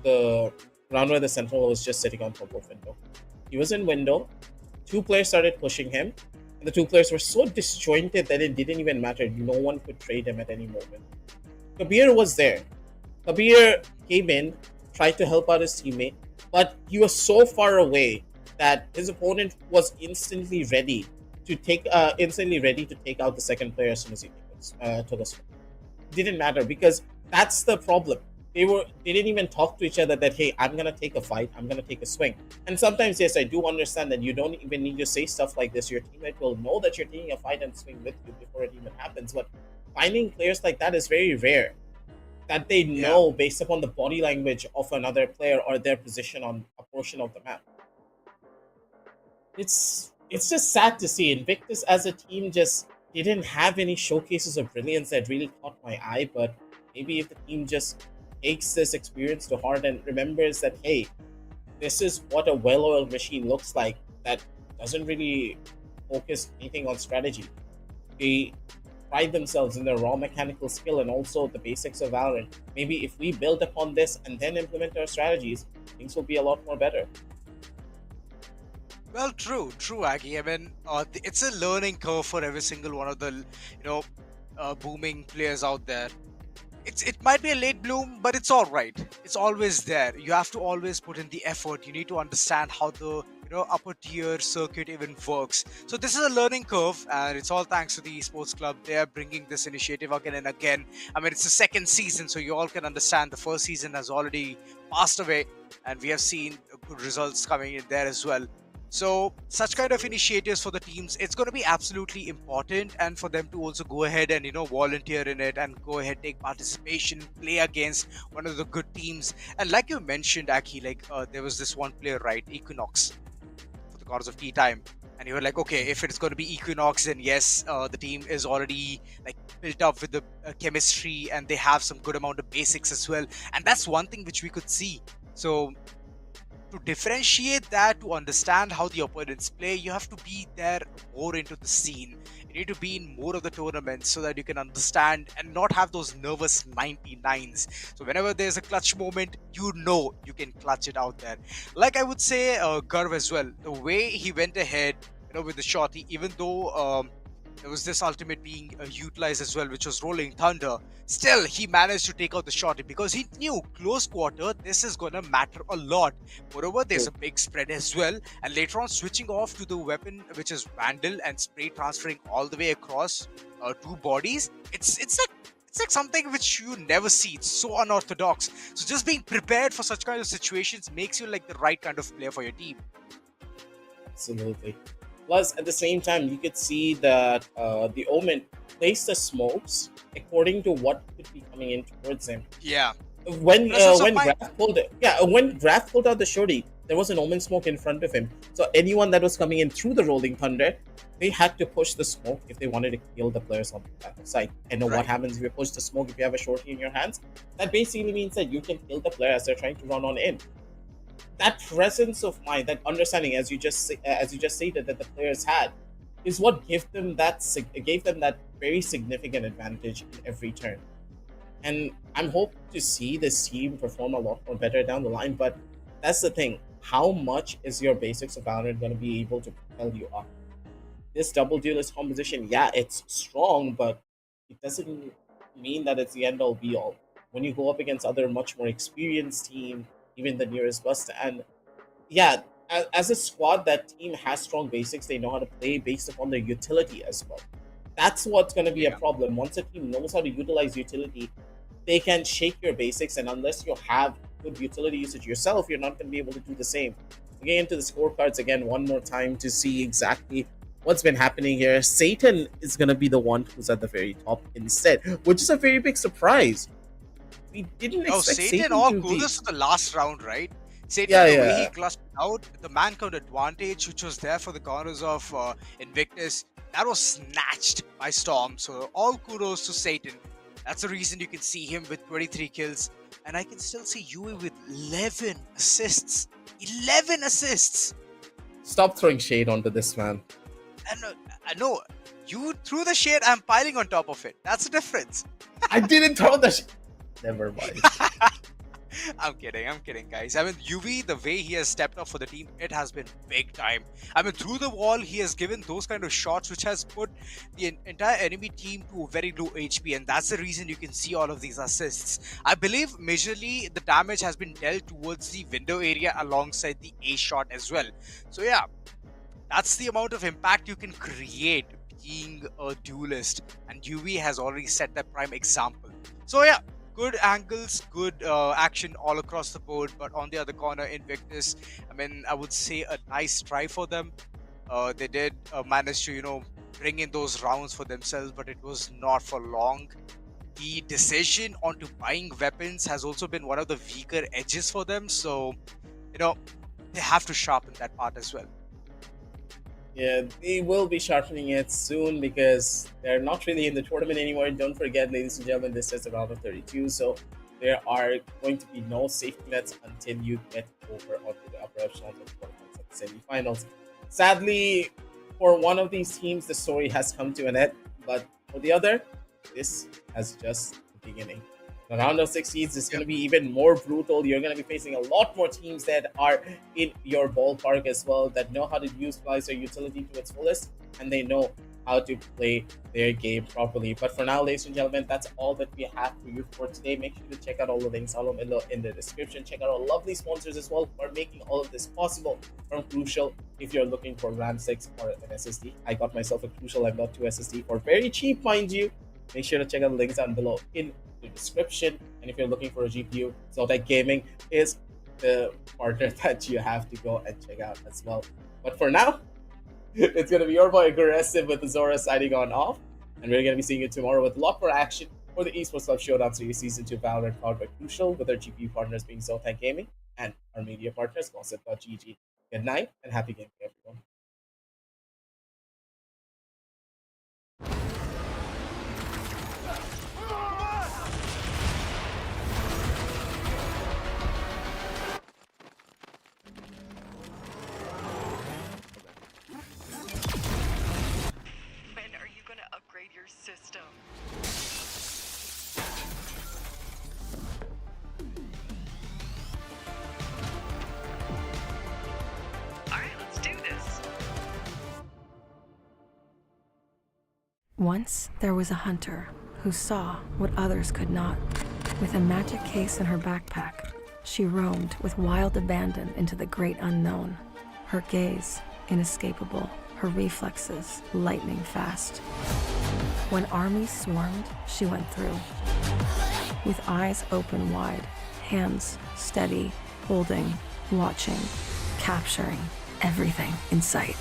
the Sentinel was just sitting on top of window. He was in window. Two players started pushing him, and the two players were so disjointed that it didn't even matter. No one could trade him at any moment. Kabir was there. Kabir came in, tried to help out his teammate, but he was so far away that his opponent was instantly ready to take out the second player as soon as he took a swing. Didn't matter because that's the problem. They didn't even talk to each other that, hey, I'm gonna take a fight, I'm gonna take a swing. And sometimes, yes, I do understand that you don't even need to say stuff like this. Your teammate will know that you're taking a fight and swing with you before it even happens. But finding players like that is very rare. That they know based upon the body language of another player or their position on a portion of the map. It's just sad to see. Invictus as a team just didn't have any showcases of brilliance that really caught my eye. But maybe if the team just takes this experience to heart and remembers that, hey, this is what a well-oiled machine looks like that doesn't really focus anything on strategy. They pride themselves in their raw mechanical skill and also the basics of Valorant. Maybe if we build upon this and then implement our strategies, things will be a lot more better. Well, true, Aggie. I mean, it's a learning curve for every single one of the, booming players out there. It might be a late bloom, but it's all right. It's always there. You have to always put in the effort. You need to understand how the upper tier circuit even works. So this is a learning curve, and it's all thanks to the esports club. They are bringing this initiative again and again. I mean, it's the second season, so you all can understand the first season has already passed away, and we have seen good results coming in there as well. So such kind of initiatives for the teams, it's going to be absolutely important, and for them to also go ahead and volunteer in it and go ahead, take participation, play against one of the good teams. And like you mentioned, Aki, there was this one player, right, Equinox, for the Gods of T-Time, and you were like, okay, if it's going to be Equinox, then yes, the team is already built up with the chemistry, and they have some good amount of basics as well. And that's one thing which we could see. So to differentiate that, to understand how the opponents play, you have to be there more into the scene. You need to be in more of the tournaments so that you can understand and not have those nervous 99s. So whenever there's a clutch moment, you can clutch it out there. Like I would say, Garv as well, the way he went ahead, with the shot, even though there was this ultimate being utilized as well, which was Rolling Thunder. Still, he managed to take out the shot because he knew close quarter, this is going to matter a lot. Moreover, there's a big spread as well. And later on, switching off to the weapon, which is Vandal, and spray transferring all the way across two bodies. It's like something which you never see. It's so unorthodox. So just being prepared for such kind of situations makes you like the right kind of player for your team. Absolutely. Plus, at the same time, you could see that the Omen placed the smokes according to what could be coming in towards him. Yeah. When Graf pulled out the shorty, there was an Omen smoke in front of him. So anyone that was coming in through the Rolling Thunder, they had to push the smoke if they wanted to kill the players on the back side. And what happens if you push the smoke if you have a shorty in your hands? That basically means that you can kill the player as they're trying to run on in. that presence of mind, that understanding, as you just stated, that the players had, is what gave them that very significant advantage in every turn. And I'm hoping to see this team perform a lot more better down the line. But that's the thing: how much is your basics of Valorant going to be able to propel you up? This double duelist composition, yeah, it's strong, but it doesn't mean that it's the end all be all. When you go up against other much more experienced team, even the nearest bust, and yeah, as a squad, that team has strong basics. They know how to play based upon their utility as well. That's what's going to be a problem. Once a team knows how to utilize utility, they can shake your basics, and unless you have good utility usage yourself, you're not going to be able to do the same. Getting into the scorecards again one more time to see exactly what's been happening here. Satan is going to be the one who's at the very top instead, which is a very big surprise. We didn't expect Satan all to be... kudos to the last round, right? Satan, Yeah, the yeah. way he clustered out, the man count advantage which was there for the corners of Invictus, that was snatched by Storm. So all kudos to Satan. That's the reason you can see him with 23 kills. And I can still see Yui with 11 assists. 11 assists! Stop throwing shade onto this man. And I know, you threw the shade, I'm piling on top of it. That's the difference. I didn't throw the shade. Never mind. I'm kidding, guys. I mean, UV, the way he has stepped up for the team, it has been big time. I mean, through the wall, he has given those kind of shots which has put the entire enemy team to a very low HP, and that's the reason you can see all of these assists. I believe majorly the damage has been dealt towards the window area alongside the A shot as well. So yeah, that's the amount of impact you can create being a duelist, and UV has already set that prime example. So yeah, good angles, good action all across the board. But on the other corner, Invictus, I mean, I would say a nice try for them. They did manage to, bring in those rounds for themselves, but it was not for long. The decision onto buying weapons has also been one of the weaker edges for them. So, they have to sharpen that part as well. Yeah, they will be sharpening it soon because they're not really in the tournament anymore. Don't forget, ladies and gentlemen, this is a round of 32, so there are going to be no safety nets until you get over onto the upper echelons of the quarterfinals and semifinals. Sadly, for one of these teams, the story has come to an end, but for the other, this has just the beginning. The round of 16s is going to be even more brutal. You're going to be facing a lot more teams that are in your ballpark as well, that know how to utilize their utility to its fullest, and they know how to play their game properly. But for now, ladies and gentlemen, that's all that we have for you for today. Make sure to check out all the links in the description. Check out our lovely sponsors as well for making all of this possible. From Crucial, if you're looking for RAM 6 or an SSD, I got myself a Crucial M.2 SSD for very cheap, mind you. Make sure to check out the links down below in the description. And if you're looking for a GPU, Zotac Gaming is the partner that you have to go and check out as well. But for now, it's going to be your boy Aggressive with Zora signing on off. And we're going to be seeing you tomorrow with a lot more action for the Esports Club Showdown Series Season 2 Valorant powered by Crucial, with our GPU partners being Zotac Gaming and our media partners, gossip.gg. Good night and happy gaming, everyone. When are you gonna upgrade your system? Alright, let's do this. Once there was a hunter who saw what others could not. With a magic case in her backpack, she roamed with wild abandon into the great unknown. Her gaze inescapable, her reflexes lightning fast. When armies swarmed, she went through. With eyes open wide, hands steady, holding, watching, capturing everything in sight.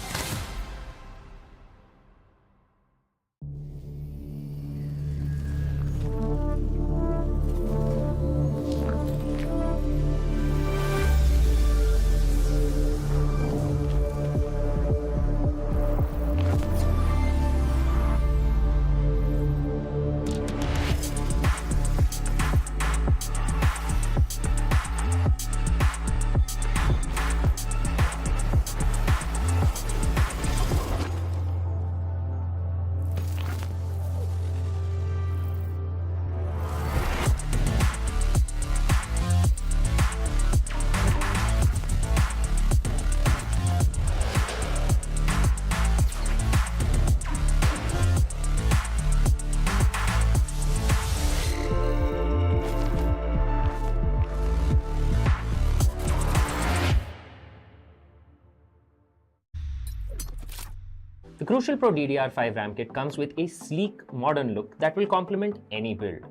The Crucial Pro DDR5 RAM kit comes with a sleek, modern look that will complement any build.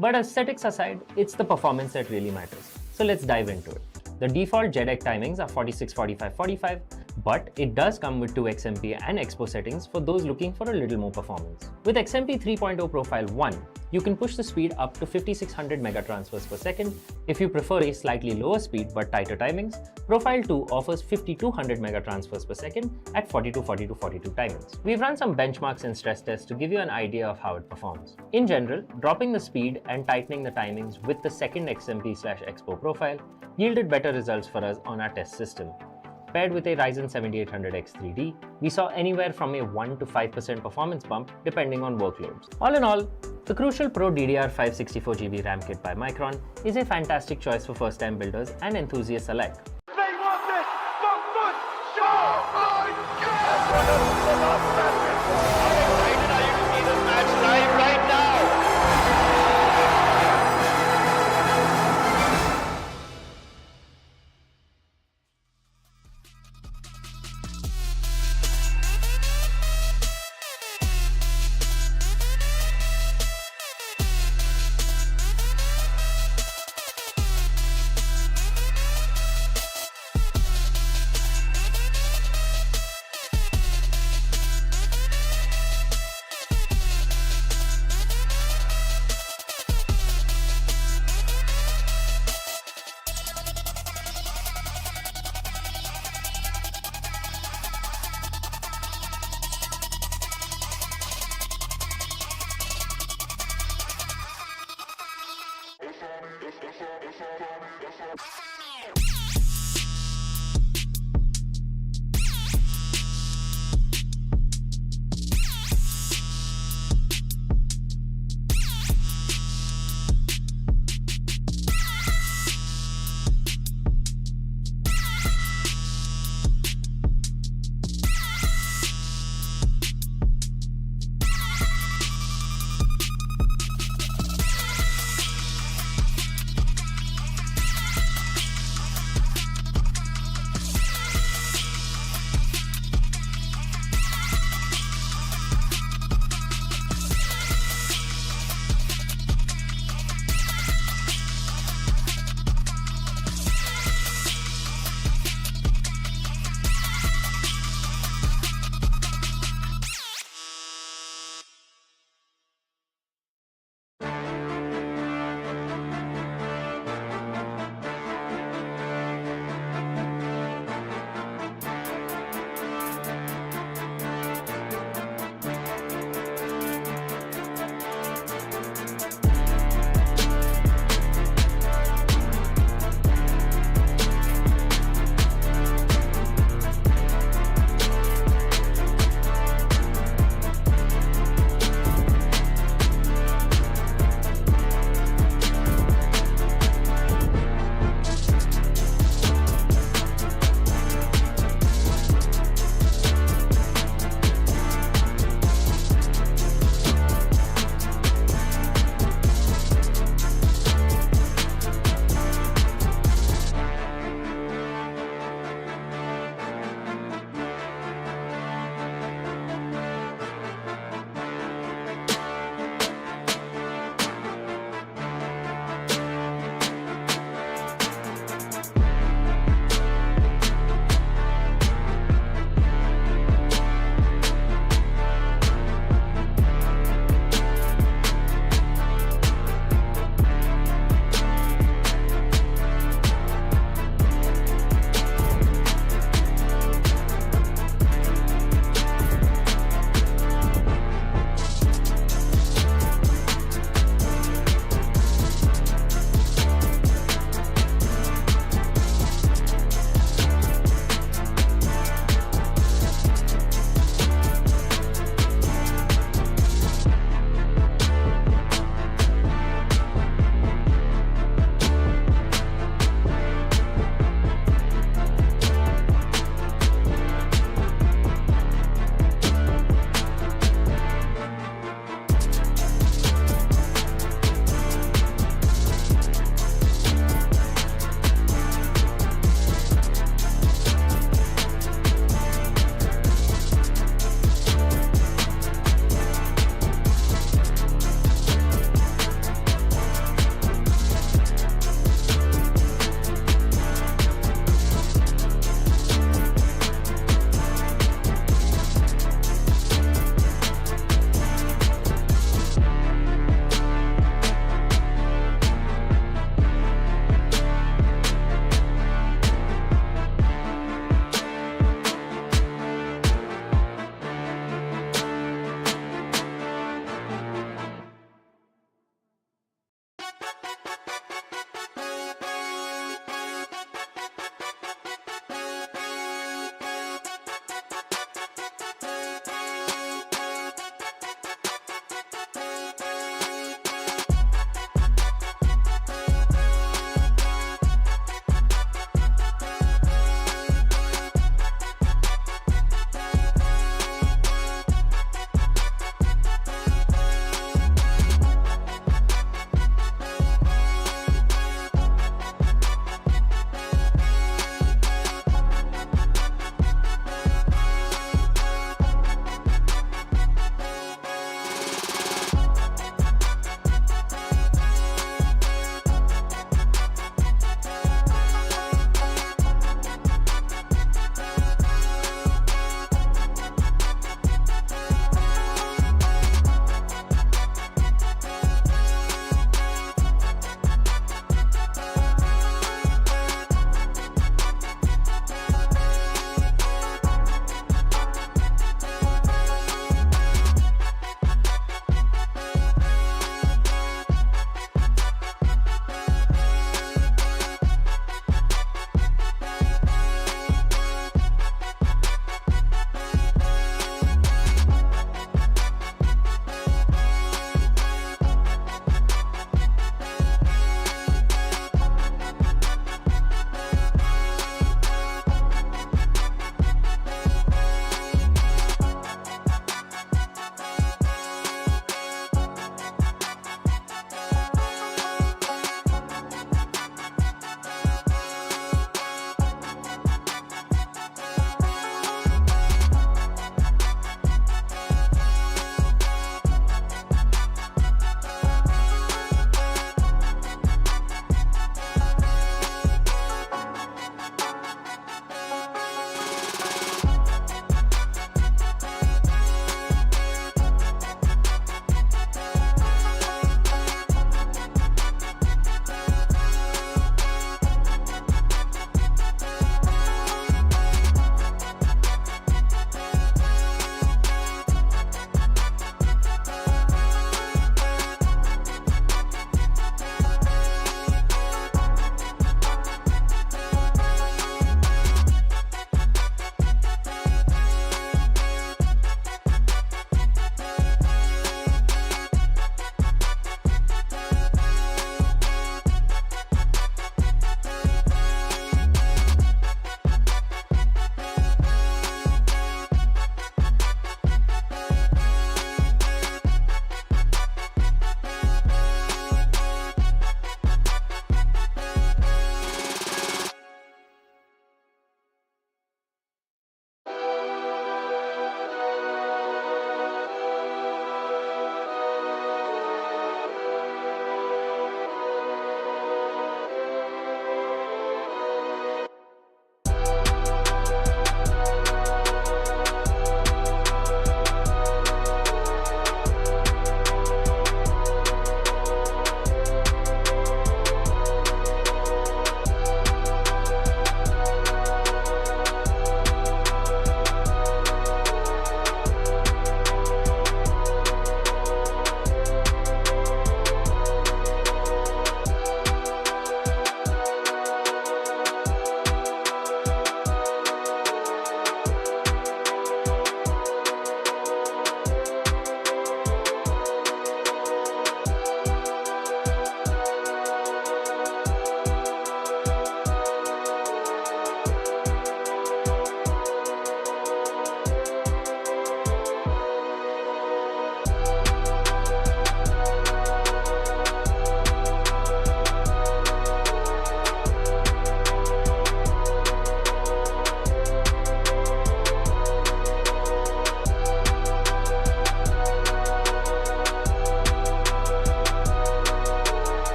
But aesthetics aside, it's the performance that really matters. So let's dive into it. The default JEDEC timings are 46, 45, 45, but it does come with 2 XMP and Expo settings for those looking for a little more performance. With XMP 3.0 Profile 1, you can push the speed up to 5600 megatransfers per second. If you prefer a slightly lower speed but tighter timings, Profile 2 offers 5200 megatransfers per second at 42, 42, 42 timings. We've run some benchmarks and stress tests to give you an idea of how it performs. In general, dropping the speed and tightening the timings with the second XMP/Expo profile yielded better results for us on our test system. Paired with a Ryzen 7800X 3D, we saw anywhere from a 1 to 5% performance bump depending on workloads. All in all, the Crucial Pro DDR5 64GB RAM kit by Micron is a fantastic choice for first-time builders and enthusiasts alike.